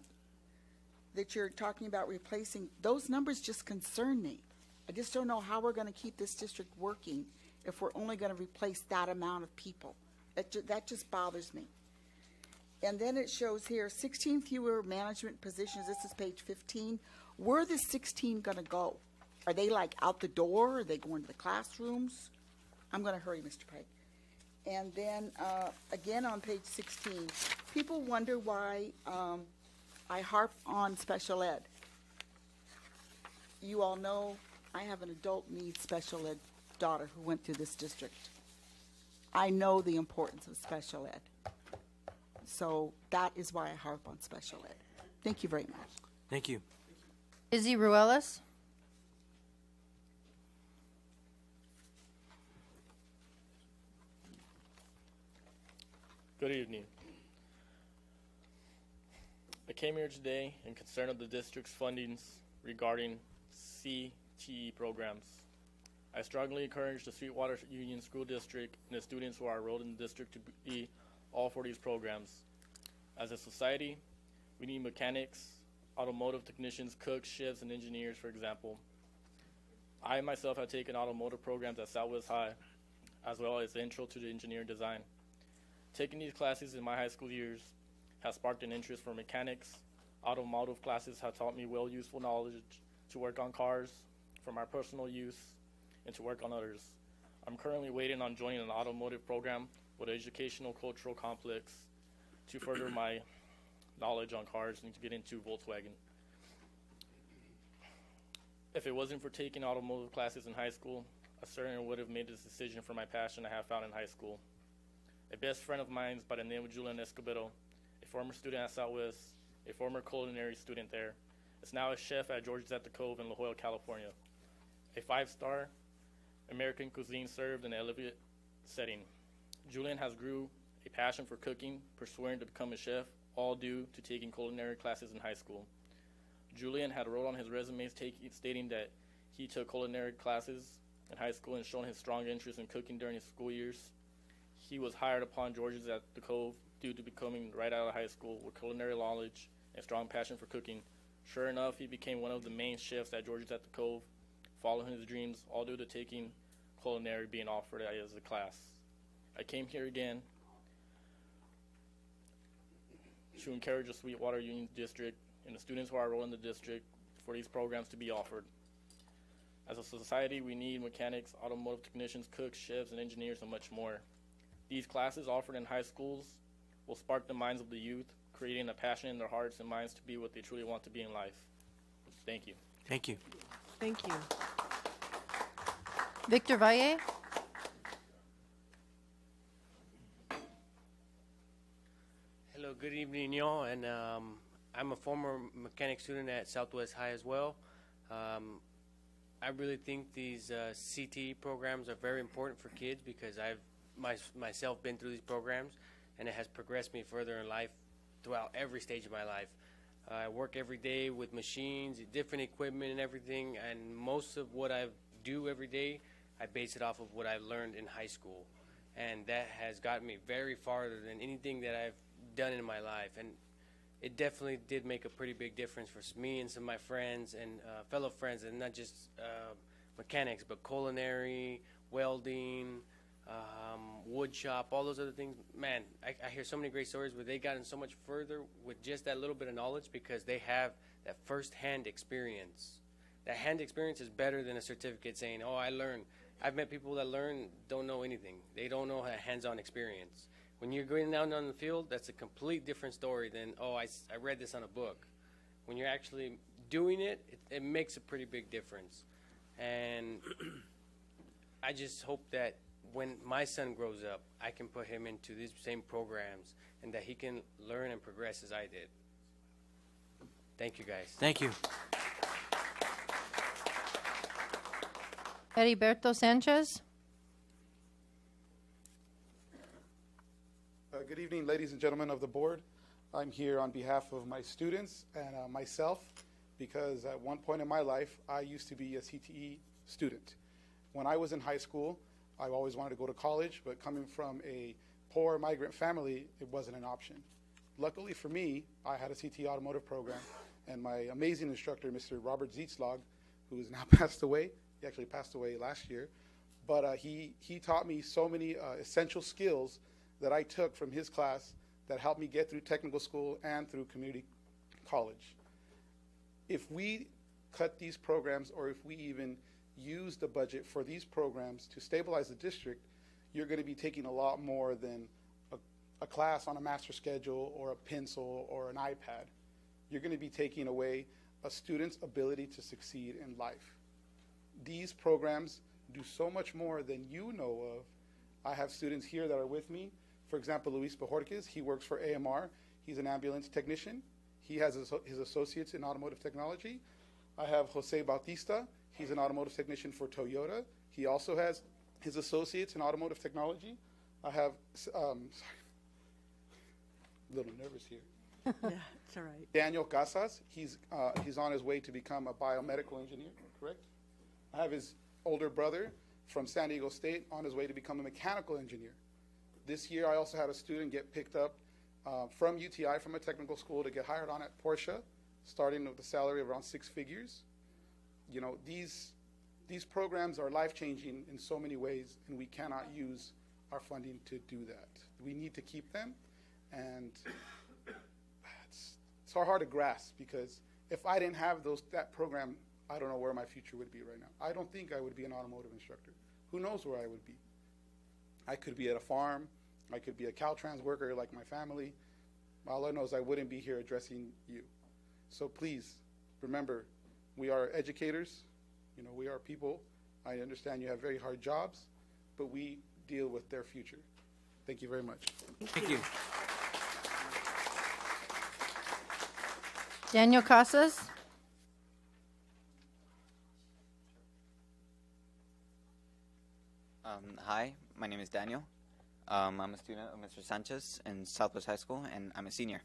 that you're talking about replacing, those numbers just concern me. I just don't know how we're going to keep this district working if we're only going to replace that amount of people. That just bothers me. And then it shows here 16 fewer management positions. This is page 15. Where are the 16 going to go? Are they like out the door? Are they going to the classrooms? I'm going to hurry, Mr. Pike. And then again on page 16, people wonder why I harp on special ed. You all know I have an adult needs special ed daughter who went through this district. I know the importance of special ed. So that is why I harp on special ed. Thank you very much. Thank you. Izzy Ruelas. Good evening. I came here today in concern of the district's fundings regarding CTE programs. I strongly encourage the Sweetwater Union School District and the students who are enrolled in the district to be all for these programs. As a society, we need mechanics, automotive technicians, cooks, chefs, and engineers, for example. I myself have taken automotive programs at Southwest High, as well as the intro to the engineering design. Taking these classes in my high school years has sparked an interest for mechanics. Automotive classes have taught me well useful knowledge to work on cars for my personal use and to work on others. I'm currently waiting on joining an automotive program with an educational cultural complex to further my knowledge on cars and to get into Volkswagen. If it wasn't for taking automotive classes in high school, I certainly would have made this decision for my passion I have found in high school. A best friend of mine by the name of Chula, a former student at Southwest, a former culinary student there, is now a chef at George's at the Cove in La Jolla, California. A 5-star American cuisine served in an elevated setting. Julian has grew a passion for cooking, pursuing to become a chef, all due to taking culinary classes in high school. Julian had wrote on his resume stating that he took culinary classes in high school and shown his strong interest in cooking during his school years. He was hired upon George's at the Cove due to becoming right out of high school with culinary knowledge and strong passion for cooking. Sure enough, he became one of the main chefs at George's at the Cove, following his dreams, all due to taking culinary being offered as a class. I came here again to encourage the Sweetwater Union District and the students who are enrolled in the district for these programs to be offered. As a society, we need mechanics, automotive technicians, cooks, chefs, and engineers, and much more. These classes offered in high schools will spark the minds of the youth, creating a passion in their hearts and minds to be what they truly want to be in life. Thank you. Thank you. Thank you. Victor Valle. Hello, good evening, y'all. And I'm a former mechanic student at Southwest High as well. I really think these CTE programs are very important for kids because I've myself been through these programs, and it has progressed me further in life throughout every stage of my life. I work every day with machines, different equipment and everything, and most of what I do every day, I base it off of what I learned in high school. And that has gotten me very farther than anything that I've done in my life. And it definitely did make a pretty big difference for me and some of my friends and fellow friends, and not just mechanics, but culinary, welding, wood shop, all those other things. Man, I hear so many great stories where they gotten so much further with just that little bit of knowledge because they have that first-hand experience. That hand experience is better than a certificate saying, oh, I learned. I've met people that learn, don't know anything. They don't know a hands-on experience. When you're going down on the field, that's a complete different story than, oh, I read this on a book. When you're actually doing it, it makes a pretty big difference. And I just hope that when my son grows up, I can put him into these same programs and that he can learn and progress as I did. Thank you, guys. Thank you. Heriberto Sanchez. Good evening, ladies and gentlemen of the board. I'm here on behalf of my students and myself because at one point in my life, I used to be a CTE student. When I was in high school, I always wanted to go to college, but coming from a poor migrant family, it wasn't an option. Luckily for me, I had a CTE automotive program, and my amazing instructor, Mr. Robert Zietzlag, who is now passed away, he actually passed away last year, but he taught me so many essential skills that I took from his class that helped me get through technical school and through community college. If we cut these programs, or if we even use the budget for these programs to stabilize the district, you're going to be taking a lot more than a class on a master schedule or a pencil or an iPad. You're going to be taking away a student's ability to succeed in life. These programs do so much more than you know of. I have students here that are with me. For example, Luis Bajorquez, he works for AMR. He's an ambulance technician. He has his associates in automotive technology. I have Jose Bautista. He's an automotive technician for Toyota. He also has his associates in automotive technology. I have, sorry, a little nervous here. Yeah, it's all right. Daniel Casas, he's on his way to become a biomedical engineer, correct? I have his older brother from San Diego State on his way to become a mechanical engineer. This year, I also had a student get picked up from UTI, from a technical school, to get hired on at Porsche, starting with a salary of around 6 figures. You know, these programs are life-changing in so many ways, and we cannot use our funding to do that. We need to keep them, and it's hard to grasp, because if I didn't have that program, I don't know where my future would be right now. I don't think I would be an automotive instructor. Who knows where I would be? I could be at a farm. I could be a Caltrans worker like my family. All I know is I wouldn't be here addressing you. So please, remember, we are educators. You know, we are people. I understand you have very hard jobs, but we deal with their future. Thank you very much. Thank you. Daniel Casas. Hi, my name is Daniel. I'm a student of Mr. Sanchez in Southwest High School, and I'm a senior.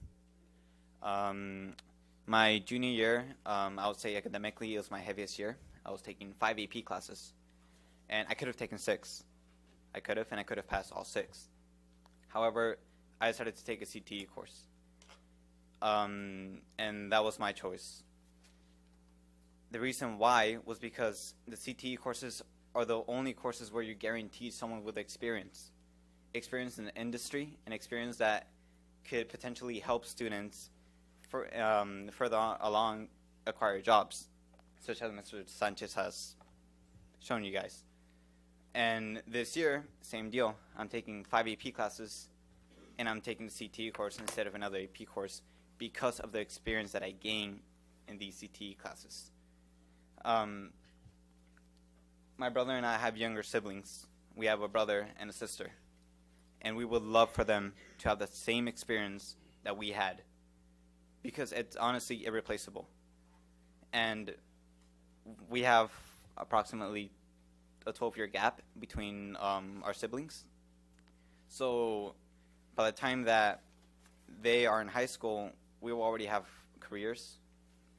My junior year, I would say academically, it was my heaviest year. I was taking 5 AP classes, and I could have taken 6. I could have passed all 6. However, I decided to take a CTE course, and that was my choice. The reason why was because the CTE courses are the only courses where you're guaranteed someone with experience in the industry, and experience that could potentially help students further along acquire jobs, such as Mr. Sanchez has shown you guys. And this year, same deal. I'm taking 5 AP classes, and I'm taking the CTE course instead of another AP course because of the experience that I gain in these CTE classes. My brother and I have younger siblings. We have a brother and a sister. And we would love for them to have the same experience that we had, because it's honestly irreplaceable. And we have approximately a 12-year gap between our siblings. So by the time that they are in high school, we will already have careers,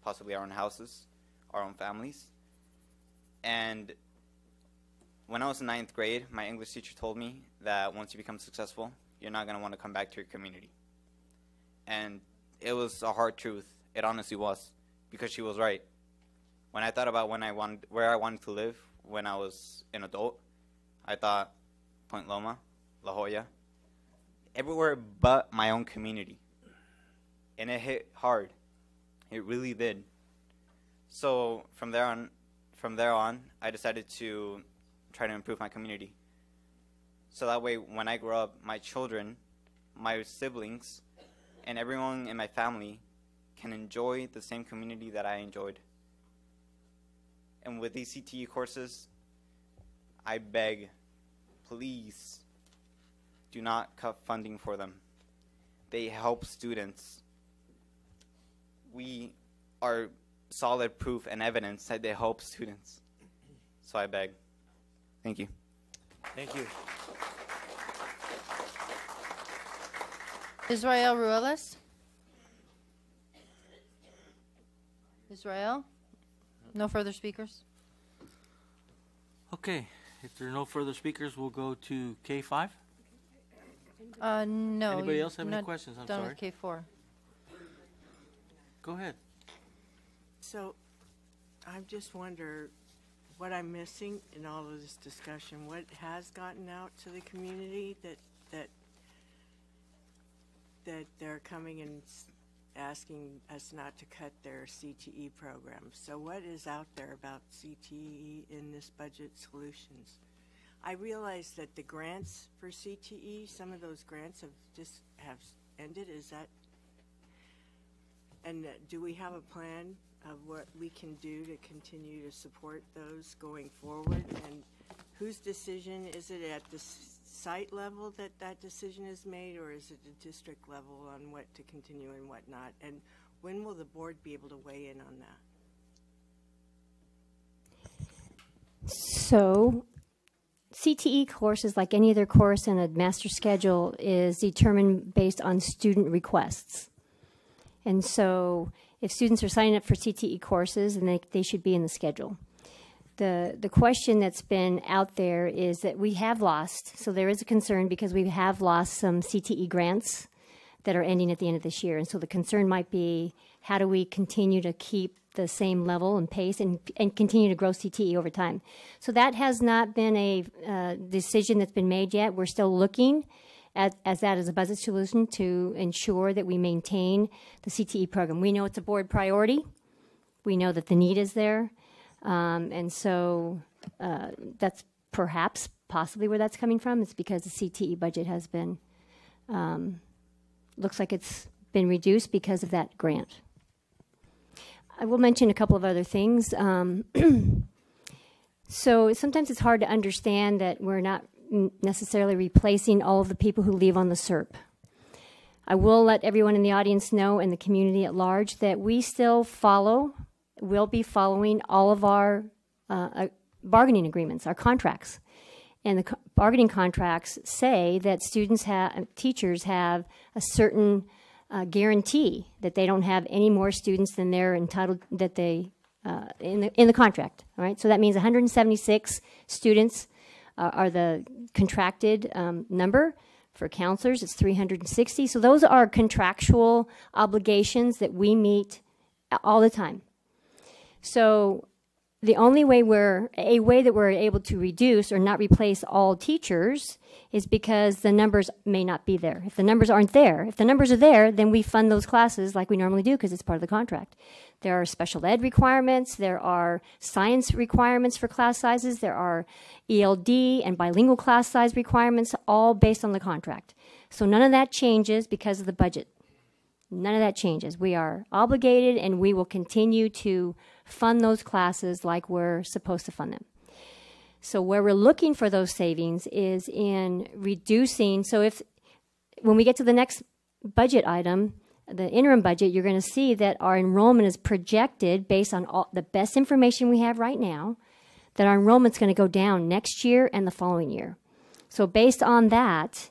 possibly our own houses, our own families. And when I was in 9th grade, my English teacher told me that once you become successful, you're not going to want to come back to your community. And it was a hard truth. It honestly was, because she was right. When I thought about where I wanted to live when I was an adult, I thought Point Loma, La Jolla, everywhere but my own community. And it hit hard. It really did. So from there on, I decided to try to improve my community. So that way, when I grow up, my children, my siblings, and everyone in my family can enjoy the same community that I enjoyed. And with these CTE courses, I beg, please do not cut funding for them. They help students. We are solid proof and evidence that they help students. So I beg. Thank you. Thank you. Israel Ruelas. Israel? No further speakers? Okay, if there are no further speakers, we'll go to K5. No. Anybody else have any not questions? I'm done sorry. with K4. Go ahead. So I just wonder what I'm missing in all of this discussion. What has gotten out to the community that they're coming and asking us not to cut their CTE programs? So what is out there about CTE in this budget solutions? I realize that the grants for CTE, some of those grants have ended. Is that, and do we have a plan of what we can do to continue to support those going forward? And whose decision is it, at the site level that decision is made, or is it the district level on what to continue and what not? And when will the board be able to weigh in on that? So CTE courses, like any other course in a master schedule, is determined based on student requests. And so if students are signing up for CTE courses, then they should be in the schedule. The question that's been out there is that we have lost, so there is a concern because we have lost some CTE grants that are ending at the end of this year. And so the concern might be, how do we continue to keep the same level and pace and continue to grow CTE over time? So that has not been a decision that's been made yet. We're still looking at that as a budget solution to ensure that we maintain the CTE program. We know it's a board priority. We know that the need is there. And so that's perhaps possibly where that's coming from. It's because the CTE budget has been, looks like it's been reduced because of that grant. I will mention a couple of other things. So sometimes it's hard to understand that we're not necessarily replacing all of the people who leave on the SERP. I will let everyone in the audience know, and the community at large, that we still will be following all of our bargaining agreements, our contracts. And the bargaining contracts say that teachers have a certain guarantee that they don't have any more students than they're entitled, that they in the contract. All right, so that means 176 students are the contracted number. For counselors, it's 360. So those are contractual obligations that we meet all the time. So the only way that we're able to reduce or not replace all teachers is because the numbers may not be there. If the numbers aren't there, if the numbers are there, then we fund those classes like we normally do because it's part of the contract. There are special ed requirements, there are science requirements for class sizes, there are ELD and bilingual class size requirements, all based on the contract. So none of that changes because of the budget. None of that changes. We are obligated, and we will continue to fund those classes like we're supposed to fund them. So where we're looking for those savings is in reducing. So when we get to the next budget item, the interim budget, you're going to see that our enrollment is projected based on all the best information we have right now, that our enrollment's going to go down next year and the following year. So based on that,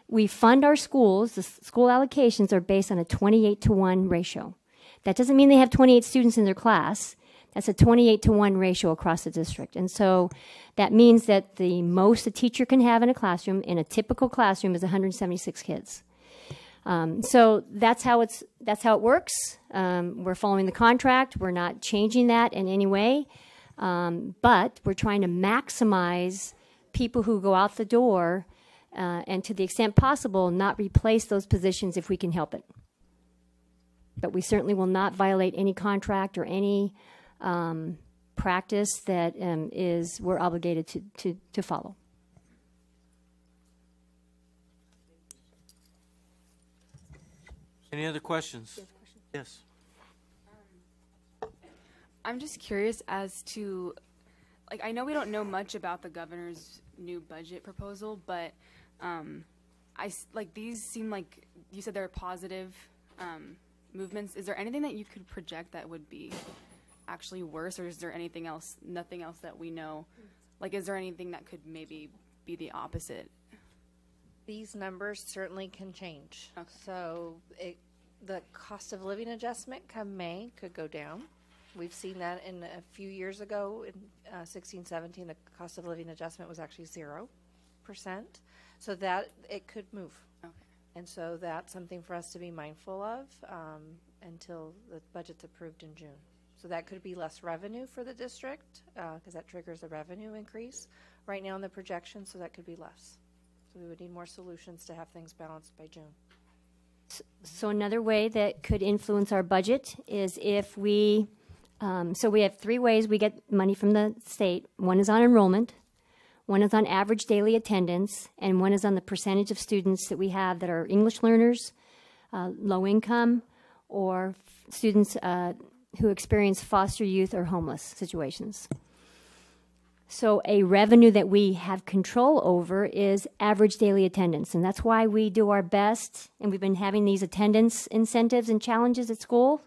we fund our schools. The school allocations are based on a 28-to-1 ratio. That doesn't mean they have 28 students in their class. That's a 28-to-1 ratio across the district. And so that means that the most a teacher can have in a classroom, in a typical classroom, is 176 kids. So that's how it works. We're following the contract. We're not changing that in any way. But we're trying to maximize people who go out the door and, to the extent possible, not replace those positions if we can help it. But we certainly will not violate any contract or any practice that we're obligated to follow. Any other questions? Yes. I'm just curious as to, I know we don't know much about the governor's new budget proposal, but these seem like, you said they're positive movements. Is there anything that you could project that would be actually worse, or is there nothing else that we know? Is there anything that could maybe be the opposite? These numbers certainly can change. Okay. So the cost of living adjustment come May could go down. We've seen that in a few years ago in 16-17, the cost of living adjustment was actually 0%. So that it could move. Okay. And so that's something for us to be mindful of until the budget's approved in June. So that could be less revenue for the district because that triggers a revenue increase right now in the projection, so that could be less. So we would need more solutions to have things balanced by June. So another way that could influence our budget is if we So we have three ways we get money from the state. One is on enrollment, one is on average daily attendance, and one is on the percentage of students that we have that are English learners, low income, or students who experience foster youth or homeless situations. So a revenue that we have control over is average daily attendance, and that's why we do our best, and we've been having these attendance incentives and challenges at school,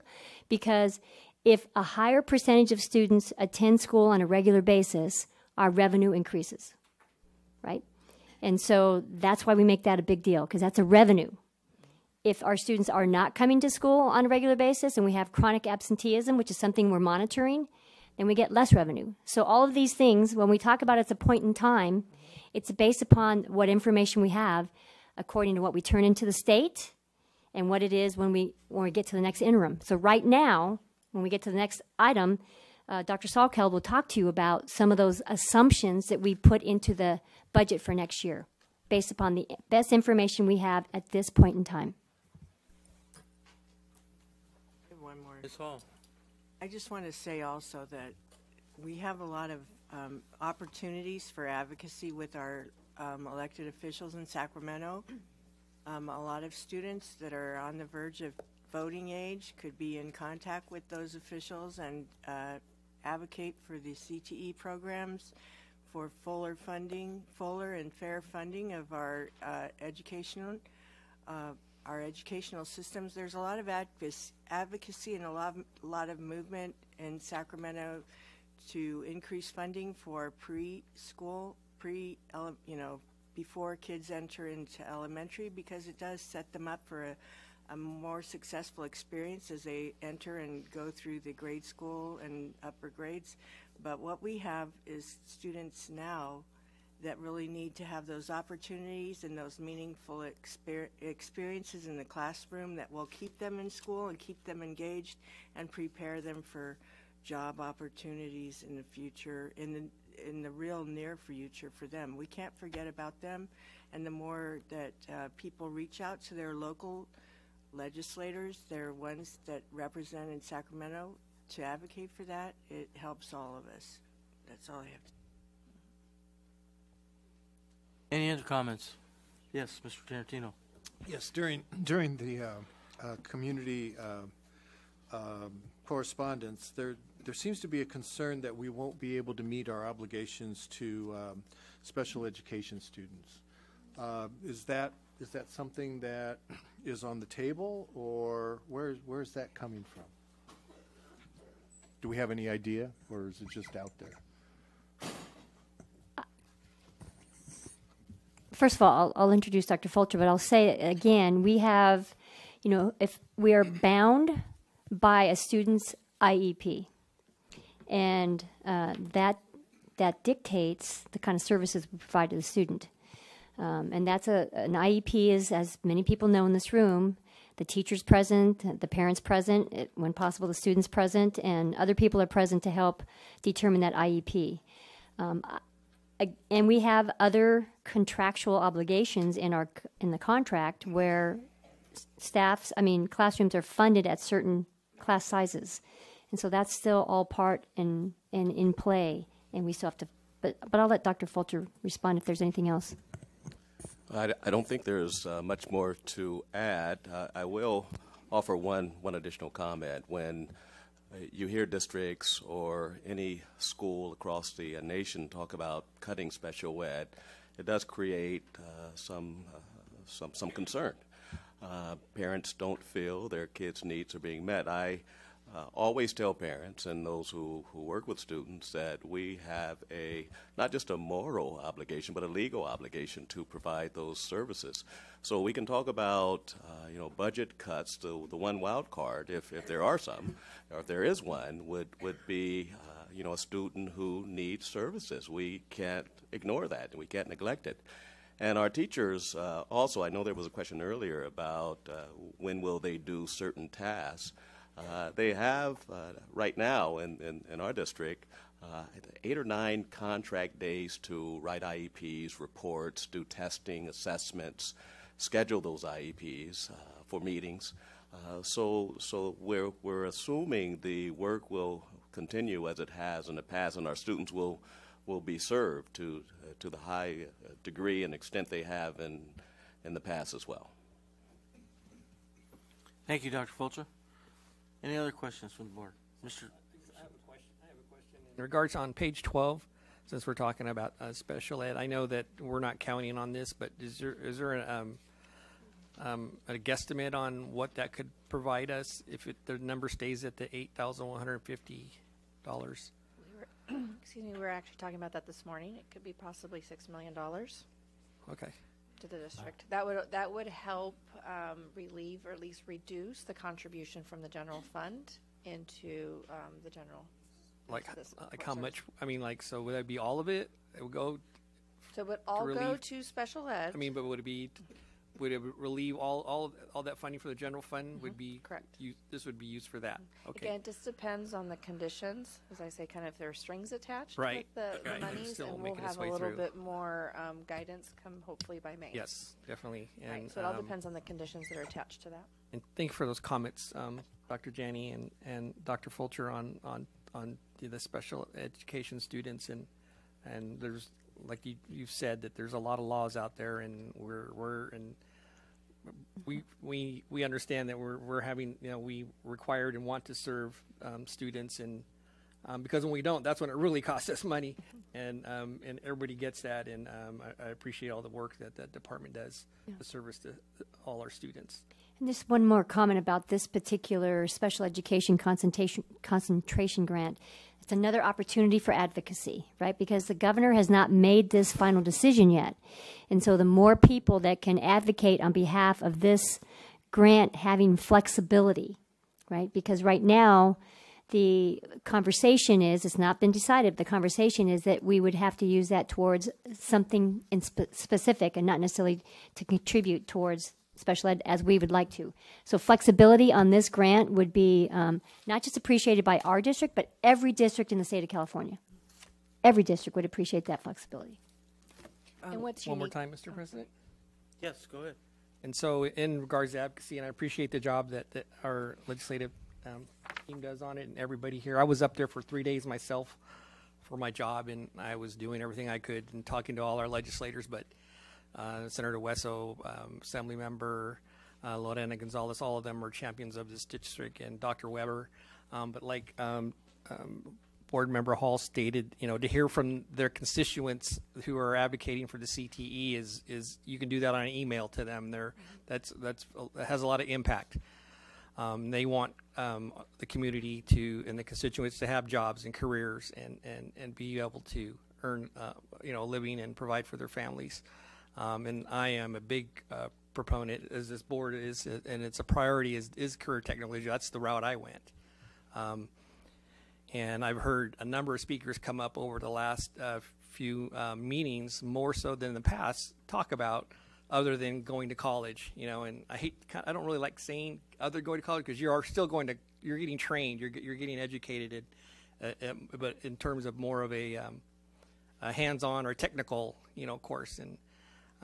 because if a higher percentage of students attend school on a regular basis, our revenue increases, right? And so that's why we make that a big deal, because that's a revenue. If our students are not coming to school on a regular basis and we have chronic absenteeism, which is something we're monitoring, then we get less revenue. So all of these things, when we talk about it's a point in time, it's based upon what information we have according to what we turn into the state and what it is when we get to the next interim. So right now, when we get to the next item, Dr. Salkeld will talk to you about some of those assumptions that we put into the budget for next year based upon the best information we have at this point in time. One more. Ms. Hall. I just want to say also that we have a lot of opportunities for advocacy with our elected officials in Sacramento. A lot of students that are on the verge of voting age could be in contact with those officials and advocate for the CTE programs, for fuller and fair funding of our educational systems. There's a lot of advocacy and a lot of movement in Sacramento to increase funding for preschool, before kids enter into elementary, because it does set them up for a more successful experience as they enter and go through the grade school and upper grades. But what we have is students now that really need to have those opportunities and those meaningful experiences in the classroom that will keep them in school and keep them engaged and prepare them for job opportunities in the future, in the real near future for them. We can't forget about them, and the more that people reach out to their local legislators, they're ones that represent in Sacramento, to advocate for that, it helps all of us. That's all I have to say. Any other comments? Yes, Mr. Tarantino. Yes, during the community correspondence, there seems to be a concern that we won't be able to meet our obligations to special education students. Is that something that is on the table, or where is that coming from? Do we have any idea, or is it just out there? First of all, I'll introduce Dr. Fulcher, but I'll say again, we have, if we are bound by a student's IEP, and that dictates the kind of services we provide to the student. And that's an IEP is, as many people know in this room, the teacher's present, the parents present, when possible the student's present, and other people are present to help determine that IEP. And we have other contractual obligations in the contract where classrooms are funded at certain class sizes, and so that's still all part and in play. And we still have to. But I'll let Dr. Fulcher respond if there's anything else. I don't think there's much more to add. I will offer one additional comment. When you hear districts or any school across the nation talk about cutting special ed, it does create some concern. Parents don't feel their kids' needs are being met. I always tell parents and those who work with students that we have not just a moral obligation, but a legal obligation to provide those services. So we can talk about budget cuts. The one wild card, if there are some, or if there is one, would be a student who needs services. We can't ignore that, and we can't neglect it. And our teachers also, I know there was a question earlier about when will they do certain tasks. They have, right now in our district, 8 or 9 contract days to write IEPs, reports, do testing, assessments, schedule those IEPs for meetings. So we're assuming the work will continue as it has in the past, and our students will be served to the high degree and extent they have in the past as well. Thank you, Dr. Fulcher. Any other questions from the board? Mr. I have a question. In regards on page 12, since we're talking about special ed, I know that we're not counting on this, but is there a guesstimate on what that could provide us if the number stays at the $8,150? Excuse me, we were actually talking about that this morning. It could be possibly $6 million. Okay. To the district. That would help relieve or at least reduce the contribution from the general fund into the general. Like how much? I mean, like, so would that be all of it? It would go. So would all go to special ed? I mean, but would it relieve all that funding for the general fund? Would be correct. This would be used for that. Okay. Again, it just depends on the conditions, as I say, kind of if there are strings attached right. with the monies, and we'll have a little bit more guidance come hopefully by May. Yes, definitely. And, right. So it all depends on the conditions that are attached to that. And thank you for those comments, Dr. Janney and Dr. Fulcher on the special education students, and there's, like you've said, that there's a lot of laws out there, and we understand that we're having, we required and want to serve students, and because when we don't, that's when it really costs us money, and everybody gets that, and I appreciate all the work that that department does to service to all our students. And just one more comment about this particular special education concentration grant. It's another opportunity for advocacy, right? Because the governor has not made this final decision yet. And so the more people that can advocate on behalf of this grant having flexibility, right? Because right now, the conversation is, it's not been decided, the conversation is that we would have to use that towards something in specific and not necessarily to contribute towards special ed as we would like to. So flexibility on this grant would be not just appreciated by our district, but every district in the state of California. Every district would appreciate that flexibility. And what's one more time, Mr. President? Yes, go ahead. And so in regards to advocacy, and I appreciate the job that our legislative team does on it, and everybody here. I was up there for 3 days myself for my job, and I was doing everything I could and talking to all our legislators, but Senator Wesso, Assembly Member Lorena Gonzalez, all of them are champions of this district, and Dr. Weber. But like Board Member Hall stated, to hear from their constituents who are advocating for the CTE is you can do that on an email to them. That has a lot of impact. They want the community and the constituents to have jobs and careers and be able to earn a living and provide for their families. And I am a big proponent, as this board is, and it's a priority, is career technology. That's the route I went. And I've heard a number of speakers come up over the last few meetings, more so than in the past, talk about other than going to college, and I don't really like saying other going to college, because you're getting trained, you're getting educated, but in terms of more of a hands-on or technical, course, and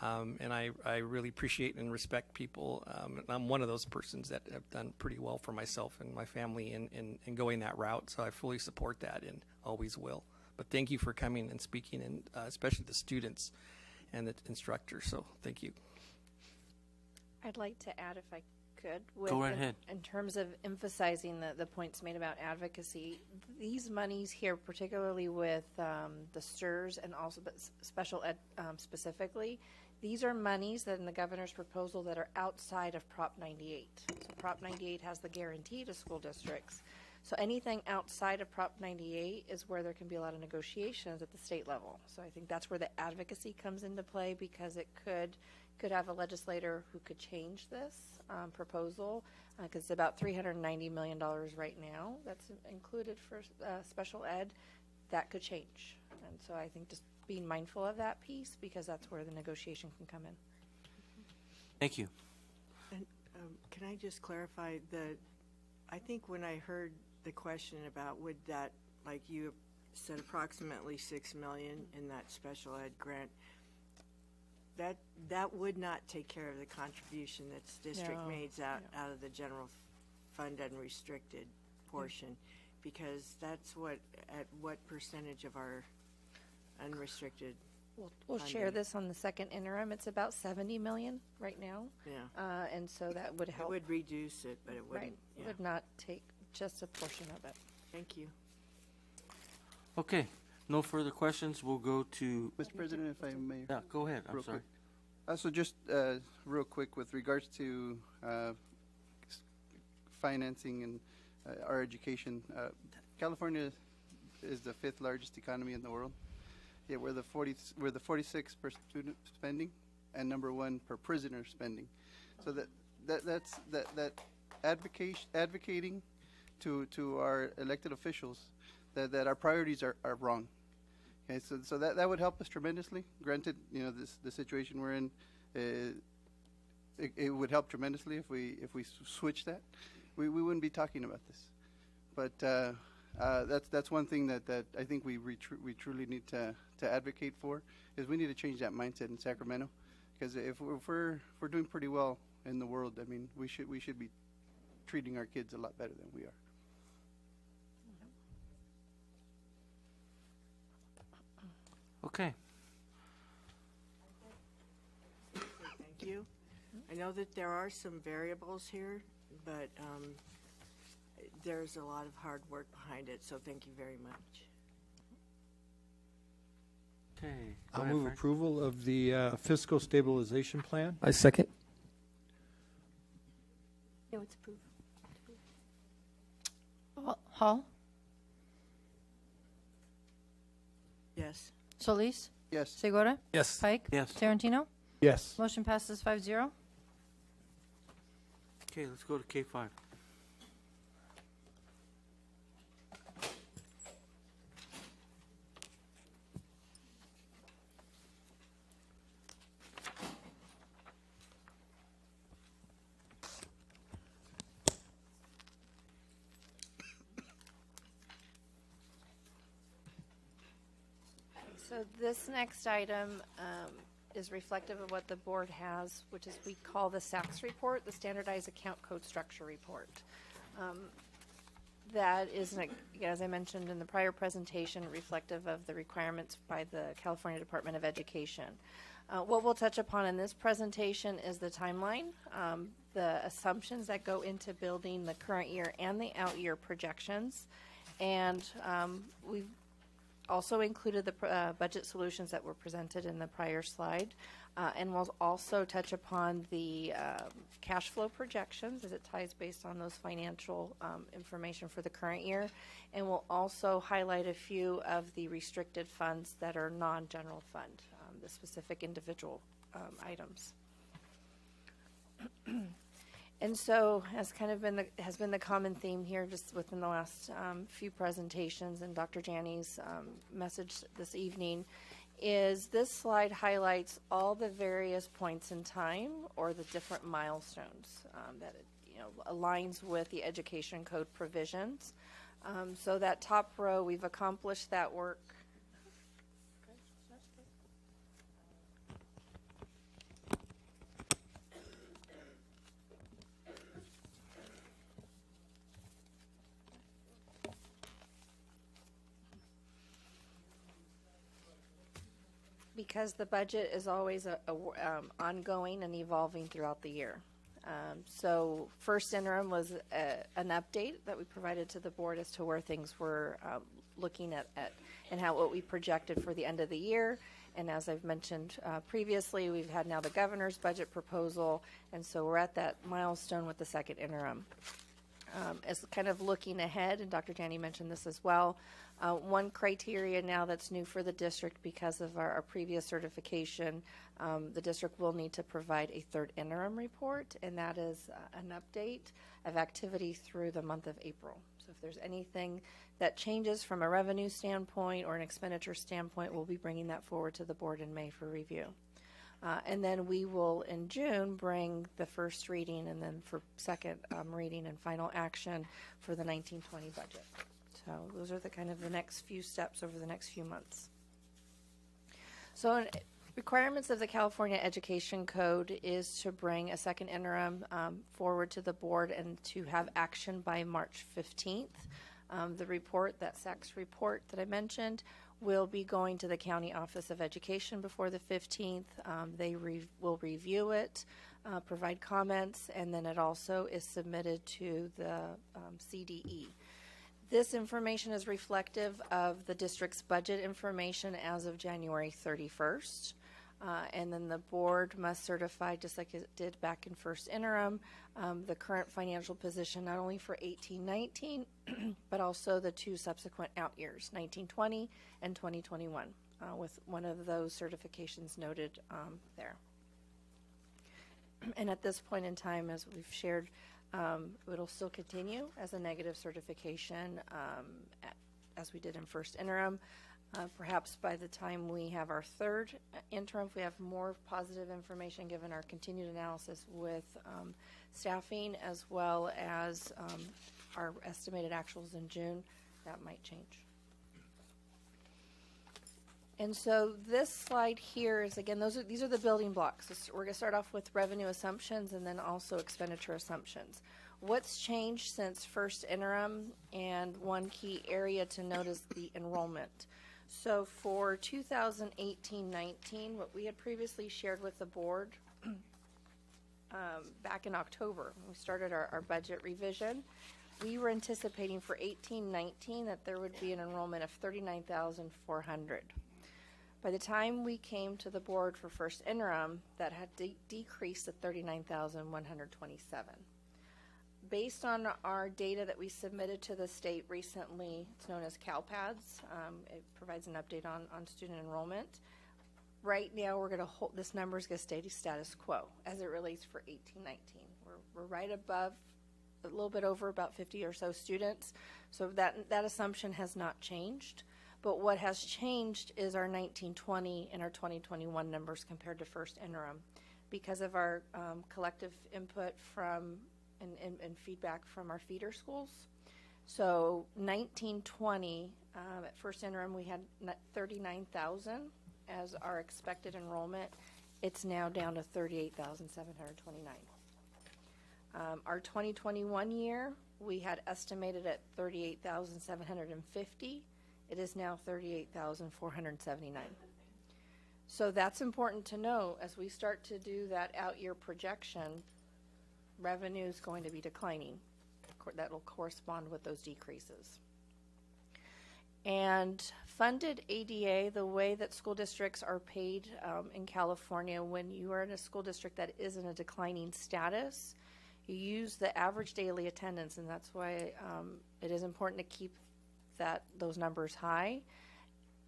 I really appreciate and respect people. I'm one of those persons that have done pretty well for myself and my family in going that route, so I fully support that and always will. But thank you for coming and speaking, and especially the students and the instructors, so thank you. I'd like to add, if I could, go right ahead. In terms of emphasizing the points made about advocacy, these monies here, particularly with the STRS and also special ed specifically, these are monies that in the governor's proposal that are outside of Prop 98. So Prop 98 has the guarantee to school districts. So anything outside of Prop 98 is where there can be a lot of negotiations at the state level. So I think that's where the advocacy comes into play, because it could have a legislator who could change this proposal, because it's about $390 million right now that's included for special ed. That could change. And so I think just being mindful of that piece, because that's where the negotiation can come in. Thank you. And can I just clarify I think when I heard the question about would that, like you said, approximately $6 million in that special ed grant, that would not take care of the contribution that's district made out of the general fund unrestricted portion, because that's at what percentage of our unrestricted We'll share funding? this on the second interim. It's about 70 million right now. Yeah. And so that would help. It would reduce it, but it wouldn't. Right. Yeah. Would not take just a portion of it. Thank you. Okay, no further questions. We'll go to. Mr. President, if I may. Yeah, go ahead. I'm real sorry. quick. So just real quick with regards to financing and our education, California is the 5th largest economy in the world. Yeah, we're the 46th per student spending, and number 1 per prisoner spending. So that's advocating to our elected officials that our priorities are wrong. Okay, so that would help us tremendously. Granted, the situation we're in, it would help tremendously if we switch that. We wouldn't be talking about this. But that's one thing that I think we truly need to advocate for, is we need to change that mindset in Sacramento, because if we're doing pretty well in the world, I mean, we should be treating our kids a lot better than we are. Okay. Thank you. I know that there are some variables here, but there's a lot of hard work behind it, so thank you very much. Okay. I'll move approval of the Fiscal Stabilization Plan. I second. No, it's approved. Hall? Yes. Solis? Yes. Segura? Yes. Pike? Yes. Tarantino? Yes. Motion passes 5-0. Okay, let's go to K5. So this next item is reflective of what the board has, which is we call the SACS report, the Standardized Account Code Structure Report. That is, as I mentioned in the prior presentation, reflective of the requirements by the California Department of Education. What we'll touch upon in this presentation is the timeline, the assumptions that go into building the current year and the out year projections, and we've also included the budget solutions that were presented in the prior slide, and we'll also touch upon the cash flow projections as it ties based on those financial information for the current year, and we'll also highlight a few of the restricted funds that are non-general fund, the specific individual items. And so, as kind of has been the common theme here, just within the last few presentations, and Dr. Janney's message this evening, is this slide highlights all the various points in time or the different milestones that it aligns with the education code provisions. So that top row, we've accomplished that work. Because the budget is always ongoing and evolving throughout the year. So first interim was an update that we provided to the board as to where things were looking at and what we projected for the end of the year. And as I've mentioned previously, we've had now the governor's budget proposal, and so we're at that milestone with the second interim. As kind of looking ahead, and Dr. Janney mentioned this as well, one criteria now that's new for the district because of our previous certification, the district will need to provide a third interim report, and that is an update of activity through the month of April. So if there's anything that changes from a revenue standpoint or an expenditure standpoint, we'll be bringing that forward to the board in May for review. And then we will, in June, bring the first reading and then for second reading and final action for the 19-20 budget. So those are the kind of the next few steps over the next few months. So requirements of the California Education Code is to bring a second interim forward to the board and to have action by March 15th. The report, that SACS report that I mentioned, will be going to the County Office of Education before the 15th. They will review it, provide comments, and then it also is submitted to the CDE. This information is reflective of the district's budget information as of January 31st. And then the board must certify, just like it did back in first interim, the current financial position not only for 18-19, but also the two subsequent out years, 19-20 and 2021, with one of those certifications noted there. And at this point in time, as we've shared, it'll still continue as a negative certification as we did in first interim. Perhaps by the time we have our third interim, if we have more positive information given our continued analysis with staffing as well as our estimated actuals in June, that might change. And so this slide here is, again, these are the building blocks. We're going to start off with revenue assumptions and then also expenditure assumptions. What's changed since first interim, and one key area to note is the enrollment. So for 2018-19, what we had previously shared with the board back in October, when we started our budget revision, we were anticipating for 18-19 that there would be an enrollment of 39,400. By the time we came to the board for first interim, that had decreased to 39,127. Based on our data that we submitted to the state recently, it's known as CalPads. It provides an update on student enrollment. Right now, we're going to hold, this number is going to stay status quo as it relates for 18-19. We're right above, a little bit over about 50 or so students. So that assumption has not changed. But what has changed is our 19-20 and our 20-21 numbers compared to first interim because of our collective input from and feedback from our feeder schools. So 19-20, at first interim we had 39,000 as our expected enrollment. It's now down to 38,729. Our 2021 year, we had estimated at 38,750. It is now 38,479. So that's important to know as we start to do that out-year projection. Revenue is going to be declining. That will correspond with those decreases. And funded ADA, the way that school districts are paid in California, when you are in a school district that is in a declining status, you use the average daily attendance, and that's why it is important to keep those numbers high.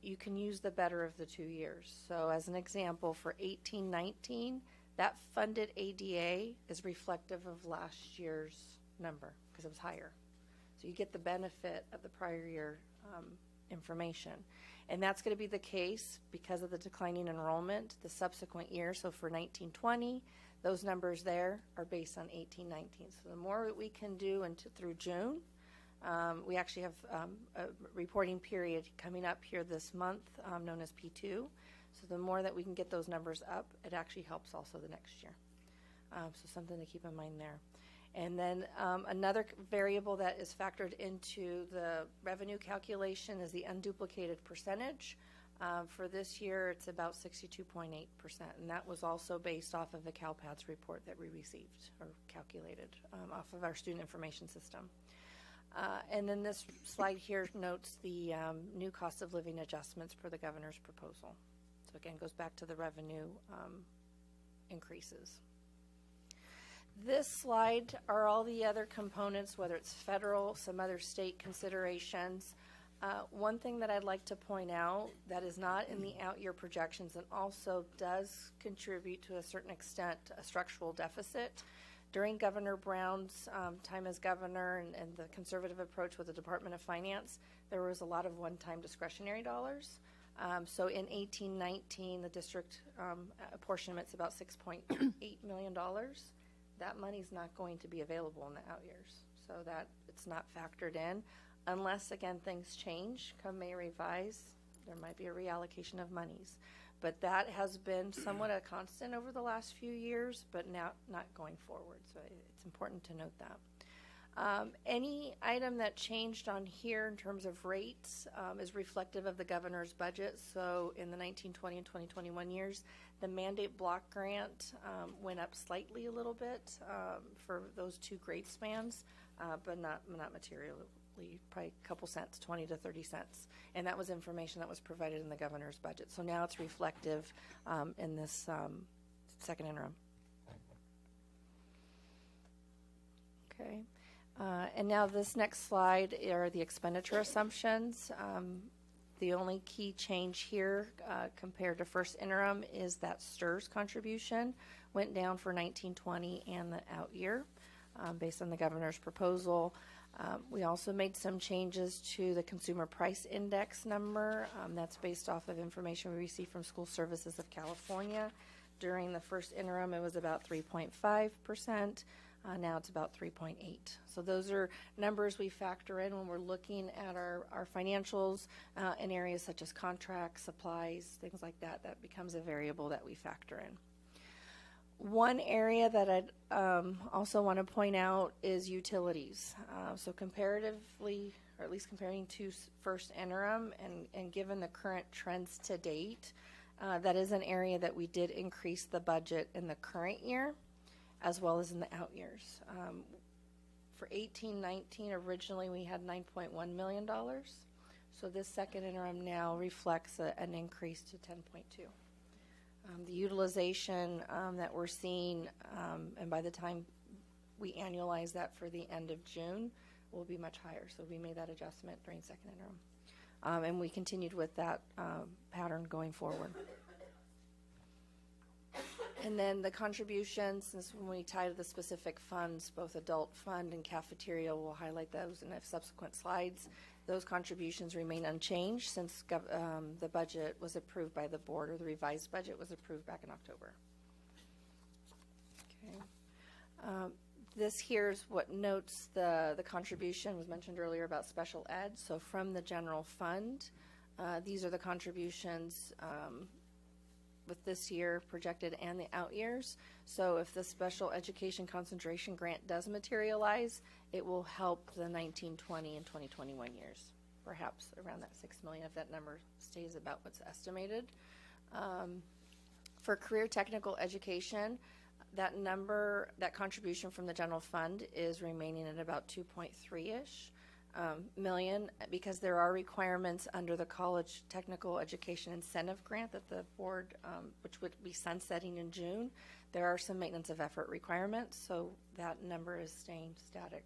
You can use the better of the 2 years. So as an example, for 18-19, that funded ADA is reflective of last year's number because it was higher. So you get the benefit of the prior year information. And that's going to be the case because of the declining enrollment the subsequent year. So for 19-20, those numbers there are based on 18-19. So the more that we can do through June, we actually have a reporting period coming up here this month known as P2. So the more that we can get those numbers up, it actually helps also the next year. So something to keep in mind there. And then another variable that is factored into the revenue calculation is the unduplicated percentage. For this year, it's about 62.8%, and that was also based off of the CalPads report that we received or calculated off of our student information system. And then this slide here notes the new cost of living adjustments per the governor's proposal. So again, goes back to the revenue increases. This slide are all the other components, whether it's federal, some other state considerations. One thing that I'd like to point out that is not in the out-year projections and also does contribute to a certain extent a structural deficit. During Governor Brown's time as governor and the conservative approach with the Department of Finance, there was a lot of one-time discretionary dollars. So in 18-19, the district apportionment's about $6.8 million. That money's not going to be available in the out years, so that it's not factored in. Unless, again, things change, come May revise, there might be a reallocation of monies. But that has been somewhat a constant over the last few years, but now not going forward. So it's important to note that. Any item that changed on here in terms of rates is reflective of the governor's budget. So in the 1920 and 2021 years, the mandate block grant went up slightly a little bit for those two grade spans, but not materially, probably a couple cents, 20 to 30 cents. And that was information that was provided in the governor's budget. So now it's reflective in this second interim. Okay. And now this next slide are the expenditure assumptions. The only key change here compared to first interim is that STIRS contribution went down for 1920 and the out year based on the governor's proposal. We also made some changes to the consumer price index number. That's based off of information we received from School Services of California. During the first interim, it was about 3.5%. Now it's about 3.8. So those are numbers we factor in when we're looking at our financials in areas such as contracts, supplies, things like that. That becomes a variable that we factor in. One area that I'd also want to point out is utilities. So comparatively, or at least comparing to first interim and given the current trends to date, that is an area that we did increase the budget in the current year as well as in the out years. For 18-19, originally we had $9.1 million. So this second interim now reflects an increase to 10.2. The utilization that we're seeing, and by the time we annualize that for the end of June, will be much higher. So we made that adjustment during second interim. And we continued with that pattern going forward. And then the contributions, since when we tie to the specific funds, both adult fund and cafeteria, we'll highlight those in the subsequent slides. Those contributions remain unchanged since the budget was approved by the board, or the revised budget was approved back in October. Okay. This here is what notes the contribution was mentioned earlier about special ed. So from the general fund, these are the contributions with this year projected and the out years. So if the special education concentration grant does materialize, it will help the 1920 and 2021 years, perhaps around that $6 million if that number stays about what's estimated. For career technical education, that number, that contribution from the general fund is remaining at about 2.3-ish million, because there are requirements under the College Technical Education Incentive Grant that the board, which would be sunsetting in June. There are some maintenance of effort requirements, so that number is staying static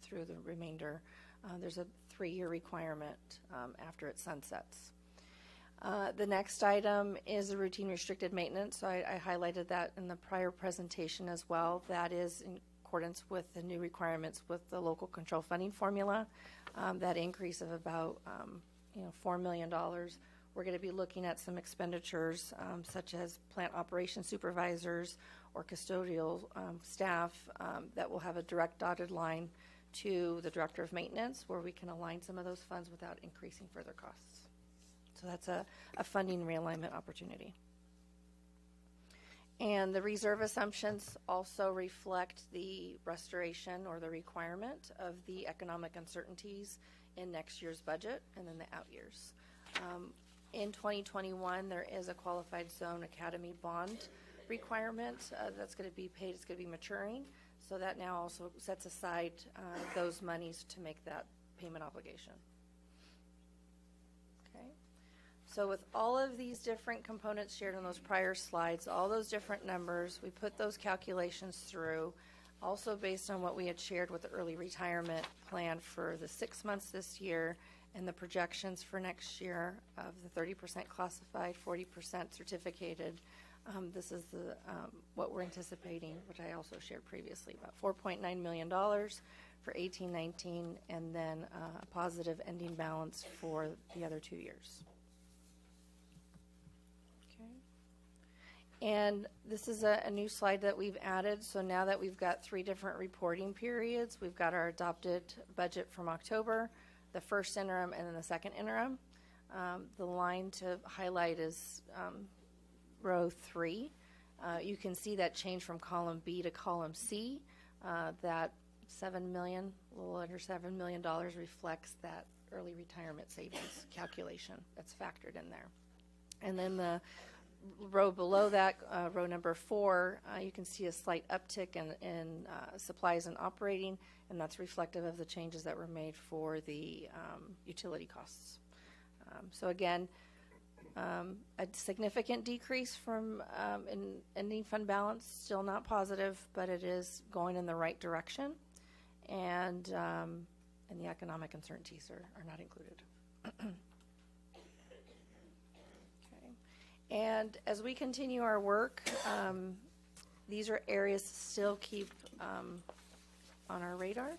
through the remainder. There's a 3-year requirement after it sunsets. The next item is the routine restricted maintenance. So I highlighted that in the prior presentation as well. That is in accordance with the new requirements with the local control funding formula. That increase of about $4 million. We're going to be looking at some expenditures such as plant operation supervisors or custodial staff that will have a direct dotted line to the director of maintenance, where we can align some of those funds without increasing further costs. So that's a funding realignment opportunity. And the reserve assumptions also reflect the restoration or the requirement of the economic uncertainties in next year's budget and then the out years. In 2021, there is a qualified zone academy bond requirement that's going to be paid. It's going to be maturing. So that now also sets aside those monies to make that payment obligation. Okay. So with all of these different components shared on those prior slides, all those different numbers, we put those calculations through, also based on what we had shared with the early retirement plan for the 6 months this year and the projections for next year of the 30% classified, 40% certificated. This is the what we're anticipating, which I also shared previously, about $4.9 million for 18-19, and then a positive ending balance for the other 2 years. Okay. And this is a new slide that we've added. So now that we've got 3 different reporting periods, we've got our adopted budget from October, the first interim, and then the second interim. The line to highlight is row 3. You can see that change from column B to column C. That $7 million, a little under $7 million reflects that early retirement savings calculation that's factored in there. And then the row below that, row number 4, you can see a slight uptick in supplies and operating, and that's reflective of the changes that were made for the utility costs. So again, a significant decrease from in ending fund balance, still not positive, but it is going in the right direction, and the economic uncertainties are not included. And as we continue our work, these are areas to still keep on our radar.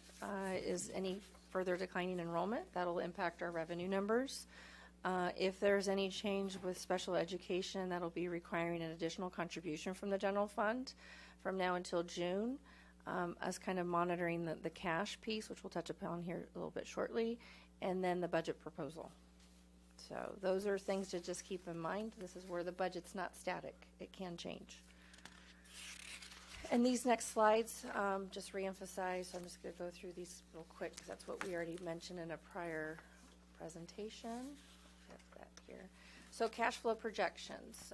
Is any further declining enrollment? That'll impact our revenue numbers. If there's any change with special education, that'll be requiring an additional contribution from the general fund from now until June. Us kind of monitoring the cash piece, which we'll touch upon here a little bit shortly, and then the budget proposal. So those are things to just keep in mind. This is where the budget's not static. It can change. And these next slides just reemphasize. So I'm just going to go through these real quick because that's what we already mentioned in a prior presentation. Get that here. So cash flow projections.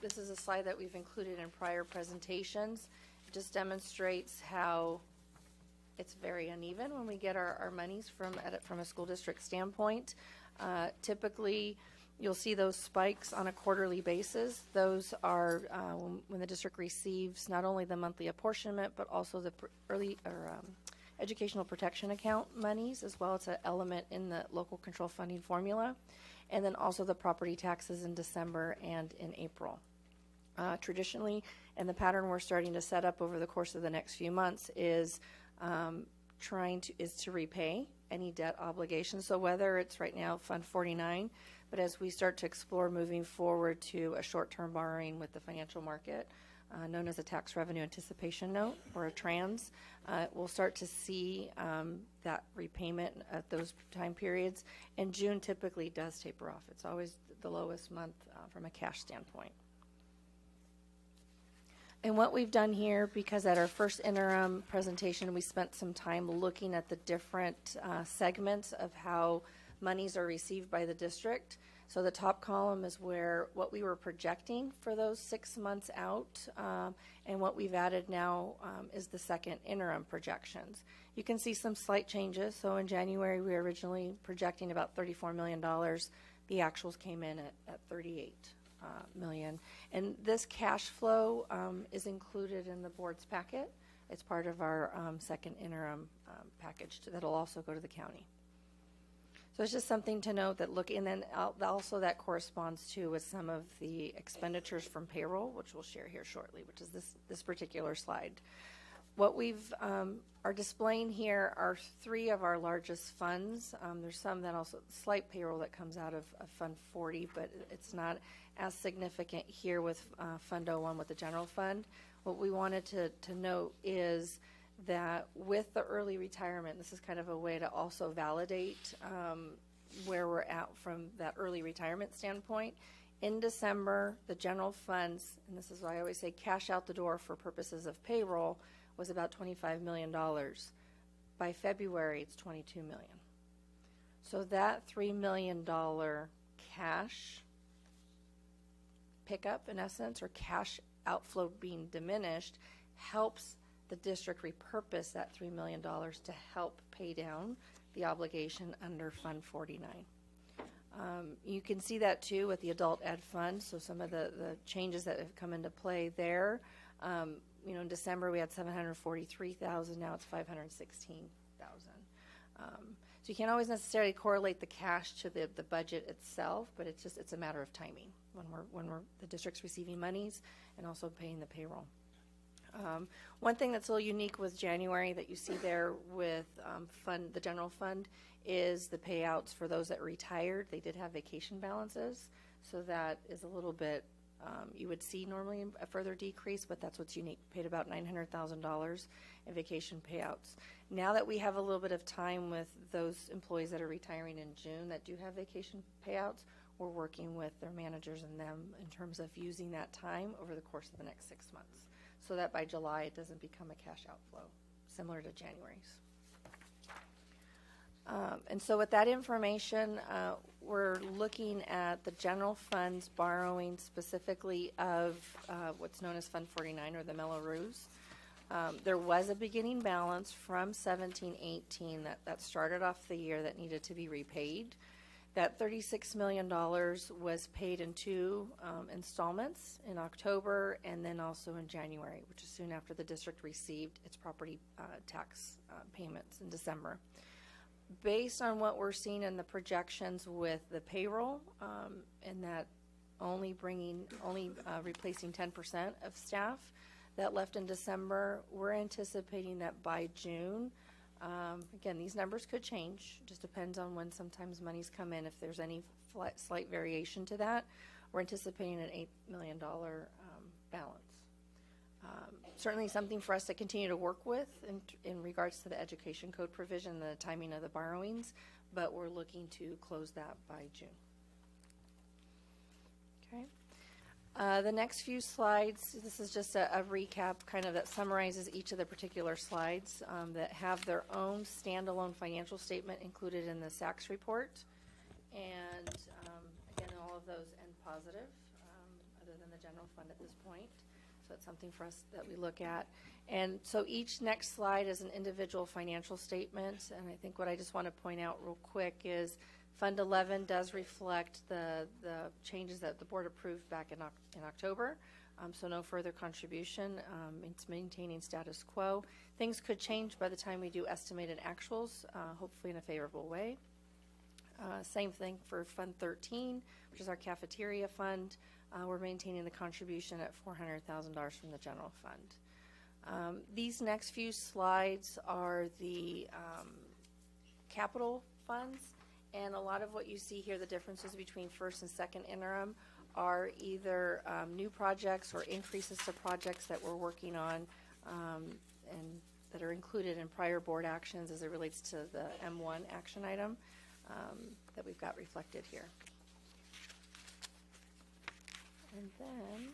This is a slide that we've included in prior presentations. It just demonstrates how it's very uneven when we get our monies from a school district standpoint. Typically, you'll see those spikes on a quarterly basis. Those are when the district receives not only the monthly apportionment, but also the educational protection account monies, as well as an element in the local control funding formula, and then also the property taxes in December and in April. Traditionally, and the pattern we're starting to set up over the course of the next few months is to repay any debt obligations. So whether it's right now Fund 49, but as we start to explore moving forward to a short-term borrowing with the financial market, known as a tax revenue anticipation note or a trans, we'll start to see that repayment at those time periods. And June typically does taper off. It's always the lowest month from a cash standpoint. And what we've done here, because at our first interim presentation, we spent some time looking at the different segments of how monies are received by the district. So the top column is what we were projecting for those 6 months out, and what we've added now is the second interim projections. You can see some slight changes. So in January, we were originally projecting about $34 million. The actuals came in at $38 million. And this cash flow is included in the board's packet. It's part of our second interim package that'll also go to the county. So it's just something to note that and then also that corresponds to with some of the expenditures from payroll, which we'll share here shortly, which is this particular slide. What we've are displaying here are 3 of our largest funds. There's some that also slight payroll that comes out of Fund 40, but it's not as significant here with Fund 01 with the general fund. What we wanted to note is that with the early retirement, this is kind of a way to also validate where we're at from that early retirement standpoint. In December, the general funds, and this is why I always say cash out the door for purposes of payroll, was about $25 million. By February, it's $22 million. So that $3 million cash pickup, in essence, or cash outflow being diminished, helps the district repurpose that $3 million to help pay down the obligation under Fund 49. You can see that too with the adult ed fund. So some of the changes that have come into play there. In December we had $743,000. Now it's $516,000. So you can't always necessarily correlate the cash to the budget itself, but it's a matter of timing when the district's receiving monies and also paying the payroll. One thing that's a little unique with January that you see there with the general fund is the payouts for those that retired. They did have vacation balances, so that is a little bit, you would see normally a further decrease, but that's what's unique. Paid about $900,000 in vacation payouts. Now that we have a little bit of time with those employees that are retiring in June that do have vacation payouts, we're working with their managers and them in terms of using that time over the course of the next 6 months, so that by July it doesn't become a cash outflow similar to January's. And so with that information, we're looking at the general funds borrowing specifically of what's known as Fund 49 or the Mello-Roos. There was a beginning balance from 17-18 that started off the year that needed to be repaid. That $36 million was paid in two installments in October and then also in January, which is soon after the district received its property tax payments in December. Based on what we're seeing in the projections with the payroll and that only replacing 10% of staff that left in December, we're anticipating that by June, again, these numbers could change, just depends on when sometimes monies come in. If there's any slight variation to that, we're anticipating an $8 million balance. Certainly something for us to continue to work with in regards to the education code provision and the timing of the borrowings, but we're looking to close that by June. Okay. The next few slides, this is just a recap kind of that summarizes each of the particular slides that have their own standalone financial statement included in the SACS report. And again, all of those end positive other than the general fund at this point. So it's something for us that we look at. And so each next slide is an individual financial statement. And I think what I just want to point out real quick is Fund 11 does reflect the changes that the board approved back in October. So no further contribution. It's maintaining status quo. Things could change by the time we do estimated actuals, hopefully in a favorable way. Same thing for Fund 13, which is our cafeteria fund. We're maintaining the contribution at $400,000 from the general fund. These next few slides are the capital funds, and a lot of what you see here, the differences between first and second interim, are either new projects or increases to projects that we're working on and that are included in prior board actions as it relates to the M1 action item that we've got reflected here. And then,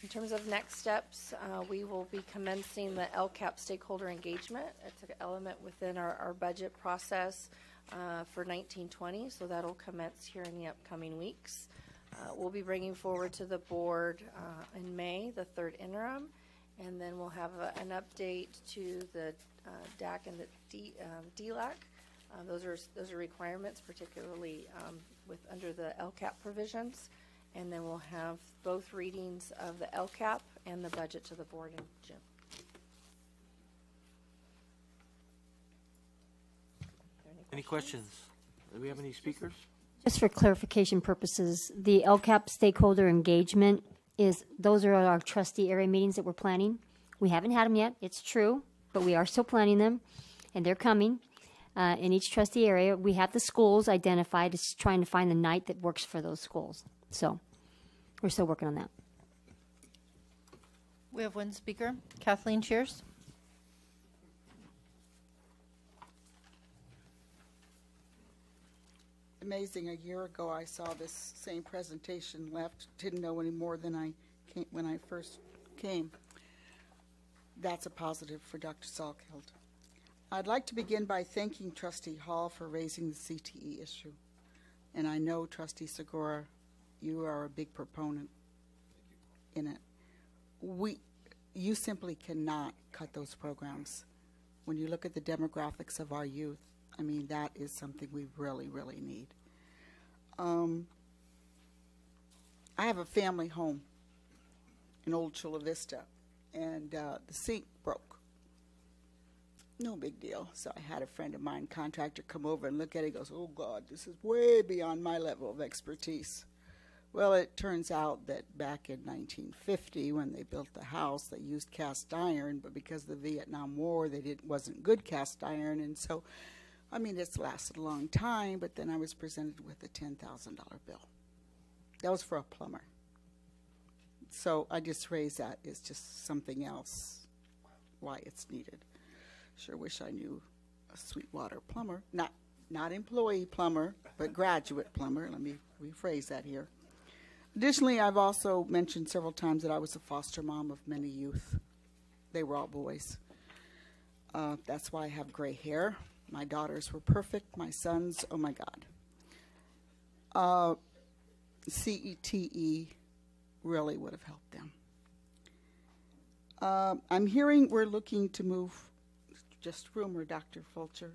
in terms of next steps, we will be commencing the LCAP stakeholder engagement. It's an element within our budget process for 1920, so that'll commence here in the upcoming weeks. We'll be bringing forward to the board in May the third interim, and then we'll have an update to the DAC and the DLAC. Those are requirements, particularly under the LCAP provisions. And then we'll have both readings of the LCAP and the budget to the board in June. Any questions? Do we have any speakers? Just for clarification purposes, the LCAP stakeholder engagement those are our trustee area meetings that we're planning. We haven't had them yet, it's true, but we are still planning them, and they're coming. In each trustee area, we have the schools identified. It's trying to find the night that works for those schools. So we're still working on that. We have one speaker, Kathleen Cheers. Amazing. A year ago, I saw this same presentation. Didn't know any more than I came when I first came. That's a positive for Dr. Salkeld. I'd like to begin by thanking Trustee Hall for raising the CTE issue. And I know, Trustee Segura, you are a big proponent in it. You simply cannot cut those programs. When you look at the demographics of our youth, I mean, that is something we really, really need. I have a family home in Old Chula Vista, and the sink broke. No big deal. So I had a friend of mine, contractor, come over and look at it. He goes, oh, God, this is way beyond my level of expertise. Well, it turns out that back in 1950, when they built the house, they used cast iron, but because of the Vietnam War, wasn't good cast iron, and so, I mean, it's lasted a long time, but then I was presented with a $10,000 bill. That was for a plumber. So I just raise that as just something else, why it's needed. Sure wish I knew a Sweetwater plumber, not employee plumber, but graduate plumber. Let me rephrase that here. Additionally, I've also mentioned several times that I was a foster mom of many youth. They were all boys. That's why I have gray hair. My daughters were perfect. My sons, oh my God. CETE really would have helped them. I'm hearing we're looking to move, just rumor, Dr. Fulcher.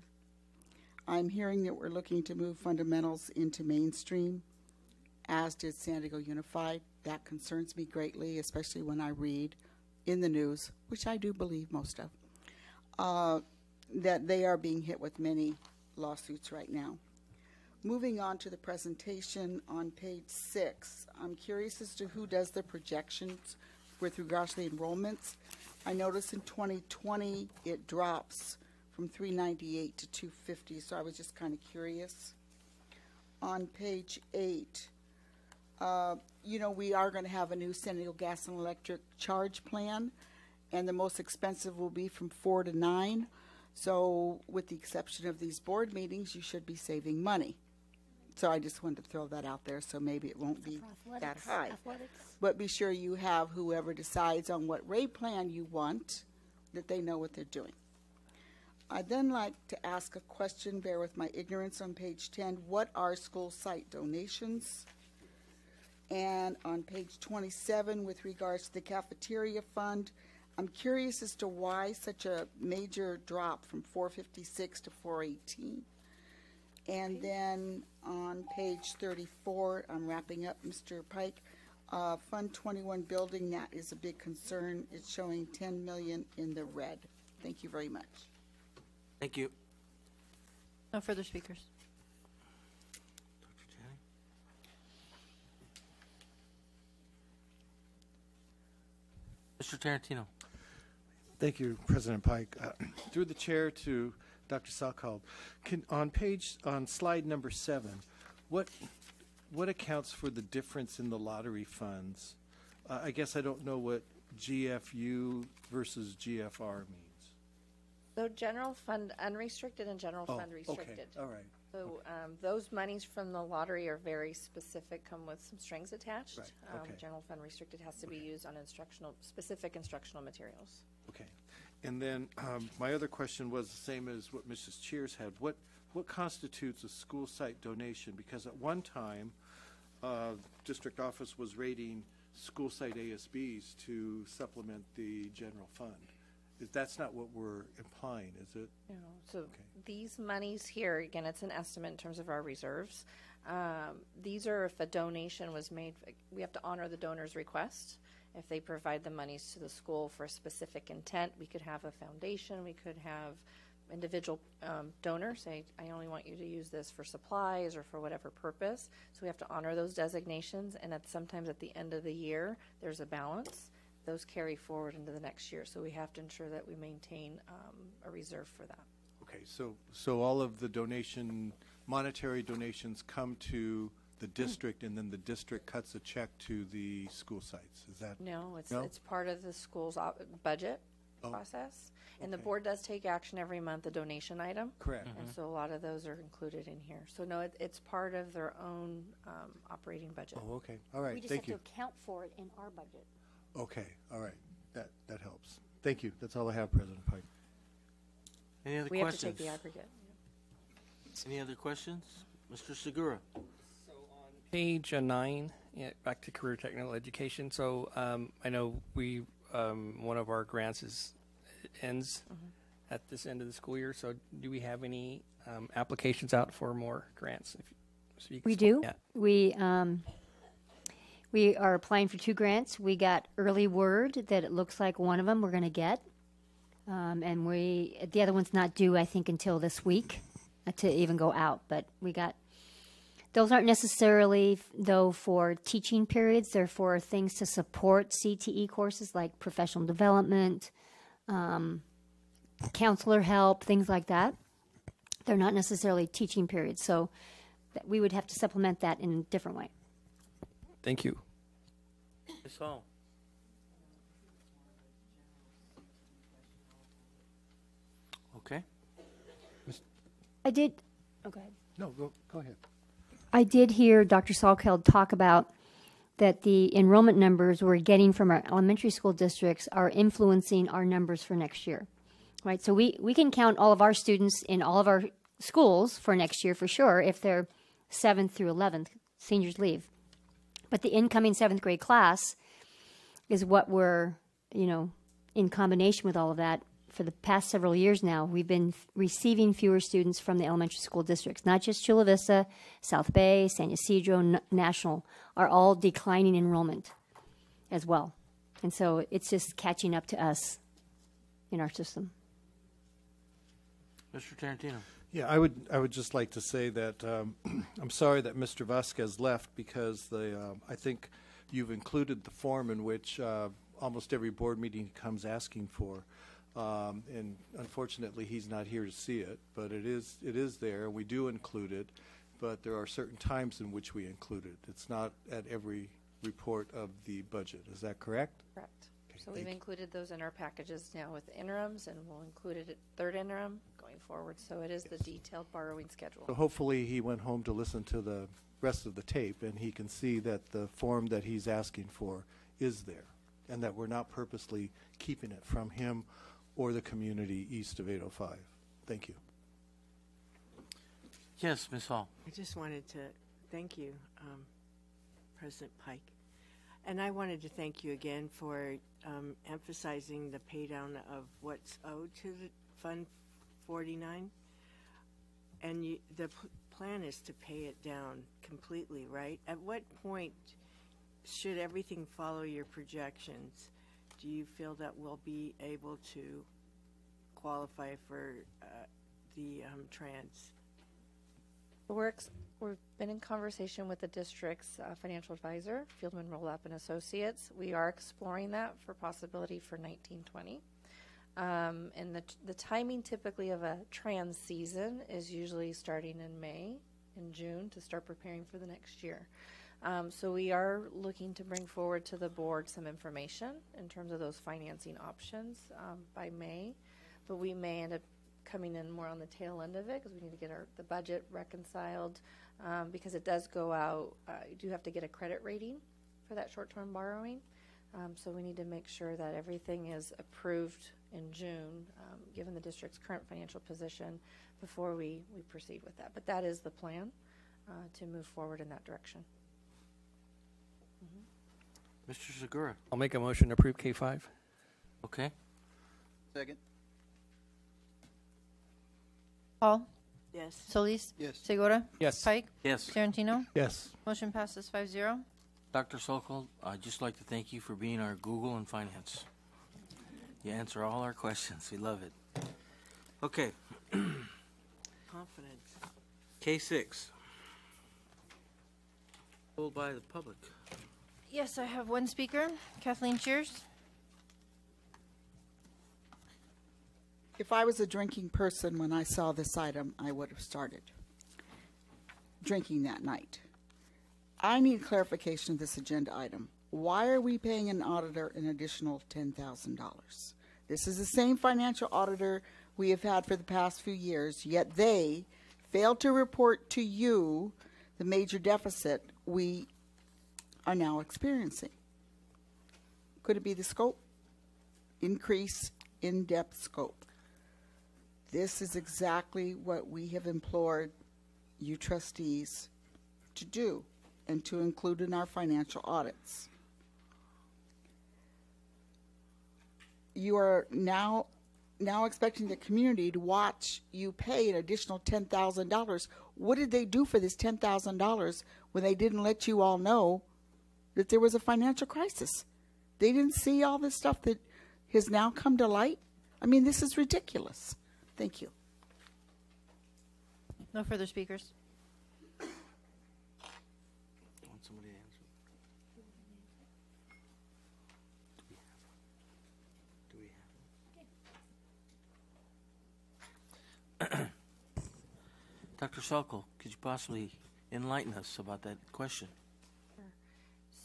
I'm hearing that we're looking to move fundamentals into mainstream, as did San Diego Unified. That concerns me greatly, especially when I read in the news, which I do believe most of, that they are being hit with many lawsuits right now. Moving on to the presentation on page 6, I'm curious as to who does the projections with regards to the enrollments. I notice in 2020 it drops from 398 to 250, so I was just kind of curious. On page 8, you know, we are going to have a new San Diego Gas and Electric charge plan, and the most expensive will be from 4 to 9. So with the exception of these board meetings, you should be saving money. So I just wanted to throw that out there, so maybe it won't be that high. But be sure you have whoever decides on what rate plan you want, that they know what they're doing. I'd then like to ask a question, bear with my ignorance, on page 10. What are school site donations? And on page 27, with regards to the cafeteria fund, I'm curious as to why such a major drop from 456 to 418. And then on page 34, I'm wrapping up, Mr. Pike, Fund 21 building, that is a big concern. It's showing $10 million in the red. Thank you very much. Thank you. No further speakers. Mr. Tarantino. Thank you, President Pike. Through the chair to Dr. Salkald, on slide number 7, what accounts for the difference in the lottery funds? I guess I don't know what GFU versus GFR means. So general fund unrestricted and general fund restricted. Okay, all right. So those monies from the lottery are very specific, come with some strings attached. Right. Okay. General fund restricted has to be used on specific instructional materials. Okay. And then my other question was the same as what Mrs. Cheers had. What constitutes a school site donation? Because at one time, district office was rating school site ASBs to supplement the general fund. That's not what we're implying, is it? No. So these monies here, again, it's an estimate in terms of our reserves. These are if a donation was made, we have to honor the donor's request. If they provide the monies to the school for a specific intent, we could have a foundation, we could have individual donors say, I only want you to use this for supplies or for whatever purpose. So we have to honor those designations, and sometimes at the end of the year, there's a balance. Those carry forward into the next year, so we have to ensure that we maintain a reserve for that. Okay, so all of the monetary donations come to the district, and then the district cuts a check to the school sites. Is that no? It's part of the school's budget process, and the board does take action every month, a donation item. Correct. And so a lot of those are included in here. So no, it's part of their own operating budget. Oh, okay. All right. We just Thank have you. to account for it in our budget. Okay. All right. That helps. Thank you. That's all I have, President Pike. Any other we questions? have to take the aggregate. Any other questions? Mr. Segura. Page 9, back to career technical education. So I know we one of our grants ends at this end of the school year. So do we have any applications out for more grants? We do. Yeah. We are applying for 2 grants. We got early word that it looks like one of them we're going to get, and the other one's not due, I think, until this week to even go out. But we got. Those aren't necessarily, though, for teaching periods. They're for things to support CTE courses like professional development, counselor help, things like that. They're not necessarily teaching periods, so we would have to supplement that in a different way. Thank you. Ms. Hall. Okay. I did. Oh, go ahead. No, go ahead. I did hear Dr. Salkeld talk about that the enrollment numbers we're getting from our elementary school districts are influencing our numbers for next year. right? So we can count all of our students in all of our schools for next year for sure if they're 7th through 11th, seniors leave. But the incoming 7th grade class is what we're, in combination with all of that. For the past several years now, we've been receiving fewer students from the elementary school districts. Not just Chula Vista, South Bay, San Ysidro, National are all declining enrollment as well. And so it's just catching up to us in our system. Mr. Tarantino. Yeah, I would just like to say that I'm sorry that Mr. Vasquez left because I think you've included the form in which almost every board meeting he comes asking for. And unfortunately, he's not here to see it, but it is there, and we do include it, but there are certain times in which we include it. It's not at every report of the budget. Is that correct? Correct. So we've included those in our packages now with interims, and we'll include it at third interim going forward. So it is the detailed borrowing schedule. So hopefully he went home to listen to the rest of the tape, and he can see that the form that he's asking for is there, and that we're not purposely keeping it from him or the community east of 805. Thank you. Yes, Ms. Hall. I just wanted to thank you, President Pike. And I wanted to thank you again for emphasizing the pay down of what's owed to the Fund 49. And the plan is to pay it down completely, right? At what point should everything follow your projections? Do you feel that we'll be able to qualify for the trans? We've been in conversation with the district's financial advisor, Fieldman Roll-Up and Associates. We are exploring that for possibility for 1920. And the timing typically of a trans season is usually starting in May and June to start preparing for the next year. So we are looking to bring forward to the board some information in terms of those financing options by May, but we may end up coming in more on the tail end of it because we need to get the budget reconciled because it does go out. You do have to get a credit rating for that short-term borrowing, so we need to make sure that everything is approved in June, given the district's current financial position, before we proceed with that. But that is the plan to move forward in that direction. Mr. Segura. I'll make a motion to approve K5. Okay. Second. Hall? Yes. Solis? Yes. Segura? Yes. Pike? Yes. Tarantino? Yes. Motion passes 5-0. Dr. Sokol, I'd just like to thank you for being our Google in finance. You answer all our questions. We love it. Okay. Confidence. K6. Pulled by the public. Yes, I have one speaker. Kathleen Cheers. If I was a drinking person when I saw this item, I would have started drinking that night. I need clarification of this agenda item. Why are we paying an auditor an additional $10,000? This is the same financial auditor we have had for the past few years, yet they failed to report to you the major deficit we are now experiencing. Could it be the scope? Increase in-depth scope. This is exactly what we have implored you trustees to do and to include in our financial audits. You are now expecting the community to watch you pay an additional $10,000. What did they do for this $10,000 when they didn't let you all know that there was a financial crisis? They didn't see all this stuff that has now come to light? I mean, this is ridiculous. Thank you. No further speakers. Want somebody to answer? Do we have Dr. Sokol, could you possibly enlighten us about that question?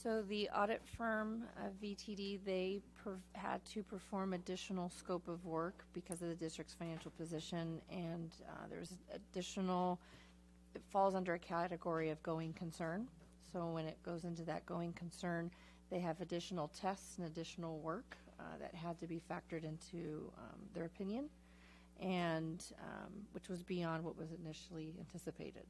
So the audit firm, VTD, they had to perform additional scope of work because of the district's financial position, and there's additional, it falls under a category of going concern. So when it goes into that going concern, they have additional tests and additional work that had to be factored into their opinion and which was beyond what was initially anticipated.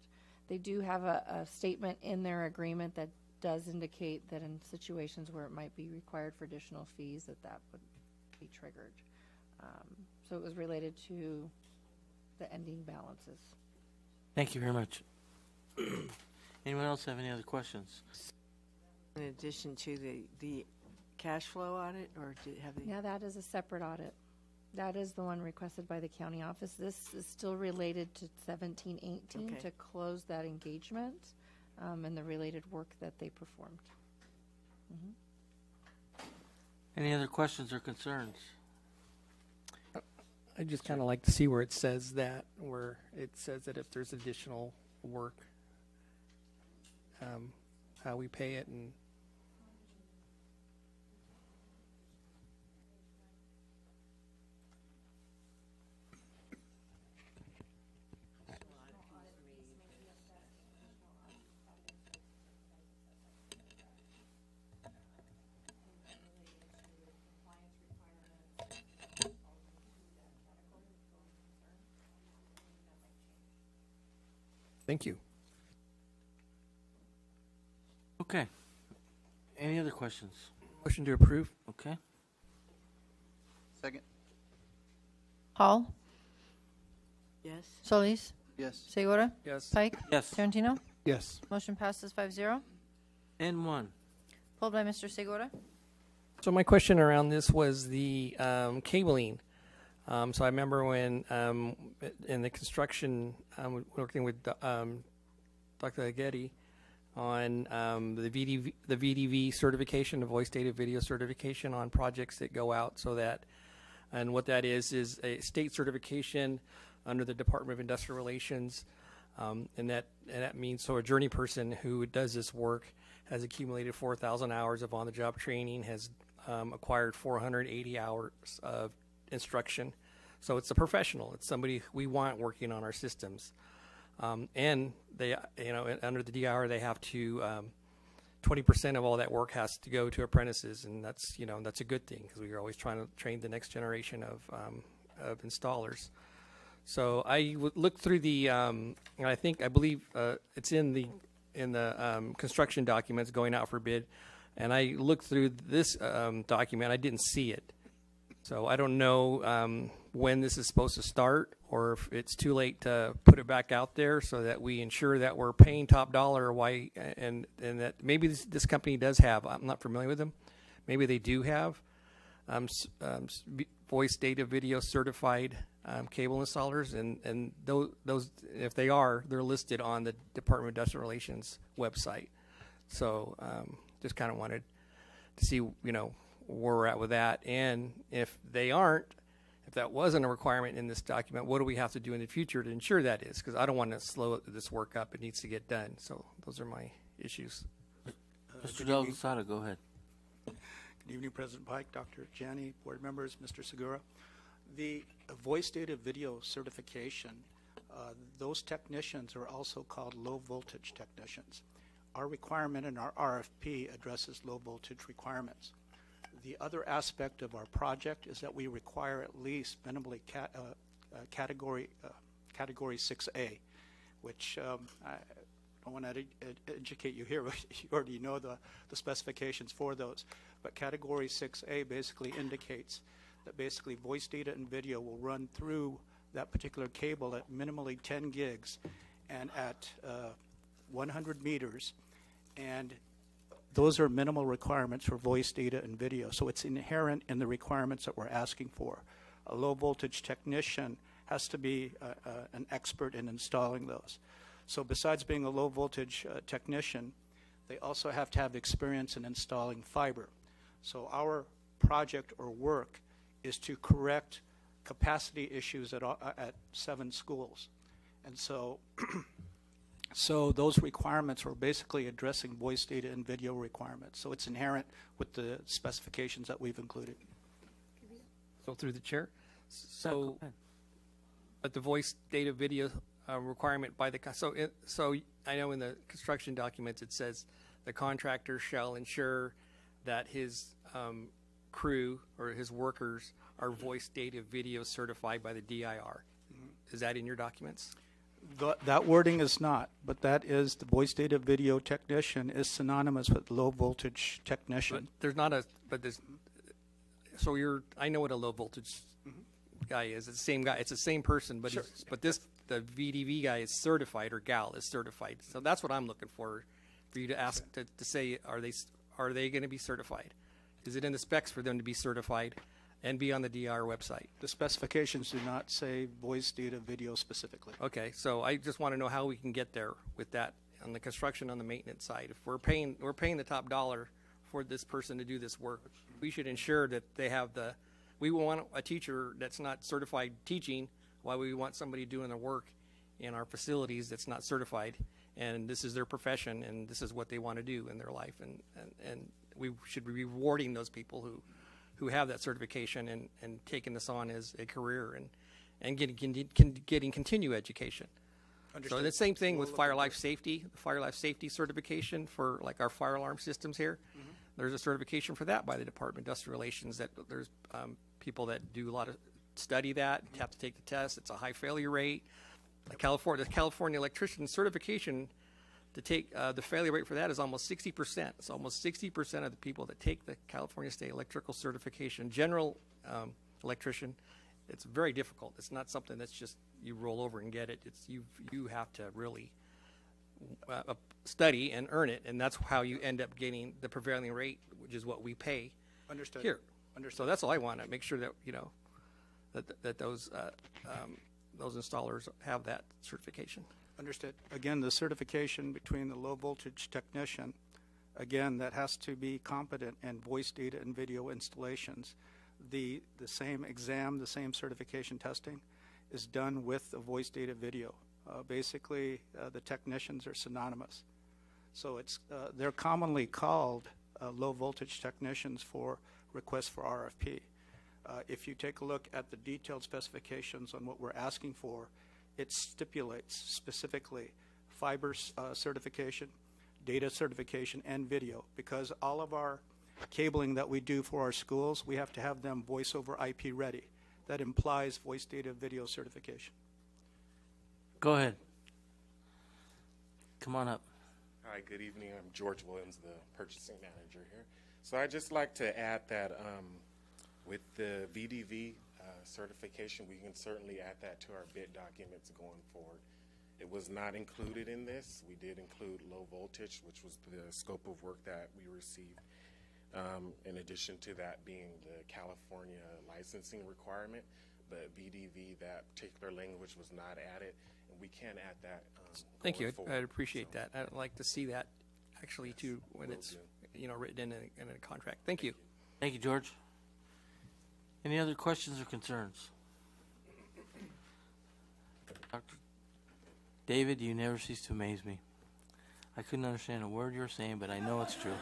They do have a statement in their agreement that does indicate that in situations where it might be required for additional fees, that would be triggered. So it was related to the ending balances. Thank you very much. Anyone else have any other questions? In addition to the cash flow audit, or have they? Yeah, that is a separate audit. That is the one requested by the county office. This is still related to 1718 to close that engagement and the related work that they performed. Any other questions or concerns? I just kind of like to see where it says that, where it says that if there's additional work, how we pay it. And thank you. Okay. Any other questions? Motion to approve. Okay. Second. Hall? Yes. Solis? Yes. Segura? Yes. Pike? Yes. Tarantino? Yes. Motion passes 5-0. N1. Pulled by Mr. Segura. So my question around this was the cabling. So I remember when in the construction, working with Dr. Aghetti on the VDV certification, the voice data video certification on projects that go out, so that, and what that is a state certification under the Department of Industrial Relations, and that means so a journey person who does this work has accumulated 4,000 hours of on-the-job training, has acquired 480 hours of instruction. So it's a professional. It's somebody we want working on our systems. And they, under the DIR, they have to 20% of all that work has to go to apprentices, and that's a good thing because we are always trying to train the next generation of installers. So I would look through the, and I believe it's in the construction documents going out for bid, and I looked through this document. I didn't see it, so I don't know when this is supposed to start, or if it's too late to put it back out there, so that we ensure that we're paying top dollar. Why, and that maybe this company does have. I'm not familiar with them. Maybe they do have voice data video certified cable installers, and those if they are, they're listed on the Department of Industrial Relations website. So just kind of wanted to see where we're at with that, and if they aren't, if that wasn't a requirement in this document, what do we have to do in the future to ensure that is? Because I don't want to slow this work up. It needs to get done. So those are my issues. Mr. Del Lozada, go ahead. Good evening, President Pike, Dr. Janney, board members, Mr. Segura. The voice data video certification, those technicians are also called low voltage technicians. Our requirement in our RFP addresses low voltage requirements. The other aspect of our project is that we require at least minimally category 6A, which I don't want to educate you here, but you already know the specifications for those. But category 6A basically indicates that basically voice data and video will run through that particular cable at minimally 10 gigs and at 100 meters, and those are minimal requirements for voice data and video. So it's inherent in the requirements that we're asking for. A low voltage technician has to be an expert in installing those. So besides being a low voltage technician, they also have to have experience in installing fiber. So our project or work is to correct capacity issues at 7 schools. And so so those requirements are basically addressing voice data and video requirements. So it's inherent with the specifications that we've included. So through the chair. So, but the voice data video requirement by the so I know in the construction documents it says the contractor shall ensure that his crew or his workers are voice data video certified by the DIR. Is that in your documents? That wording is not, but that is the voice data video technician is synonymous with low voltage technician. But there's not a, but there's, so you're, I know what a low voltage guy is. It's the same guy. It's the same person, but but this, the VDV guy is certified, or gal is certified. So that's what I'm looking for you to ask, to say, are they going to be certified? Is it in the specs for them to be certified and be on the DR website? The specifications do not say voice data video specifically. Okay, so I just want to know how we can get there with that on the construction, on the maintenance side. If we're paying the top dollar for this person to do this work, we should ensure that they have the, we want a teacher that's not certified teaching while we want somebody doing the work in our facilities that's not certified, and this is their profession and this is what they want to do in their life, and we should be rewarding those people who have that certification and taking this on as a career and getting continued education. Understood. So the same thing with fire life safety, the fire life safety certification for like our fire alarm systems here. There's a certification for that by the Department of Industrial Relations, that there's people that do a lot of study that, have to take the test. It's a high failure rate. The California electrician certification, to take the failure rate for that is almost 60%. It's almost 60% of the people that take the California State Electrical Certification, general electrician. It's very difficult. It's not something that's just you roll over and get it. It's you have to really study and earn it, and that's how you end up getting the prevailing rate, which is what we pay. Understood. Here. Understood. So that's all I want to make sure that that those installers have that certification. Understood. Again, the certification between the low voltage technician, again, that has to be competent in voice data and video installations. The same exam, the same certification testing is done with the voice data video. Basically, the technicians are synonymous. So it's they're commonly called low voltage technicians for requests for RFP. If you take a look at the detailed specifications on what we're asking for, it stipulates specifically fiber certification, data certification, and video, because all of our cabling that we do for our schools, we have to have them voice over IP ready. That implies voice data video certification. Go ahead. Come on up. Hi, good evening. I'm George Williams, the purchasing manager here. So I'd just like to add that with the VDV certification, we can certainly add that to our bid documents going forward. It was not included in this. We did include low voltage, which was the scope of work that we received. In addition to that being the California licensing requirement, but VDV, that particular language was not added, and we can add that. Thank you. Forward. I'd appreciate that. I'd like to see that actually too when it's written in a contract. Thank you. Thank you, George. Any other questions or concerns? Dr. David, you never cease to amaze me. I couldn't understand a word you were saying, but I know it's true.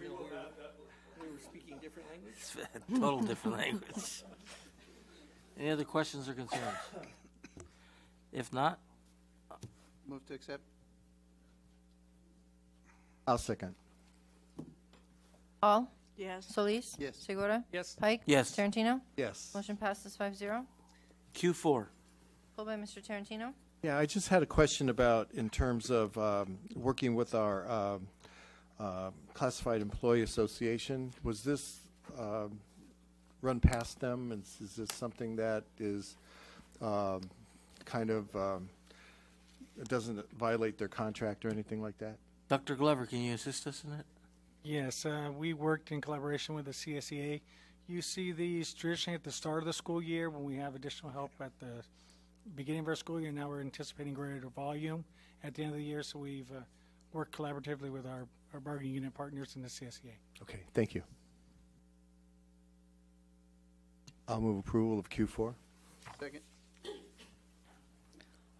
We were speaking different language? Total different language. Any other questions or concerns? If not, Move to accept. I'll second. Hall? Yes. Solis? Yes. Segura? Yes. Pike? Yes. Tarantino? Yes. Motion passes 5-0. Q4. Pulled by Mr. Tarantino. Yeah, I just had a question about in terms of working with our Classified Employee Association. Was this run past them? Is this something that is kind of doesn't violate their contract or anything like that? Dr. Glover, can you assist us in that? Yes, we worked in collaboration with the CSEA. You see these traditionally at the start of the school year when we have additional help at the beginning of our school year. Now we're anticipating greater volume at the end of the year, so we've worked collaboratively with our bargaining unit partners in the CSEA. Okay, thank you. I'll move approval of Q4. Second.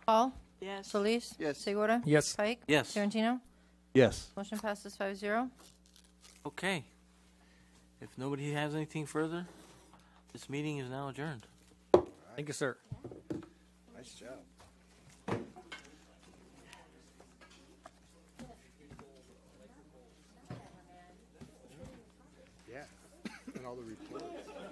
Hall? Yes. Solis? Yes. Segura? Yes. Pike? Yes. Tarantino? Yes. Motion passes 5-0. Okay. If nobody has anything further, this meeting is now adjourned. Thank you, sir. Nice job. Yeah. all the reports.